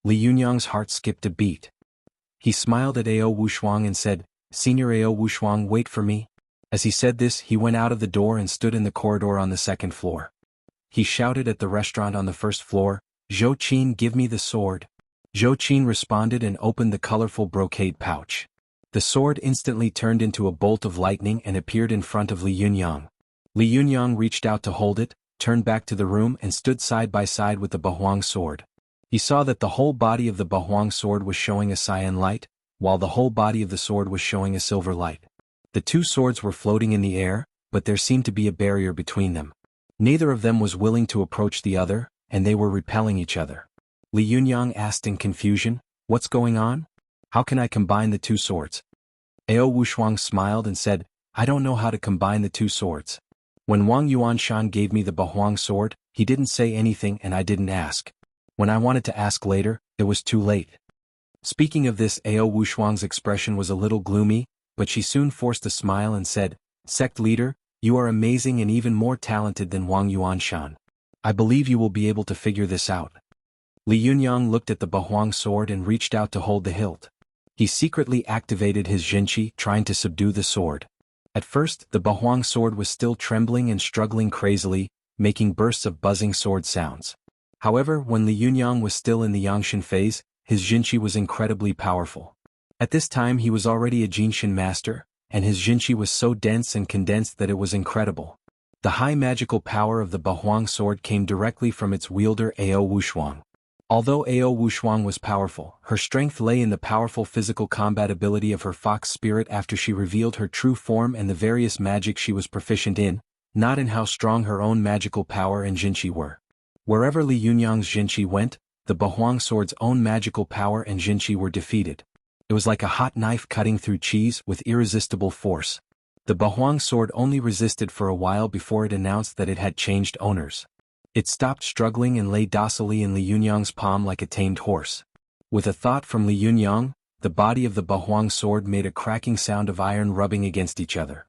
Li Yunyang's heart skipped a beat. He smiled at Ao Wushuang and said, "Senior Ao Wushuang, wait for me." As he said this, he went out of the door and stood in the corridor on the second floor. He shouted at the restaurant on the first floor, "Zhou Qin, give me the sword." Zhou Qin responded and opened the colorful brocade pouch. The sword instantly turned into a bolt of lightning and appeared in front of Li Yunyang. Li Yunyang reached out to hold it, turned back to the room and stood side by side with the Bahuang sword. He saw that the whole body of the Bahuang sword was showing a cyan light, while the whole body of the sword was showing a silver light. The two swords were floating in the air, but there seemed to be a barrier between them. Neither of them was willing to approach the other, and they were repelling each other. Li Yunyang asked in confusion, "What's going on? How can I combine the two swords?" Ao Wushuang smiled and said, "I don't know how to combine the two swords. When Wang Yuanshan gave me the Bahuang sword, he didn't say anything and I didn't ask. When I wanted to ask later, it was too late." Speaking of this, Ao Wushuang's expression was a little gloomy, but she soon forced a smile and said, "Sect leader, you are amazing and even more talented than Wang Yuanshan. I believe you will be able to figure this out." Li Yunyang looked at the Bahuang sword and reached out to hold the hilt. He secretly activated his Jinqi, trying to subdue the sword. At first, the Bahuang sword was still trembling and struggling crazily, making bursts of buzzing sword sounds. However, when Li Yunyang was still in the Yangshan phase, his Jinqi was incredibly powerful. At this time he was already a Jinshin master, and his Jinqi was so dense and condensed that it was incredible. The high magical power of the Bahuang sword came directly from its wielder Ao Wushuang. Although Ao Wushuang was powerful, her strength lay in the powerful physical combat ability of her fox spirit after she revealed her true form and the various magic she was proficient in, not in how strong her own magical power and Jinqi were. Wherever Li Yunyang's Jinqi went, the Bahuang sword's own magical power and Jinqi were defeated. It was like a hot knife cutting through cheese with irresistible force. The Bahuang sword only resisted for a while before it announced that it had changed owners. It stopped struggling and lay docilely in Li Yunyang's palm like a tamed horse. With a thought from Li Yunyang, the body of the Bahuang sword made a cracking sound of iron rubbing against each other.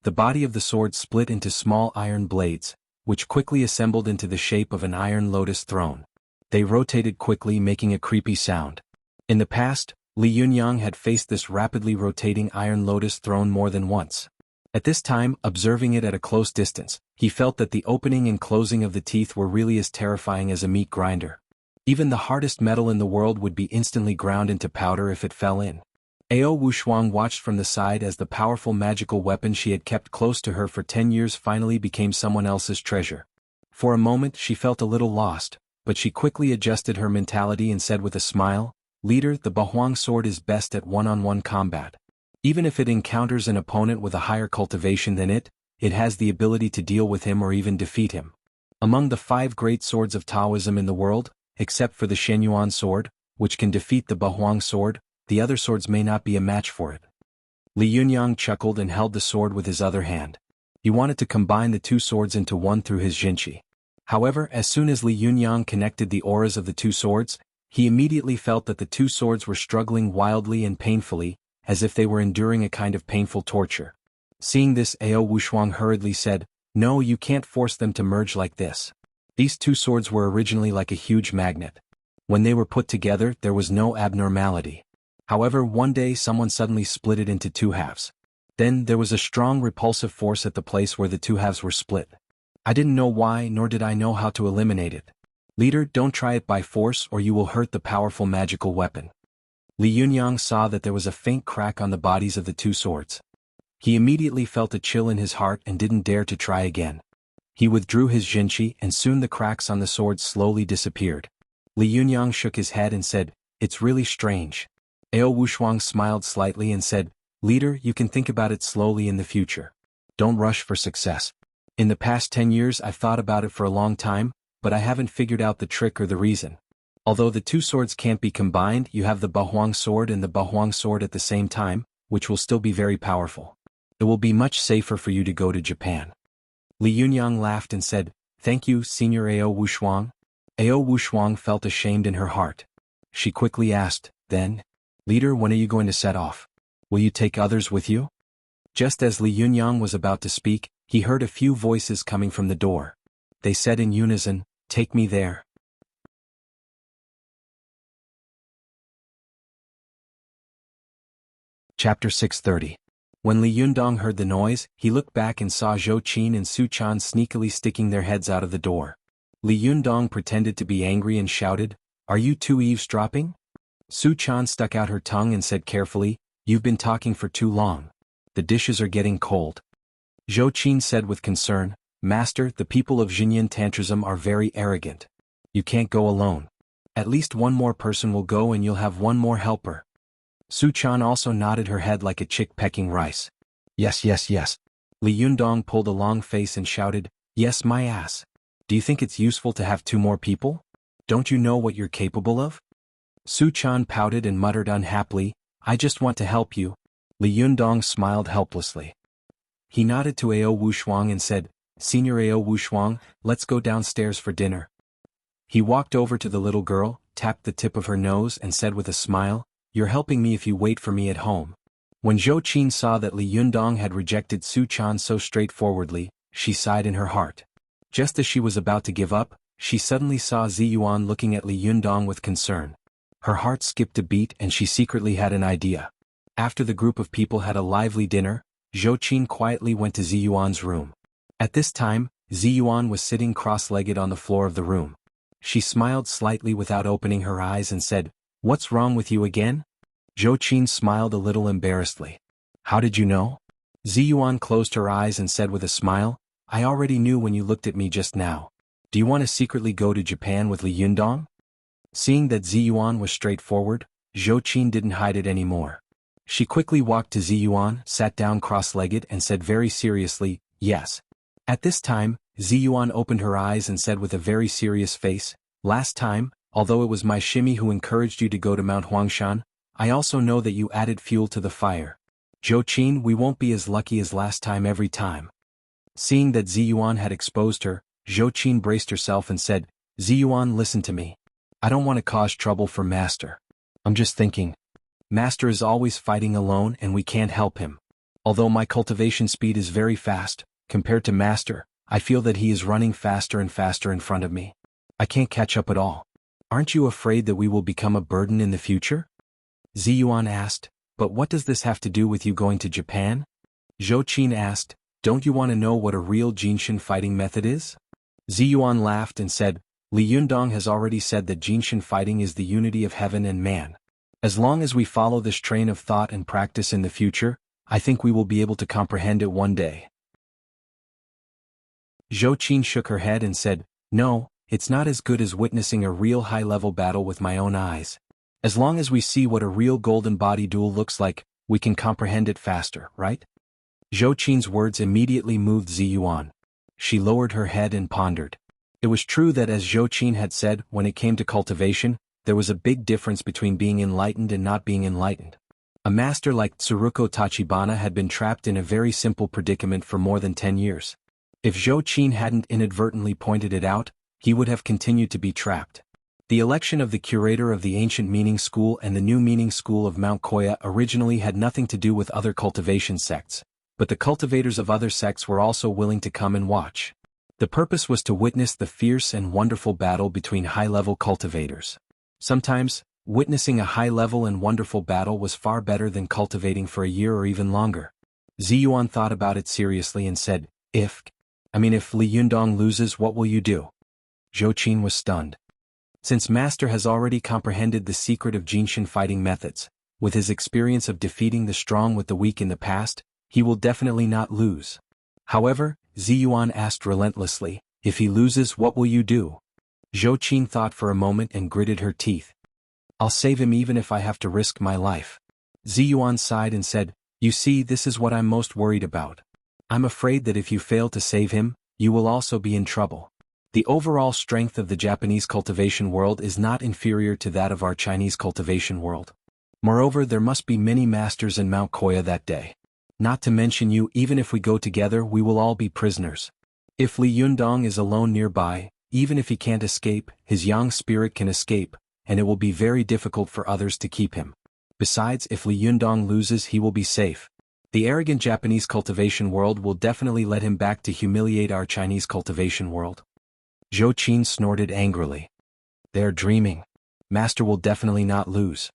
The body of the sword split into small iron blades, which quickly assembled into the shape of an iron lotus throne. They rotated quickly, making a creepy sound. In the past, Li Yunyang had faced this rapidly rotating iron lotus throne more than once. At this time, observing it at a close distance, he felt that the opening and closing of the teeth were really as terrifying as a meat grinder. Even the hardest metal in the world would be instantly ground into powder if it fell in. Ao Wushuang watched from the side as the powerful magical weapon she had kept close to her for 10 years finally became someone else's treasure. For a moment she felt a little lost, but she quickly adjusted her mentality and said with a smile, "Leader, the Bahuang sword is best at one-on-one combat. Even if it encounters an opponent with a higher cultivation than it has the ability to deal with him or even defeat him. Among the 5 great swords of Taoism in the world, except for the Shenyuan sword, which can defeat the Bahuang sword, the other swords may not be a match for it." Li Yunyang chuckled and held the sword with his other hand. He wanted to combine the two swords into one through his Jinqi. However, as soon as Li Yunyang connected the auras of the two swords, he immediately felt that the two swords were struggling wildly and painfully, as if they were enduring a kind of painful torture. Seeing this, Ao Wushuang hurriedly said, "No, you can't force them to merge like this. These two swords were originally like a huge magnet. When they were put together, there was no abnormality. However, one day someone suddenly split it into 2 halves. Then there was a strong repulsive force at the place where the 2 halves were split. I didn't know why, nor did I know how to eliminate it. Leader, don't try it by force or you will hurt the powerful magical weapon." Li Yunyang saw that there was a faint crack on the bodies of the two swords. He immediately felt a chill in his heart and didn't dare to try again. He withdrew his Jinqi and soon the cracks on the swords slowly disappeared. Li Yunyang shook his head and said, "It's really strange." Ao Wushuang smiled slightly and said, "Leader, you can think about it slowly in the future. Don't rush for success. In the past 10 years I've thought about it for a long time, but I haven't figured out the trick or the reason. Although the two swords can't be combined, you have the Bahuang sword and the Bahuang sword at the same time, which will still be very powerful. It will be much safer for you to go to Japan." Li Yunyang laughed and said, "Thank you, Senior Ao Wushuang." Ao Wushuang felt ashamed in her heart. She quickly asked, "Then, leader, when are you going to set off? Will you take others with you?" Just as Li Yunyang was about to speak, he heard a few voices coming from the door. They said in unison, "Take me there." Chapter 630. When Li Yundong heard the noise, he looked back and saw Zhou Qin and Su Chan sneakily sticking their heads out of the door. Li Yundong pretended to be angry and shouted, "Are you two eavesdropping?" Su Chan stuck out her tongue and said carefully, "You've been talking for too long. The dishes are getting cold." Zhou Qin said with concern, "Master, the people of Xinyan Tantrism are very arrogant. You can't go alone. At least one more person will go and you'll have one more helper." Su Chan also nodded her head like a chick pecking rice. "Yes, yes, yes." Li Yundong pulled a long face and shouted, "Yes, my ass. Do you think it's useful to have two more people? Don't you know what you're capable of?" Su Chan pouted and muttered unhappily, "I just want to help you." Li Yundong smiled helplessly. He nodded to Ao Wushuang and said, "Senior Ao Wushuang, let's go downstairs for dinner." He walked over to the little girl, tapped the tip of her nose and said with a smile, "You're helping me if you wait for me at home." When Zhou Qin saw that Li Yundong had rejected Su Chan so straightforwardly, she sighed in her heart. Just as she was about to give up, she suddenly saw Zi Yuan looking at Li Yundong with concern. Her heart skipped a beat and she secretly had an idea. After the group of people had a lively dinner, Zhou Qin quietly went to Zi Yuan's room. At this time, Zi Yuan was sitting cross-legged on the floor of the room. She smiled slightly without opening her eyes and said, "What's wrong with you again?" Zhou Qin smiled a little embarrassedly. "How did you know?" Zi Yuan closed her eyes and said with a smile, "I already knew when you looked at me just now. Do you want to secretly go to Japan with Li Yundong?" Seeing that Zi Yuan was straightforward, Zhou Qin didn't hide it anymore. She quickly walked to Zi Yuan, sat down cross-legged and said very seriously, "Yes." At this time, Zi Yuan opened her eyes and said with a very serious face, "Last time, although it was my shimmy who encouraged you to go to Mount Huangshan, I also know that you added fuel to the fire. Zhou Qin, we won't be as lucky as last time every time." Seeing that Zi Yuan had exposed her, Zhou Qin braced herself and said, "Zi Yuan, listen to me. I don't want to cause trouble for Master. I'm just thinking. Master is always fighting alone and we can't help him. Although my cultivation speed is very fast, compared to Master, I feel that he is running faster and faster in front of me. I can't catch up at all. Aren't you afraid that we will become a burden in the future?" Zi Yuan asked, "But what does this have to do with you going to Japan?" Zhou Qin asked, "Don't you want to know what a real Jinshin fighting method is?" Zi Yuan laughed and said, "Li Yundong has already said that Jinshin fighting is the unity of heaven and man. As long as we follow this train of thought and practice in the future, I think we will be able to comprehend it one day." Zhou Qin shook her head and said, "No, it's not as good as witnessing a real high-level battle with my own eyes. As long as we see what a real golden body duel looks like, we can comprehend it faster, right?" Zhou Qin's words immediately moved Zi Yuan. She lowered her head and pondered. It was true that as Zhou Qin had said, when it came to cultivation, there was a big difference between being enlightened and not being enlightened. A master like Tsuruko Tachibana had been trapped in a very simple predicament for more than 10 years. If Zhou Qin hadn't inadvertently pointed it out, he would have continued to be trapped. The election of the curator of the ancient meaning school and the new meaning school of Mount Koya originally had nothing to do with other cultivation sects, but the cultivators of other sects were also willing to come and watch. The purpose was to witness the fierce and wonderful battle between high-level cultivators. Sometimes, witnessing a high-level and wonderful battle was far better than cultivating for a year or even longer. Zi Yuan thought about it seriously and said, if Li Yundong loses, what will you do?" Zhou Qin was stunned. Since Master has already comprehended the secret of Jinshin fighting methods, with his experience of defeating the strong with the weak in the past, he will definitely not lose. However, Zi Yuan asked relentlessly, "If he loses, what will you do?" Zhou Qin thought for a moment and gritted her teeth. "I'll save him even if I have to risk my life." Zi Yuan sighed and said, "You see, this is what I'm most worried about. I'm afraid that if you fail to save him, you will also be in trouble. The overall strength of the Japanese cultivation world is not inferior to that of our Chinese cultivation world. Moreover, there must be many masters in Mount Koya that day. Not to mention you, even if we go together, we will all be prisoners. If Li Yundong is alone nearby, even if he can't escape, his yang spirit can escape, and it will be very difficult for others to keep him. Besides, if Li Yundong loses, he will be safe. The arrogant Japanese cultivation world will definitely let him back to humiliate our Chinese cultivation world. Zhou Qin snorted angrily. They are dreaming. Master will definitely not lose.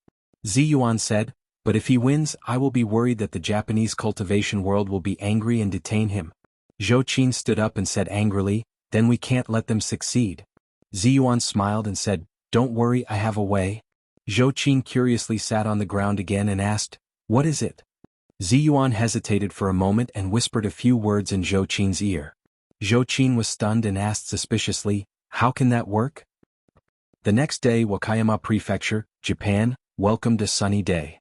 Zi Yuan said, but if he wins, I will be worried that the Japanese cultivation world will be angry and detain him. Zhou Qin stood up and said angrily, then we can't let them succeed. Zi Yuan smiled and said, don't worry, I have a way. Zhou Qin curiously sat on the ground again and asked, what is it? Zi Yuan hesitated for a moment and whispered a few words in Zhou Qin's ear. Zhou Qin was stunned and asked suspiciously, how can that work? The next day, Wakayama Prefecture, Japan, welcomed a sunny day.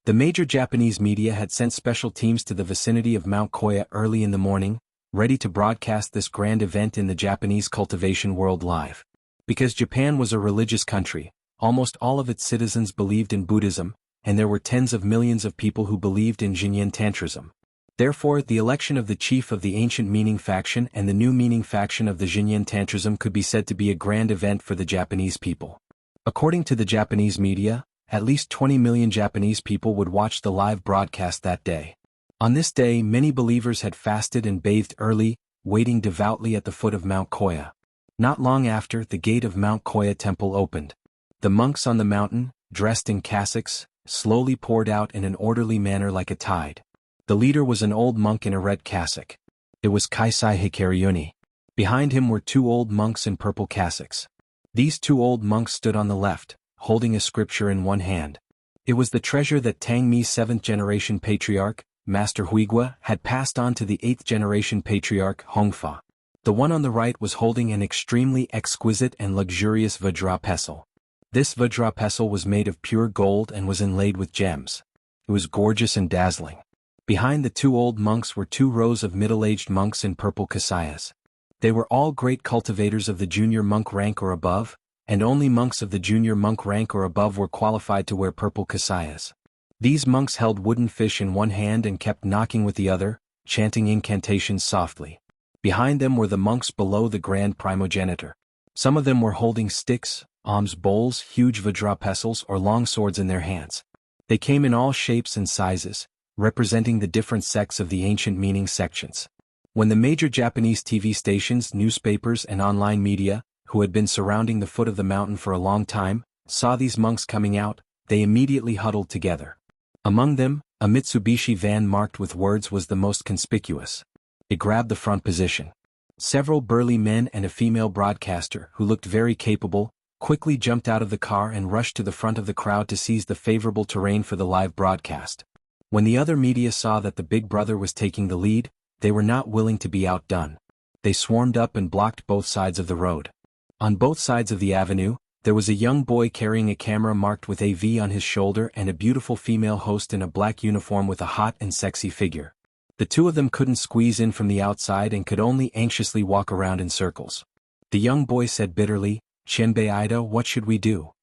The major Japanese media had sent special teams to the vicinity of Mount Koya early in the morning, ready to broadcast this grand event in the Japanese cultivation world live. Because Japan was a religious country, almost all of its citizens believed in Buddhism, and there were tens of millions of people who believed in Jinyin Tantrism. Therefore, the election of the chief of the ancient meaning faction and the new meaning faction of the Jinyin Tantrism could be said to be a grand event for the Japanese people. According to the Japanese media, at least 20 million Japanese people would watch the live broadcast that day. On this day, many believers had fasted and bathed early, waiting devoutly at the foot of Mount Koya. Not long after, the gate of Mount Koya temple opened. The monks on the mountain, dressed in cassocks, slowly poured out in an orderly manner like a tide. The leader was an old monk in a red cassock. It was Kaisai Hikaryuni. Behind him were two old monks in purple cassocks. These two old monks stood on the left, holding a scripture in one hand. It was the treasure that Tang Mi's 7th-generation patriarch, Master Huigua, had passed on to the 8th-generation patriarch, Hongfa. The one on the right was holding an extremely exquisite and luxurious Vajra pestle. This Vajra pestle was made of pure gold and was inlaid with gems. It was gorgeous and dazzling. Behind the two old monks were 2 rows of middle-aged monks in purple kasayas. They were all great cultivators of the junior monk rank or above, and only monks of the junior monk rank or above were qualified to wear purple kasayas. These monks held wooden fish in one hand and kept knocking with the other, chanting incantations softly. Behind them were the monks below the grand primogenitor. Some of them were holding sticks, alms bowls, huge Vajra pestles, or long swords in their hands. They came in all shapes and sizes, representing the different sects of the ancient meaning sections. When the major Japanese TV stations, newspapers, and online media, who had been surrounding the foot of the mountain for a long time, saw these monks coming out, they immediately huddled together. Among them, a Mitsubishi van marked with words was the most conspicuous. It grabbed the front position. Several burly men and a female broadcaster, who looked very capable, quickly jumped out of the car and rushed to the front of the crowd to seize the favorable terrain for the live broadcast. When the other media saw that the big brother was taking the lead, they were not willing to be outdone. They swarmed up and blocked both sides of the road. On both sides of the avenue, there was a young boy carrying a camera marked with AV on his shoulder and a beautiful female host in a black uniform with a hot and sexy figure. The two of them couldn't squeeze in from the outside and could only anxiously walk around in circles. The young boy said bitterly, "Shenbei Ida, what should we do?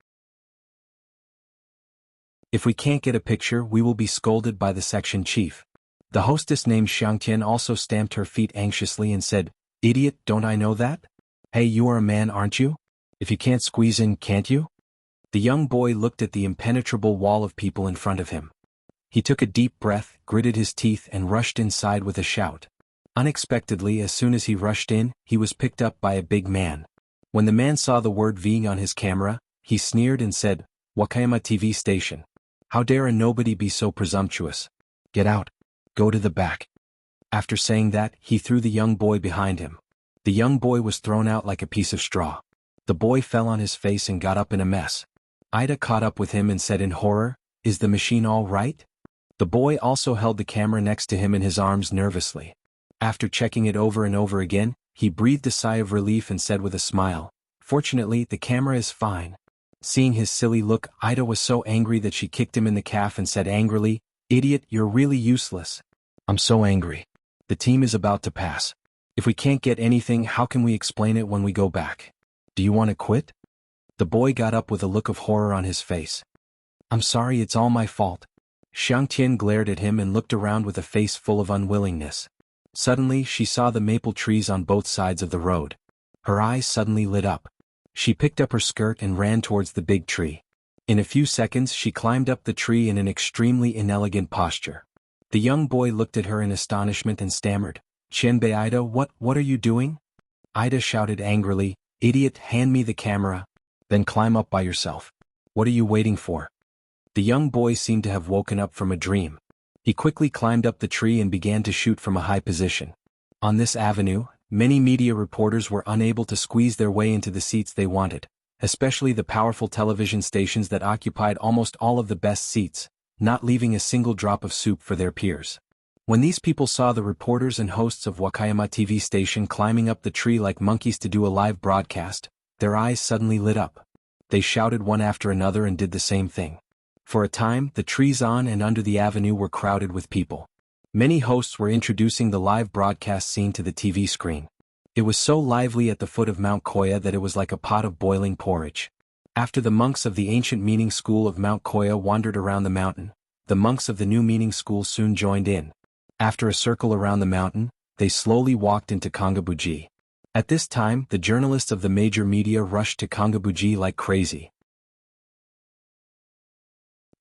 If we can't get a picture, we will be scolded by the section chief." The hostess named Xiangtian also stamped her feet anxiously and said, "Idiot, don't I know that? Hey, you are a man, aren't you? If you can't squeeze in, can't you?" The young boy looked at the impenetrable wall of people in front of him. He took a deep breath, gritted his teeth, and rushed inside with a shout. Unexpectedly, as soon as he rushed in, he was picked up by a big man. When the man saw the word V on his camera, he sneered and said, "Wakayama TV station. How dare a nobody be so presumptuous? Get out. Go to the back." After saying that, he threw the young boy behind him. The young boy was thrown out like a piece of straw. The boy fell on his face and got up in a mess. Ida caught up with him and said in horror, "Is the machine all right?" The boy also held the camera next to him in his arms nervously. After checking it over and over again, he breathed a sigh of relief and said with a smile, "Fortunately, the camera is fine." Seeing his silly look, Ida was so angry that she kicked him in the calf and said angrily, "Idiot, you're really useless." "I'm so angry. The team is about to pass. If we can't get anything, how can we explain it when we go back? Do you want to quit?" The boy got up with a look of horror on his face. "I'm sorry, it's all my fault." Xiangtian glared at him and looked around with a face full of unwillingness. Suddenly she saw the maple trees on both sides of the road. Her eyes suddenly lit up. She picked up her skirt and ran towards the big tree. In a few seconds she climbed up the tree in an extremely inelegant posture. The young boy looked at her in astonishment and stammered, "Qianbei Ida, what are you doing?" Ida shouted angrily, "Idiot, hand me the camera. Then climb up by yourself. What are you waiting for?" The young boy seemed to have woken up from a dream. He quickly climbed up the tree and began to shoot from a high position. On this avenue, many media reporters were unable to squeeze their way into the seats they wanted, especially the powerful television stations that occupied almost all of the best seats, not leaving a single drop of soup for their peers. When these people saw the reporters and hosts of Wakayama TV station climbing up the tree like monkeys to do a live broadcast, their eyes suddenly lit up. They shouted one after another and did the same thing. For a time, the trees on and under the avenue were crowded with people. Many hosts were introducing the live broadcast scene to the TV screen. It was so lively at the foot of Mount Koya that it was like a pot of boiling porridge. After the monks of the ancient meaning school of Mount Koya wandered around the mountain, the monks of the new meaning school soon joined in. After a circle around the mountain, they slowly walked into Kongabuji. At this time, the journalists of the major media rushed to Kongabuji like crazy.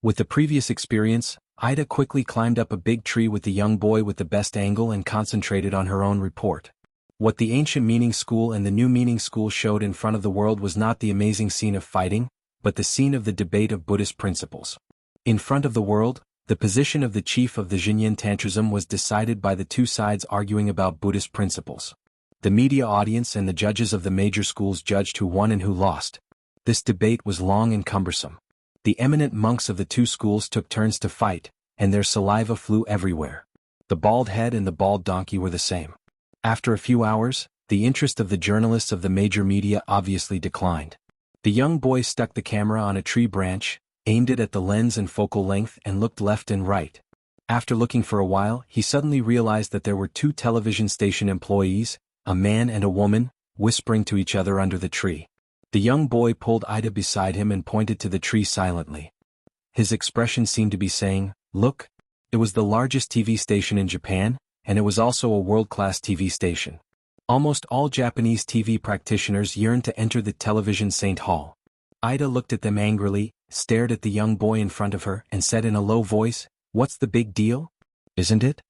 With the previous experience, Ida quickly climbed up a big tree with the young boy with the best angle and concentrated on her own report. What the ancient meaning school and the new meaning school showed in front of the world was not the amazing scene of fighting, but the scene of the debate of Buddhist principles. In front of the world, the position of the chief of the Xinyan Tantrism was decided by the two sides arguing about Buddhist principles. The media audience and the judges of the major schools judged who won and who lost. This debate was long and cumbersome. The eminent monks of the two schools took turns to fight, and their saliva flew everywhere. The bald head and the bald donkey were the same. After a few hours, the interest of the journalists of the major media obviously declined. The young boy stuck the camera on a tree branch, aimed it at the lens and focal length and looked left and right. After looking for a while, he suddenly realized that there were two television station employees, a man and a woman, whispering to each other under the tree. The young boy pulled Ida beside him and pointed to the tree silently. His expression seemed to be saying, "Look." It was the largest TV station in Japan, and it was also a world-class TV station. Almost all Japanese TV practitioners yearned to enter the television St. Hall. Ida looked at them angrily, stared at the young boy in front of her, and said in a low voice, "What's the big deal? Isn't it?"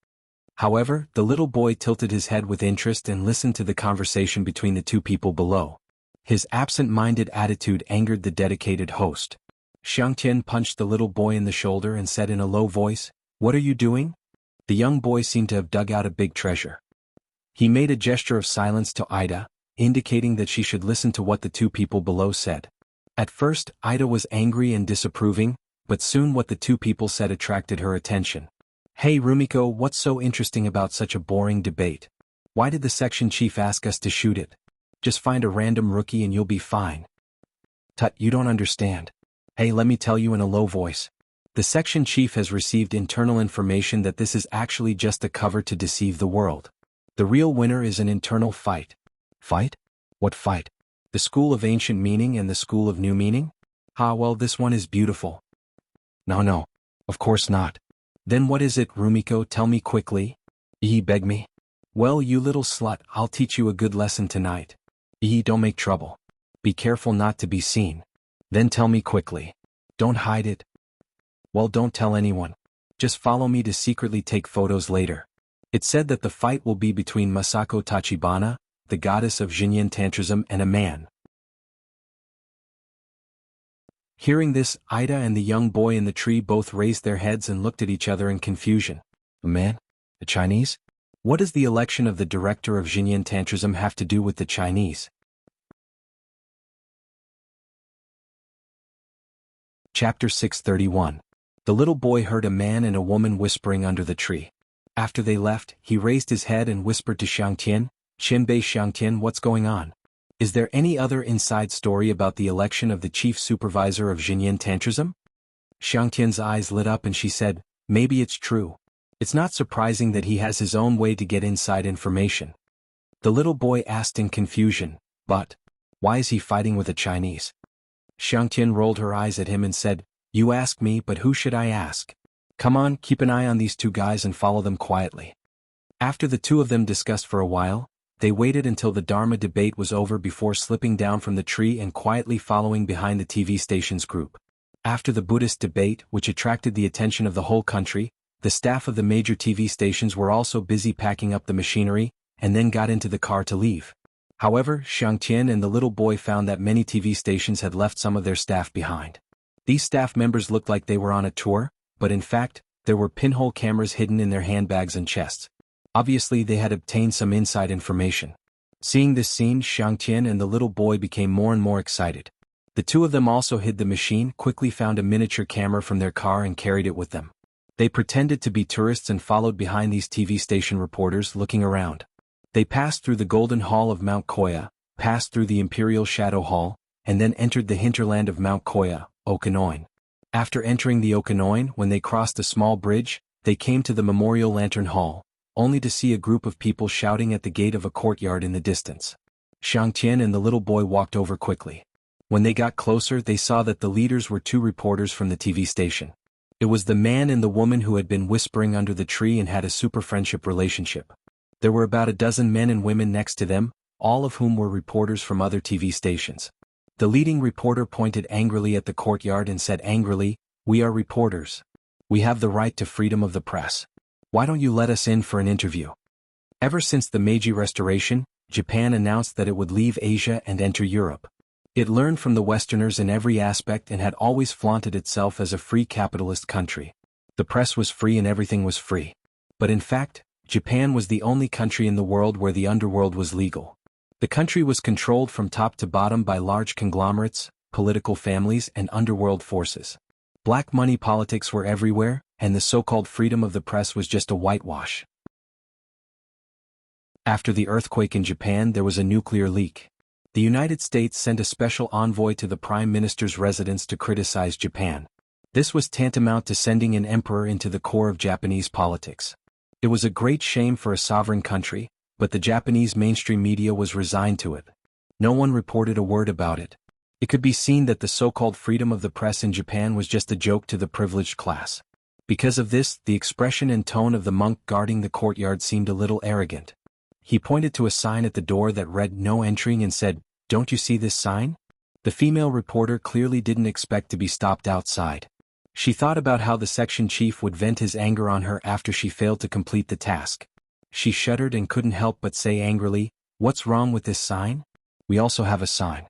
However, the little boy tilted his head with interest and listened to the conversation between the two people below. His absent-minded attitude angered the dedicated host. Xiangtian punched the little boy in the shoulder and said in a low voice, "What are you doing?" The young boy seemed to have dug out a big treasure. He made a gesture of silence to Ida, indicating that she should listen to what the two people below said. At first, Ida was angry and disapproving, but soon what the two people said attracted her attention. "Hey Rumiko, what's so interesting about such a boring debate? Why did the section chief ask us to shoot it? Just find a random rookie and you'll be fine." "Tut, you don't understand. Hey, let me tell you in a low voice. The section chief has received internal information that this is actually just a cover to deceive the world. The real winner is an internal fight." "Fight? What fight? The school of ancient meaning and the school of new meaning? Ah, well, this one is beautiful." No, of course not." "Then what is it, Rumiko, tell me quickly." Beg me." "Well, you little slut, I'll teach you a good lesson tonight." Don't make trouble. Be careful not to be seen." "Then tell me quickly." "Don't hide it." "Well, don't tell anyone. Just follow me to secretly take photos later." It said that the fight will be between Masako Tachibana, the goddess of Xinyan Tantrism, and a man. Hearing this, Ida and the young boy in the tree both raised their heads and looked at each other in confusion. "A man? A Chinese? What does the election of the director of Xinyan Tantrism have to do with the Chinese?" Chapter 631. The little boy heard a man and a woman whispering under the tree. After they left, he raised his head and whispered to Xiangtian, "Qianbei Xiangtian, what's going on? Is there any other inside story about the election of the chief supervisor of Xinyan Tantrism?" Xiangtian's eyes lit up and she said, "Maybe it's true. It's not surprising that he has his own way to get inside information." The little boy asked in confusion, "But why is he fighting with a Chinese?" Xiangtian rolled her eyes at him and said, "You ask me, but who should I ask? Come on, keep an eye on these two guys and follow them quietly." After the two of them discussed for a while, they waited until the Dharma debate was over before slipping down from the tree and quietly following behind the TV station's group. After the Buddhist debate, which attracted the attention of the whole country, the staff of the major TV stations were also busy packing up the machinery, and then got into the car to leave. However, Xiangtian and the little boy found that many TV stations had left some of their staff behind. These staff members looked like they were on a tour, but in fact, there were pinhole cameras hidden in their handbags and chests. Obviously they had obtained some inside information. Seeing this scene, Xiangtian and the little boy became more and more excited. The two of them also hid the machine, quickly found a miniature camera from their car and carried it with them. They pretended to be tourists and followed behind these TV station reporters looking around. They passed through the Golden Hall of Mount Koya, passed through the Imperial Shadow Hall, and then entered the hinterland of Mount Koya, Okanoin. After entering the Okanoin, when they crossed a small bridge, they came to the Memorial Lantern Hall, only to see a group of people shouting at the gate of a courtyard in the distance. Xiangtian and the little boy walked over quickly. When they got closer, they saw that the leaders were two reporters from the TV station. It was the man and the woman who had been whispering under the tree and had a super friendship relationship. There were about a dozen men and women next to them, all of whom were reporters from other TV stations. The leading reporter pointed angrily at the courtyard and said angrily, "We are reporters. We have the right to freedom of the press. Why don't you let us in for an interview?" Ever since the Meiji Restoration, Japan announced that it would leave Asia and enter Europe. It learned from the Westerners in every aspect and had always flaunted itself as a free capitalist country. The press was free and everything was free. But in fact, Japan was the only country in the world where the underworld was legal. The country was controlled from top to bottom by large conglomerates, political families, and underworld forces. Black money politics were everywhere, and the so-called freedom of the press was just a whitewash. After the earthquake in Japan, there was a nuclear leak. The United States sent a special envoy to the Prime Minister's residence to criticize Japan. This was tantamount to sending an emperor into the core of Japanese politics. It was a great shame for a sovereign country, but the Japanese mainstream media was resigned to it. No one reported a word about it. It could be seen that the so-called freedom of the press in Japan was just a joke to the privileged class. Because of this, the expression and tone of the monk guarding the courtyard seemed a little arrogant. He pointed to a sign at the door that read "No Entering" and said, "Don't you see this sign?" The female reporter clearly didn't expect to be stopped outside. She thought about how the section chief would vent his anger on her after she failed to complete the task. She shuddered and couldn't help but say angrily, "What's wrong with this sign? We also have a sign."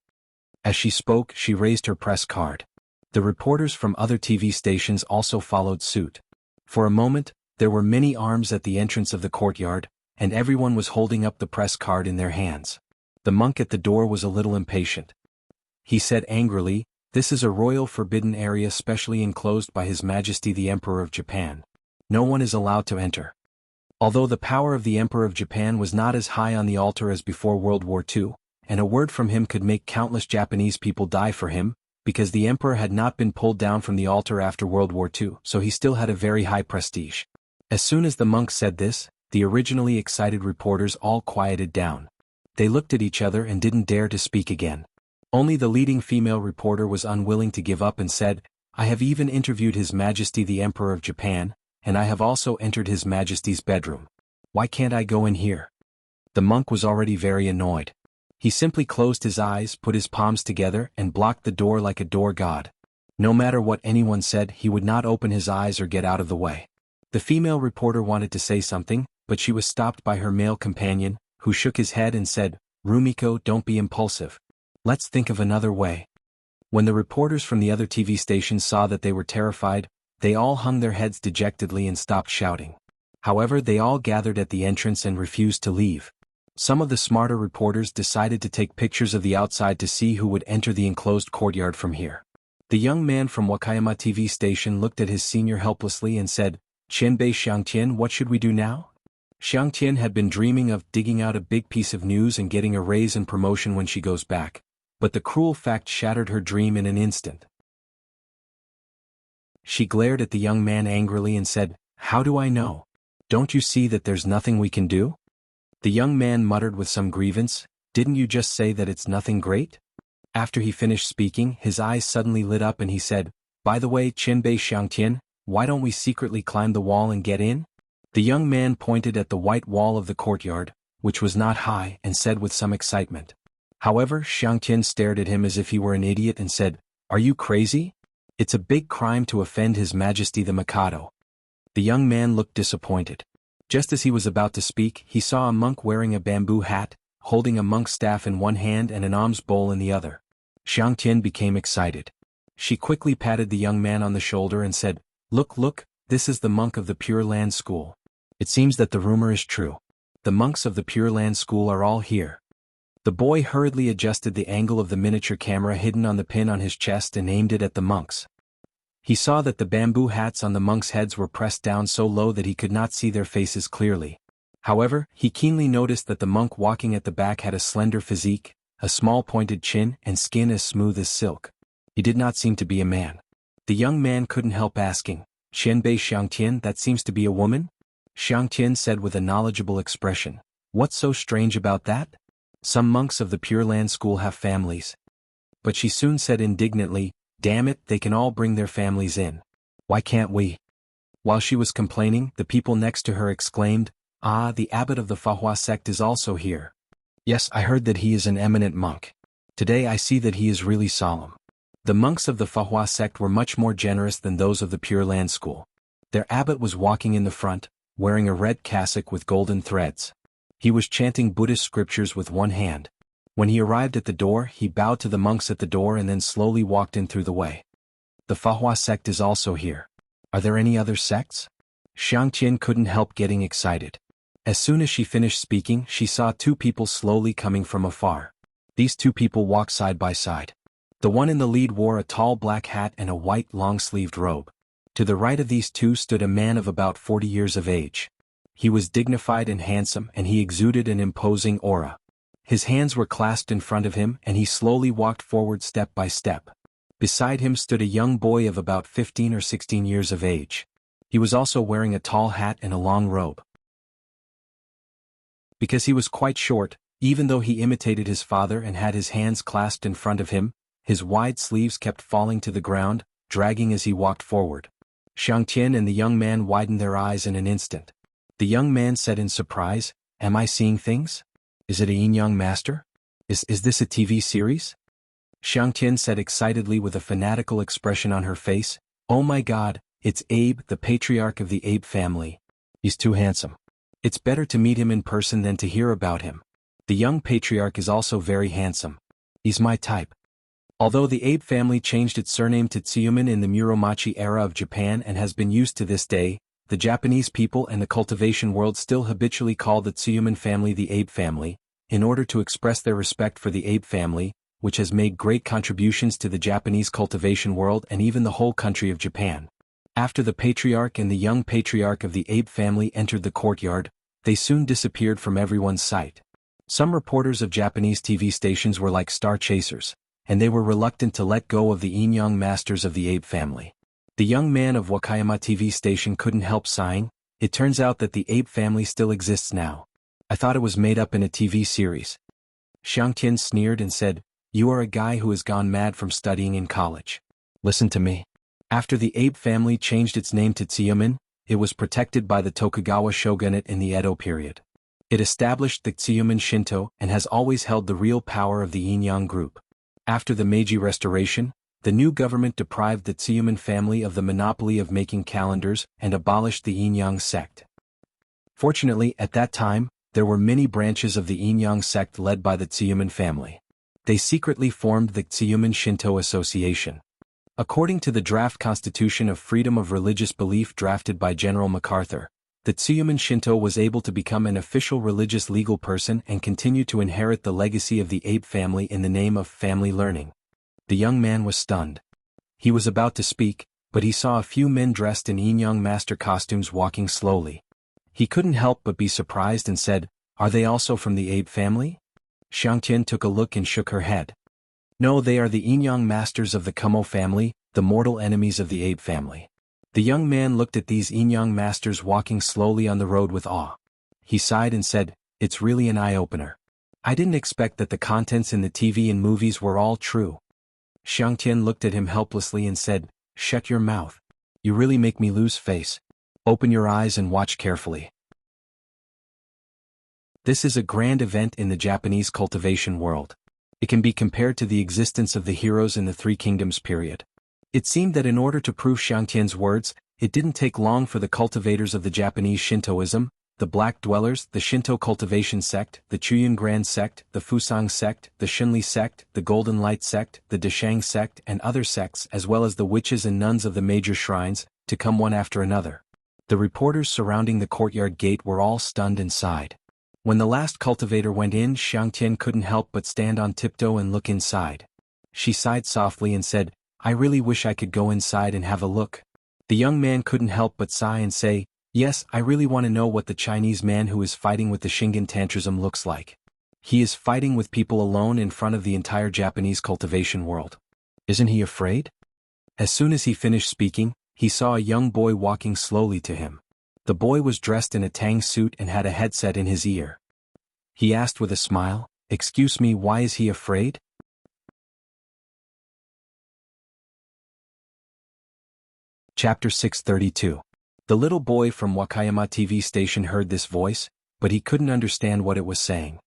As she spoke, she raised her press card. The reporters from other TV stations also followed suit. For a moment, there were many arms at the entrance of the courtyard, and everyone was holding up the press card in their hands. The monk at the door was a little impatient. He said angrily, "This is a royal forbidden area specially enclosed by His Majesty the Emperor of Japan. No one is allowed to enter." Although the power of the Emperor of Japan was not as high on the altar as before World War II, and a word from him could make countless Japanese people die for him, because the Emperor had not been pulled down from the altar after World War II, so he still had a very high prestige. As soon as the monk said this, the originally excited reporters all quieted down. They looked at each other and didn't dare to speak again. Only the leading female reporter was unwilling to give up and said, "I have even interviewed His Majesty the Emperor of Japan, and I have also entered His Majesty's bedroom. Why can't I go in here?" The monk was already very annoyed. He simply closed his eyes, put his palms together, and blocked the door like a door god. No matter what anyone said, he would not open his eyes or get out of the way. The female reporter wanted to say something, but she was stopped by her male companion, who shook his head and said, "Rumiko, don't be impulsive. Let's think of another way." When the reporters from the other TV stations saw that they were terrified, they all hung their heads dejectedly and stopped shouting. However, they all gathered at the entrance and refused to leave. Some of the smarter reporters decided to take pictures of the outside to see who would enter the enclosed courtyard from here. The young man from Wakayama TV station looked at his senior helplessly and said, "Qianbei Xiangtian, what should we do now?" Xiangtian had been dreaming of digging out a big piece of news and getting a raise and promotion when she goes back, but the cruel fact shattered her dream in an instant. She glared at the young man angrily and said, "How do I know? Don't you see that there's nothing we can do?" The young man muttered with some grievance, "Didn't you just say that it's nothing great?" After he finished speaking, his eyes suddenly lit up and he said, "By the way, Qianbei Xiangtian, why don't we secretly climb the wall and get in?" The young man pointed at the white wall of the courtyard, which was not high, and said with some excitement. However, Xiangtian stared at him as if he were an idiot and said, "Are you crazy? It's a big crime to offend His Majesty the Mikado." The young man looked disappointed. Just as he was about to speak, he saw a monk wearing a bamboo hat, holding a monk's staff in one hand and an alms bowl in the other. Xiangtian became excited. She quickly patted the young man on the shoulder and said, Look, this is the monk of the Pure Land School. It seems that the rumor is true. The monks of the Pure Land School are all here." The boy hurriedly adjusted the angle of the miniature camera hidden on the pin on his chest and aimed it at the monks. He saw that the bamboo hats on the monks' heads were pressed down so low that he could not see their faces clearly. However, he keenly noticed that the monk walking at the back had a slender physique, a small pointed chin, and skin as smooth as silk. He did not seem to be a man. The young man couldn't help asking, "Qianbei Xiangtian, that seems to be a woman?" Xiangtian said with a knowledgeable expression, "What's so strange about that? Some monks of the Pure Land School have families." But she soon said indignantly, "Damn it, they can all bring their families in. Why can't we?" While she was complaining, the people next to her exclaimed, "Ah, the abbot of the Fahua sect is also here. Yes, I heard that he is an eminent monk. Today I see that he is really solemn." The monks of the Fahua sect were much more generous than those of the Pure Land School. Their abbot was walking in the front, wearing a red cassock with golden threads. He was chanting Buddhist scriptures with one hand. When he arrived at the door, he bowed to the monks at the door and then slowly walked in through the way. "The Fahua sect is also here. Are there any other sects?" Xiangtian couldn't help getting excited. As soon as she finished speaking, she saw two people slowly coming from afar. These two people walked side by side. The one in the lead wore a tall black hat and a white long-sleeved robe. To the right of these two stood a man of about 40 years of age. He was dignified and handsome, and he exuded an imposing aura. His hands were clasped in front of him, and he slowly walked forward step by step. Beside him stood a young boy of about 15 or 16 years of age. He was also wearing a tall hat and a long robe. Because he was quite short, even though he imitated his father and had his hands clasped in front of him, his wide sleeves kept falling to the ground, dragging as he walked forward. Xiangtian and the young man widened their eyes in an instant. The young man said in surprise, "Am I seeing things? Is it a yin young master? Is this a TV series?" Xiangtian said excitedly with a fanatical expression on her face, "Oh my God, it's Abe, the patriarch of the Abe family. He's too handsome. It's better to meet him in person than to hear about him. The young patriarch is also very handsome. He's my type." Although the Abe family changed its surname to Tsuyuman in the Muromachi era of Japan and has been used to this day, the Japanese people and the cultivation world still habitually call the Tsuyuman family the Abe family, in order to express their respect for the Abe family, which has made great contributions to the Japanese cultivation world and even the whole country of Japan. After the patriarch and the young patriarch of the Abe family entered the courtyard, they soon disappeared from everyone's sight. Some reporters of Japanese TV stations were like star chasers, and they were reluctant to let go of the yin young masters of the Abe family. The young man of Wakayama TV station couldn't help sighing. It turns out that the Abe family still exists now. I thought it was made up in a TV series. Xiangtian sneered and said, "You are a guy who has gone mad from studying in college. Listen to me. After the Abe family changed its name to Tsuyuman, it was protected by the Tokugawa shogunate in the Edo period. It established the Tsuyuman Shinto and has always held the real power of the yin-yang group. After the Meiji Restoration, the new government deprived the Tsuyuman family of the monopoly of making calendars and abolished the yin-yang sect. Fortunately, at that time, there were many branches of the yin-yang sect led by the Tsuyuman family. They secretly formed the Tsuyuman Shinto Association. According to the draft Constitution of Freedom of Religious Belief drafted by General MacArthur, the Tsuyuman Shinto was able to become an official religious legal person and continue to inherit the legacy of the Abe family in the name of family learning. The young man was stunned. He was about to speak, but he saw a few men dressed in yin-yang master costumes walking slowly. He couldn't help but be surprised and said, "Are they also from the Abe family?" Xiangtian took a look and shook her head. "No, they are the yin-yang masters of the Kumo family, the mortal enemies of the Abe family." The young man looked at these yin-yang masters walking slowly on the road with awe. He sighed and said, "It's really an eye-opener. I didn't expect that the contents in the TV and movies were all true." Xiangtian looked at him helplessly and said, "Shut your mouth. You really make me lose face. Open your eyes and watch carefully." This is a grand event in the Japanese cultivation world. It can be compared to the existence of the heroes in the Three Kingdoms period. It seemed that in order to prove Xiangtian's words, it didn't take long for the cultivators of the Japanese Shintoism, the Black Dwellers, the Shinto cultivation sect, the Chuyun Grand sect, the Fusang sect, the Xinli sect, the Golden Light sect, the Deshang sect and other sects as well as the witches and nuns of the major shrines, to come one after another. The reporters surrounding the courtyard gate were all stunned and sighed. When the last cultivator went in, Xiangtian couldn't help but stand on tiptoe and look inside. She sighed softly and said, "I really wish I could go inside and have a look." The young man couldn't help but sigh and say, "Yes, I really want to know what the Chinese man who is fighting with the Shingen Tantrism looks like. He is fighting with people alone in front of the entire Japanese cultivation world. Isn't he afraid?" As soon as he finished speaking, he saw a young boy walking slowly to him. The boy was dressed in a tang suit and had a headset in his ear. He asked with a smile, "Excuse me, why is he afraid?" Chapter 632. The little boy from Wakayama TV station heard this voice, but he couldn't understand what it was saying.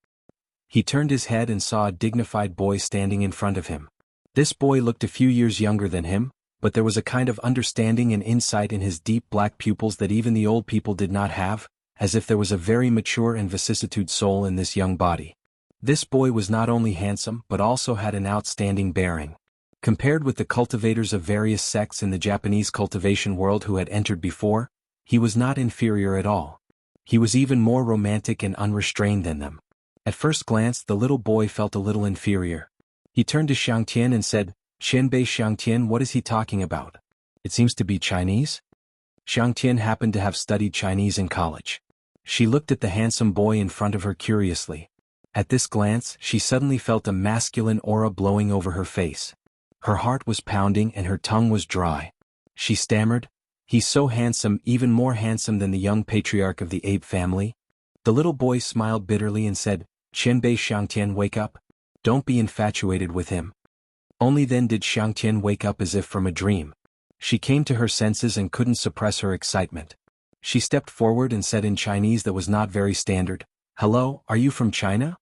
He turned his head and saw a dignified boy standing in front of him. This boy looked a few years younger than him, but there was a kind of understanding and insight in his deep black pupils that even the old people did not have, as if there was a very mature and vicissitude soul in this young body. This boy was not only handsome but also had an outstanding bearing. Compared with the cultivators of various sects in the Japanese cultivation world who had entered before, he was not inferior at all. He was even more romantic and unrestrained than them. At first glance the little boy felt a little inferior. He turned to Xiangtian and said, "Xianbei Xiangtian, what is he talking about? It seems to be Chinese?" Xiangtian happened to have studied Chinese in college. She looked at the handsome boy in front of her curiously. At this glance, she suddenly felt a masculine aura blowing over her face. Her heart was pounding and her tongue was dry. She stammered, "He's so handsome, even more handsome than the young patriarch of the ape family." The little boy smiled bitterly and said, "Xianbei Xiangtian, wake up. Don't be infatuated with him." Only then did Xiangtian wake up as if from a dream. She came to her senses and couldn't suppress her excitement. She stepped forward and said in Chinese that was not very standard, "Hello, are you from China?"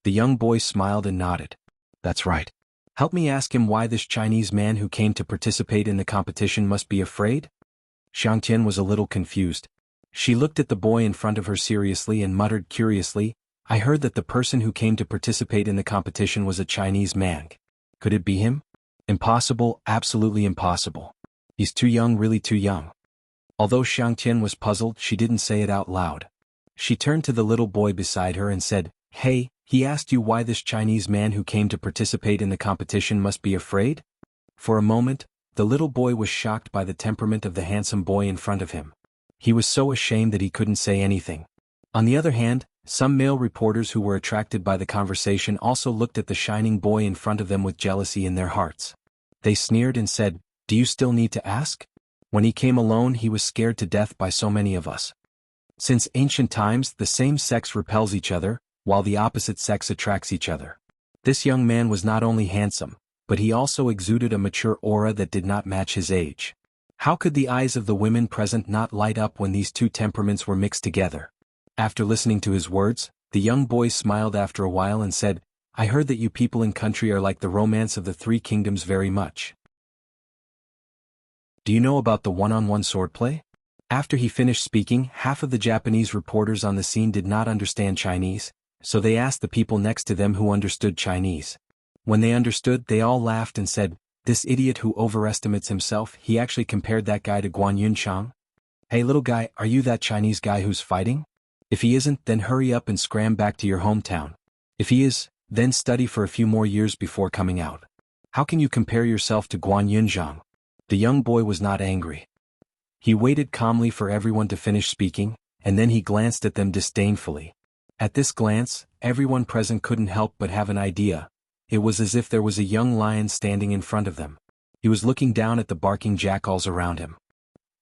The young boy smiled and nodded. "That's right. Help me ask him why this Chinese man who came to participate in the competition must be afraid?" Xiangtian was a little confused. She looked at the boy in front of her seriously and muttered curiously, "I heard that the person who came to participate in the competition was a Chinese man. Could it be him? Impossible, absolutely impossible. He's too young, really too young." Although Xiangtian was puzzled, she didn't say it out loud. She turned to the little boy beside her and said, "Hey, he asked you why this Chinese man who came to participate in the competition must be afraid?" For a moment, the little boy was shocked by the temperament of the handsome boy in front of him. He was so ashamed that he couldn't say anything. On the other hand, some male reporters who were attracted by the conversation also looked at the shining boy in front of them with jealousy in their hearts. They sneered and said, "Do you still need to ask? When he came alone he was scared to death by so many of us." Since ancient times the same sex repels each other, while the opposite sex attracts each other. This young man was not only handsome, but he also exuded a mature aura that did not match his age. How could the eyes of the women present not light up when these two temperaments were mixed together? After listening to his words, the young boy smiled after a while and said, "I heard that you people in country are like the romance of the Three Kingdoms very much. Do you know about the one-on-one swordplay?" After he finished speaking, half of the Japanese reporters on the scene did not understand Chinese, so they asked the people next to them who understood Chinese. When they understood, they all laughed and said, "This idiot who overestimates himself, he actually compared that guy to Guan Yunchang. Hey little guy, are you that Chinese guy who's fighting? If he isn't, then hurry up and scram back to your hometown. If he is, then study for a few more years before coming out. How can you compare yourself to Guan Yunzhang?" The young boy was not angry. He waited calmly for everyone to finish speaking, and then he glanced at them disdainfully. At this glance, everyone present couldn't help but have an idea. It was as if there was a young lion standing in front of them. He was looking down at the barking jackals around him.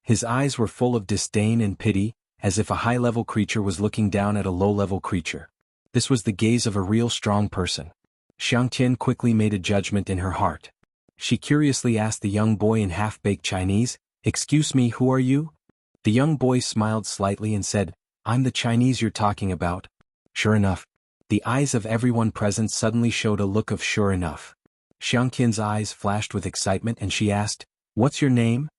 His eyes were full of disdain and pity, as if a high-level creature was looking down at a low-level creature. This was the gaze of a real strong person. Xiangtian quickly made a judgment in her heart. She curiously asked the young boy in half-baked Chinese, "Excuse me, who are you?" The young boy smiled slightly and said, "I'm the Chinese you're talking about." Sure enough. The eyes of everyone present suddenly showed a look of sure enough. Xiangtian's eyes flashed with excitement and she asked, "What's your name?"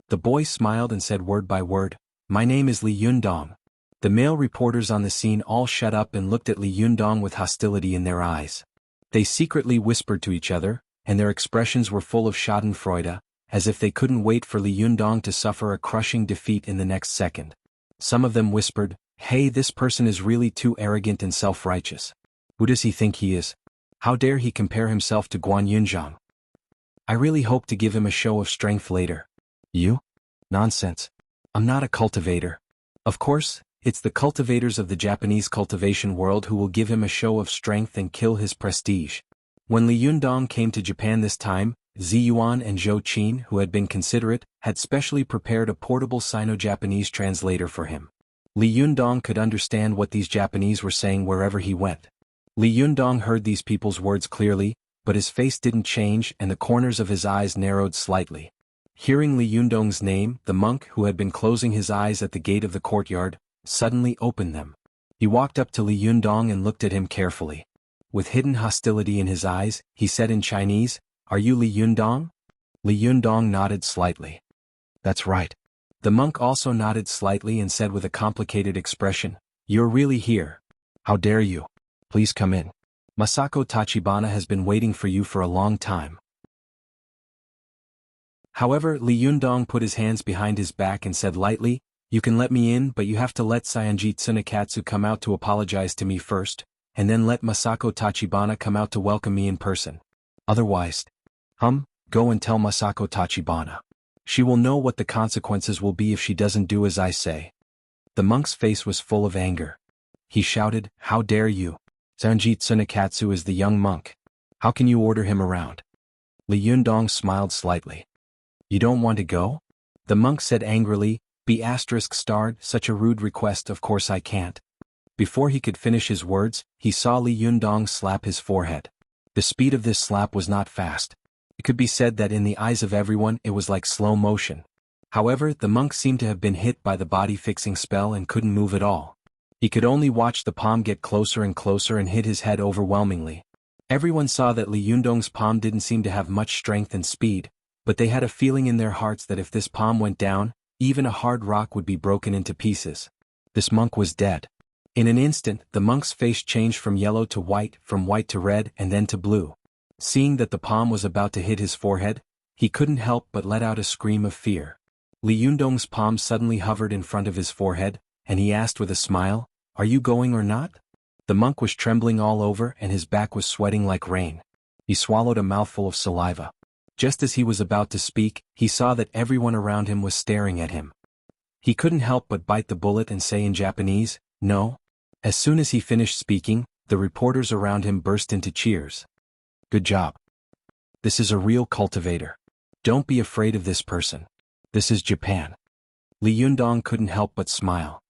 The boy smiled and said word by word, "My name is Li Yundong." The male reporters on the scene all shut up and looked at Li Yundong with hostility in their eyes. They secretly whispered to each other, and their expressions were full of schadenfreude, as if they couldn't wait for Li Yundong to suffer a crushing defeat in the next second. Some of them whispered, "Hey, this person is really too arrogant and self-righteous. Who does he think he is? How dare he compare himself to Guan Yunzhang? I really hope to give him a show of strength later." You? Nonsense. I'm not a cultivator. Of course, it's the cultivators of the Japanese cultivation world who will give him a show of strength and kill his prestige. When Li Yundong came to Japan this time, Zi Yuan and Zhou Qin, who had been considerate, had specially prepared a portable Sino-Japanese translator for him. Li Yundong could understand what these Japanese were saying wherever he went. Li Yundong heard these people's words clearly, but his face didn't change and the corners of his eyes narrowed slightly. Hearing Li Yundong's name, the monk who had been closing his eyes at the gate of the courtyard, suddenly opened them. He walked up to Li Yundong and looked at him carefully. With hidden hostility in his eyes, he said in Chinese, "Are you Li Yundong?" Li Yundong nodded slightly. "That's right." The monk also nodded slightly and said with a complicated expression, "You're really here. How dare you? Please come in. Masako Tachibana has been waiting for you for a long time." However, Li Yundong put his hands behind his back and said lightly, "You can let me in, but you have to let Saionji Tsunekatsu come out to apologize to me first, and then let Masako Tachibana come out to welcome me in person. Otherwise, go and tell Masako Tachibana. She will know what the consequences will be if she doesn't do as I say." The monk's face was full of anger. He shouted, "How dare you? Saionji Tsunekatsu is the young monk. How can you order him around?" Li Yundong smiled slightly. "You don't want to go?" The monk said angrily, "Such a rude request, of course I can't." Before he could finish his words, he saw Li Yundong slap his forehead. The speed of this slap was not fast. It could be said that in the eyes of everyone it was like slow motion. However, the monk seemed to have been hit by the body-fixing spell and couldn't move at all. He could only watch the palm get closer and closer and hit his head overwhelmingly. Everyone saw that Li Yundong's palm didn't seem to have much strength and speed, but they had a feeling in their hearts that if this palm went down, even a hard rock would be broken into pieces. This monk was dead. In an instant, the monk's face changed from yellow to white, from white to red, and then to blue. Seeing that the palm was about to hit his forehead, he couldn't help but let out a scream of fear. Li Yundong's palm suddenly hovered in front of his forehead, and he asked with a smile, "Are you going or not?" The monk was trembling all over and his back was sweating like rain. He swallowed a mouthful of saliva. Just as he was about to speak, he saw that everyone around him was staring at him. He couldn't help but bite the bullet and say in Japanese, "No." As soon as he finished speaking, the reporters around him burst into cheers. "Good job. This is a real cultivator. Don't be afraid of this person. This is Japan." Li Yundong couldn't help but smile.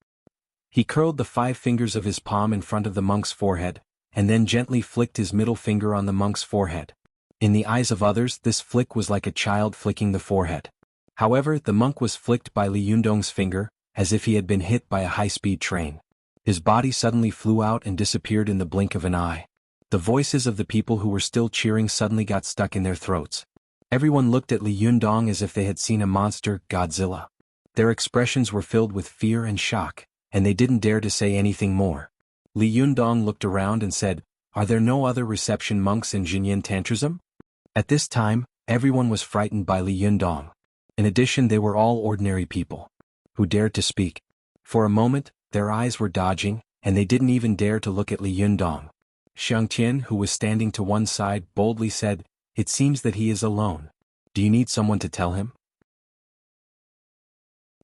He curled the 5 fingers of his palm in front of the monk's forehead, and then gently flicked his middle finger on the monk's forehead. In the eyes of others, this flick was like a child flicking the forehead. However, the monk was flicked by Li Yundong's finger, as if he had been hit by a high-speed train. His body suddenly flew out and disappeared in the blink of an eye. The voices of the people who were still cheering suddenly got stuck in their throats. Everyone looked at Li Yundong as if they had seen a monster, Godzilla. Their expressions were filled with fear and shock, and they didn't dare to say anything more. Li Yundong looked around and said, "Are there no other reception monks in Jinyin Tantrism?" At this time, everyone was frightened by Li Yundong. In addition, they were all ordinary people who dared to speak. For a moment, their eyes were dodging, and they didn't even dare to look at Li Yundong. Xiangtian, who was standing to one side, boldly said, "It seems that he is alone. Do you need someone to tell him?"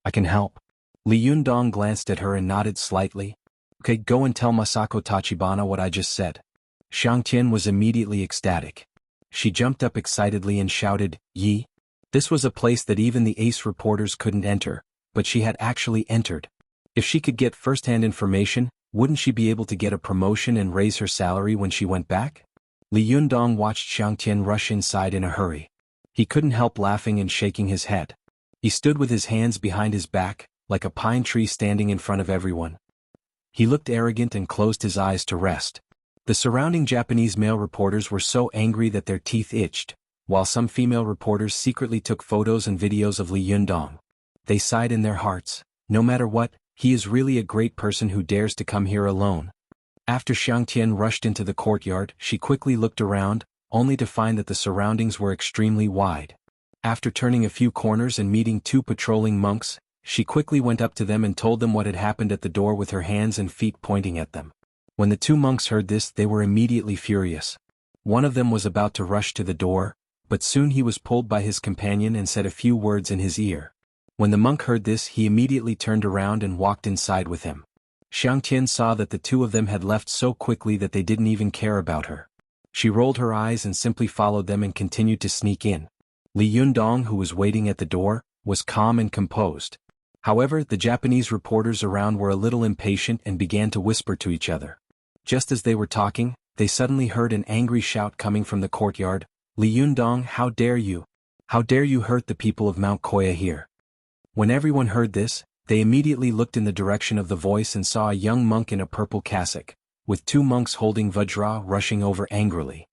"I can help." Li Yundong glanced at her and nodded slightly. "Okay, go and tell Masako Tachibana what I just said." Xiangtian was immediately ecstatic. She jumped up excitedly and shouted, "Yi!" This was a place that even the ace reporters couldn't enter, but she had actually entered. If she could get first-hand information, wouldn't she be able to get a promotion and raise her salary when she went back? Li Yundong watched Xiangtian rush inside in a hurry. He couldn't help laughing and shaking his head. He stood with his hands behind his back, like a pine tree standing in front of everyone. He looked arrogant and closed his eyes to rest. The surrounding Japanese male reporters were so angry that their teeth itched, while some female reporters secretly took photos and videos of Li Yundong. They sighed in their hearts, no matter what, he is really a great person who dares to come here alone. After Xiang Tian rushed into the courtyard, she quickly looked around, only to find that the surroundings were extremely wide. After turning a few corners and meeting two patrolling monks, she quickly went up to them and told them what had happened at the door with her hands and feet pointing at them. When the two monks heard this, they were immediately furious. One of them was about to rush to the door, but soon he was pulled by his companion and said a few words in his ear. When the monk heard this, he immediately turned around and walked inside with him. Xiang Tian saw that the two of them had left so quickly that they didn't even care about her. She rolled her eyes and simply followed them and continued to sneak in. Li Yundong, who was waiting at the door, was calm and composed. However, the Japanese reporters around were a little impatient and began to whisper to each other. Just as they were talking, they suddenly heard an angry shout coming from the courtyard. Li Yundong, how dare you? How dare you hurt the people of Mount Koya here? When everyone heard this, they immediately looked in the direction of the voice and saw a young monk in a purple cassock, with two monks holding vajra rushing over angrily.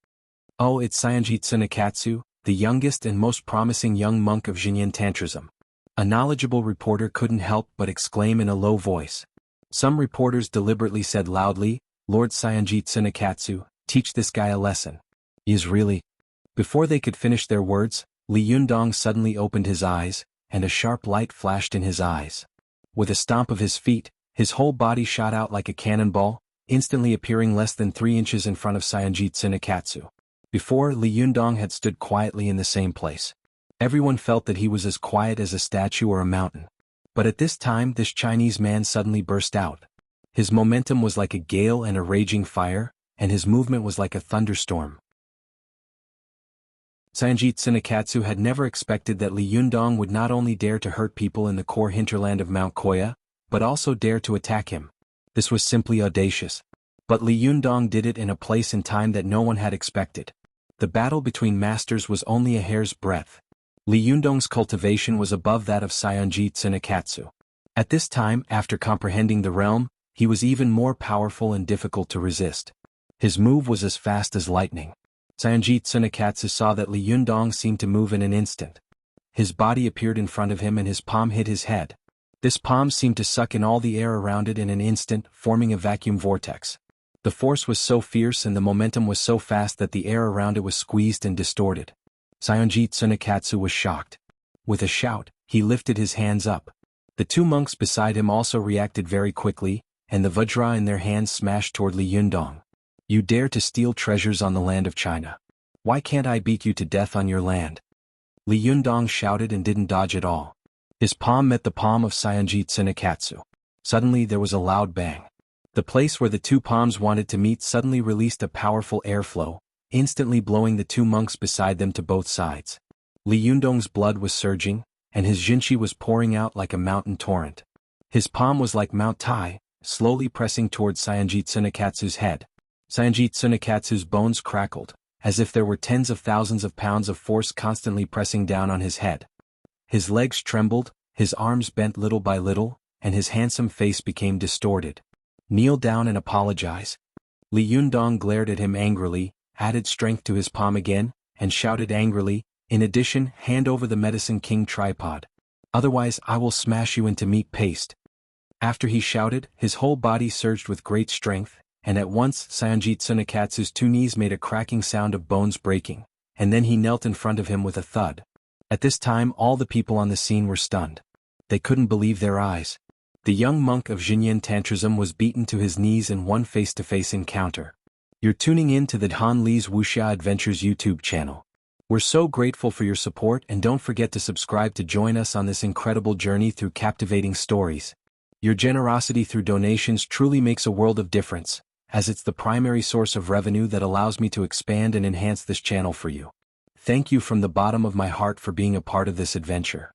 Oh, it's Saionji Tsunekatsu, the youngest and most promising young monk of Xinyan Tantrism. A knowledgeable reporter couldn't help but exclaim in a low voice. Some reporters deliberately said loudly, Lord Saionji Tsunekatsu, teach this guy a lesson. He is really... Before they could finish their words, Li Yundong suddenly opened his eyes, and a sharp light flashed in his eyes. With a stomp of his feet, his whole body shot out like a cannonball, instantly appearing less than 3 inches in front of Saionji Tsunekatsu. Before, Li Yundong had stood quietly in the same place. Everyone felt that he was as quiet as a statue or a mountain. But at this time, this Chinese man suddenly burst out. His momentum was like a gale and a raging fire, and his movement was like a thunderstorm. Saionji Tsunekatsu had never expected that Li Yundong would not only dare to hurt people in the core hinterland of Mount Koya, but also dare to attack him. This was simply audacious. But Li Yundong did it in a place and time that no one had expected. The battle between masters was only a hair's breadth. Li Yundong's cultivation was above that of Saionji Tsunekatsu. At this time, after comprehending the realm, he was even more powerful and difficult to resist. His move was as fast as lightning. Saionji Tsunekatsu saw that Li Yundong seemed to move in an instant. His body appeared in front of him and his palm hit his head. This palm seemed to suck in all the air around it in an instant, forming a vacuum vortex. The force was so fierce and the momentum was so fast that the air around it was squeezed and distorted. Saionji Tsunekatsu was shocked. With a shout, he lifted his hands up. The two monks beside him also reacted very quickly, and the vajra in their hands smashed toward Li Yundong. You dare to steal treasures on the land of China. Why can't I beat you to death on your land? Li Yundong shouted and didn't dodge at all. His palm met the palm of Saionji Tsunekatsu. Suddenly there was a loud bang. The place where the two palms wanted to meet suddenly released a powerful airflow, instantly blowing the two monks beside them to both sides. Li Yundong's blood was surging, and his jinshi was pouring out like a mountain torrent. His palm was like Mount Tai, slowly pressing towards Saionji Tsunekatsu's head. Saionji Tsunekatsu's bones crackled, as if there were tens of thousands of pounds of force constantly pressing down on his head. His legs trembled, his arms bent little by little, and his handsome face became distorted. Kneel down and apologize. Li Yundong glared at him angrily, added strength to his palm again, and shouted angrily, in addition, hand over the Medicine King tripod. Otherwise I will smash you into meat paste. After he shouted, his whole body surged with great strength, and at once Saionji Tsunekatsu's two knees made a cracking sound of bones breaking, and then he knelt in front of him with a thud. At this time all the people on the scene were stunned. They couldn't believe their eyes. The young monk of Xinyan Tantrism was beaten to his knees in one face-to-face encounter. You're tuning in to the Han Li's Wuxia Adventures YouTube channel. We're so grateful for your support and don't forget to subscribe to join us on this incredible journey through captivating stories. Your generosity through donations truly makes a world of difference, as it's the primary source of revenue that allows me to expand and enhance this channel for you. Thank you from the bottom of my heart for being a part of this adventure.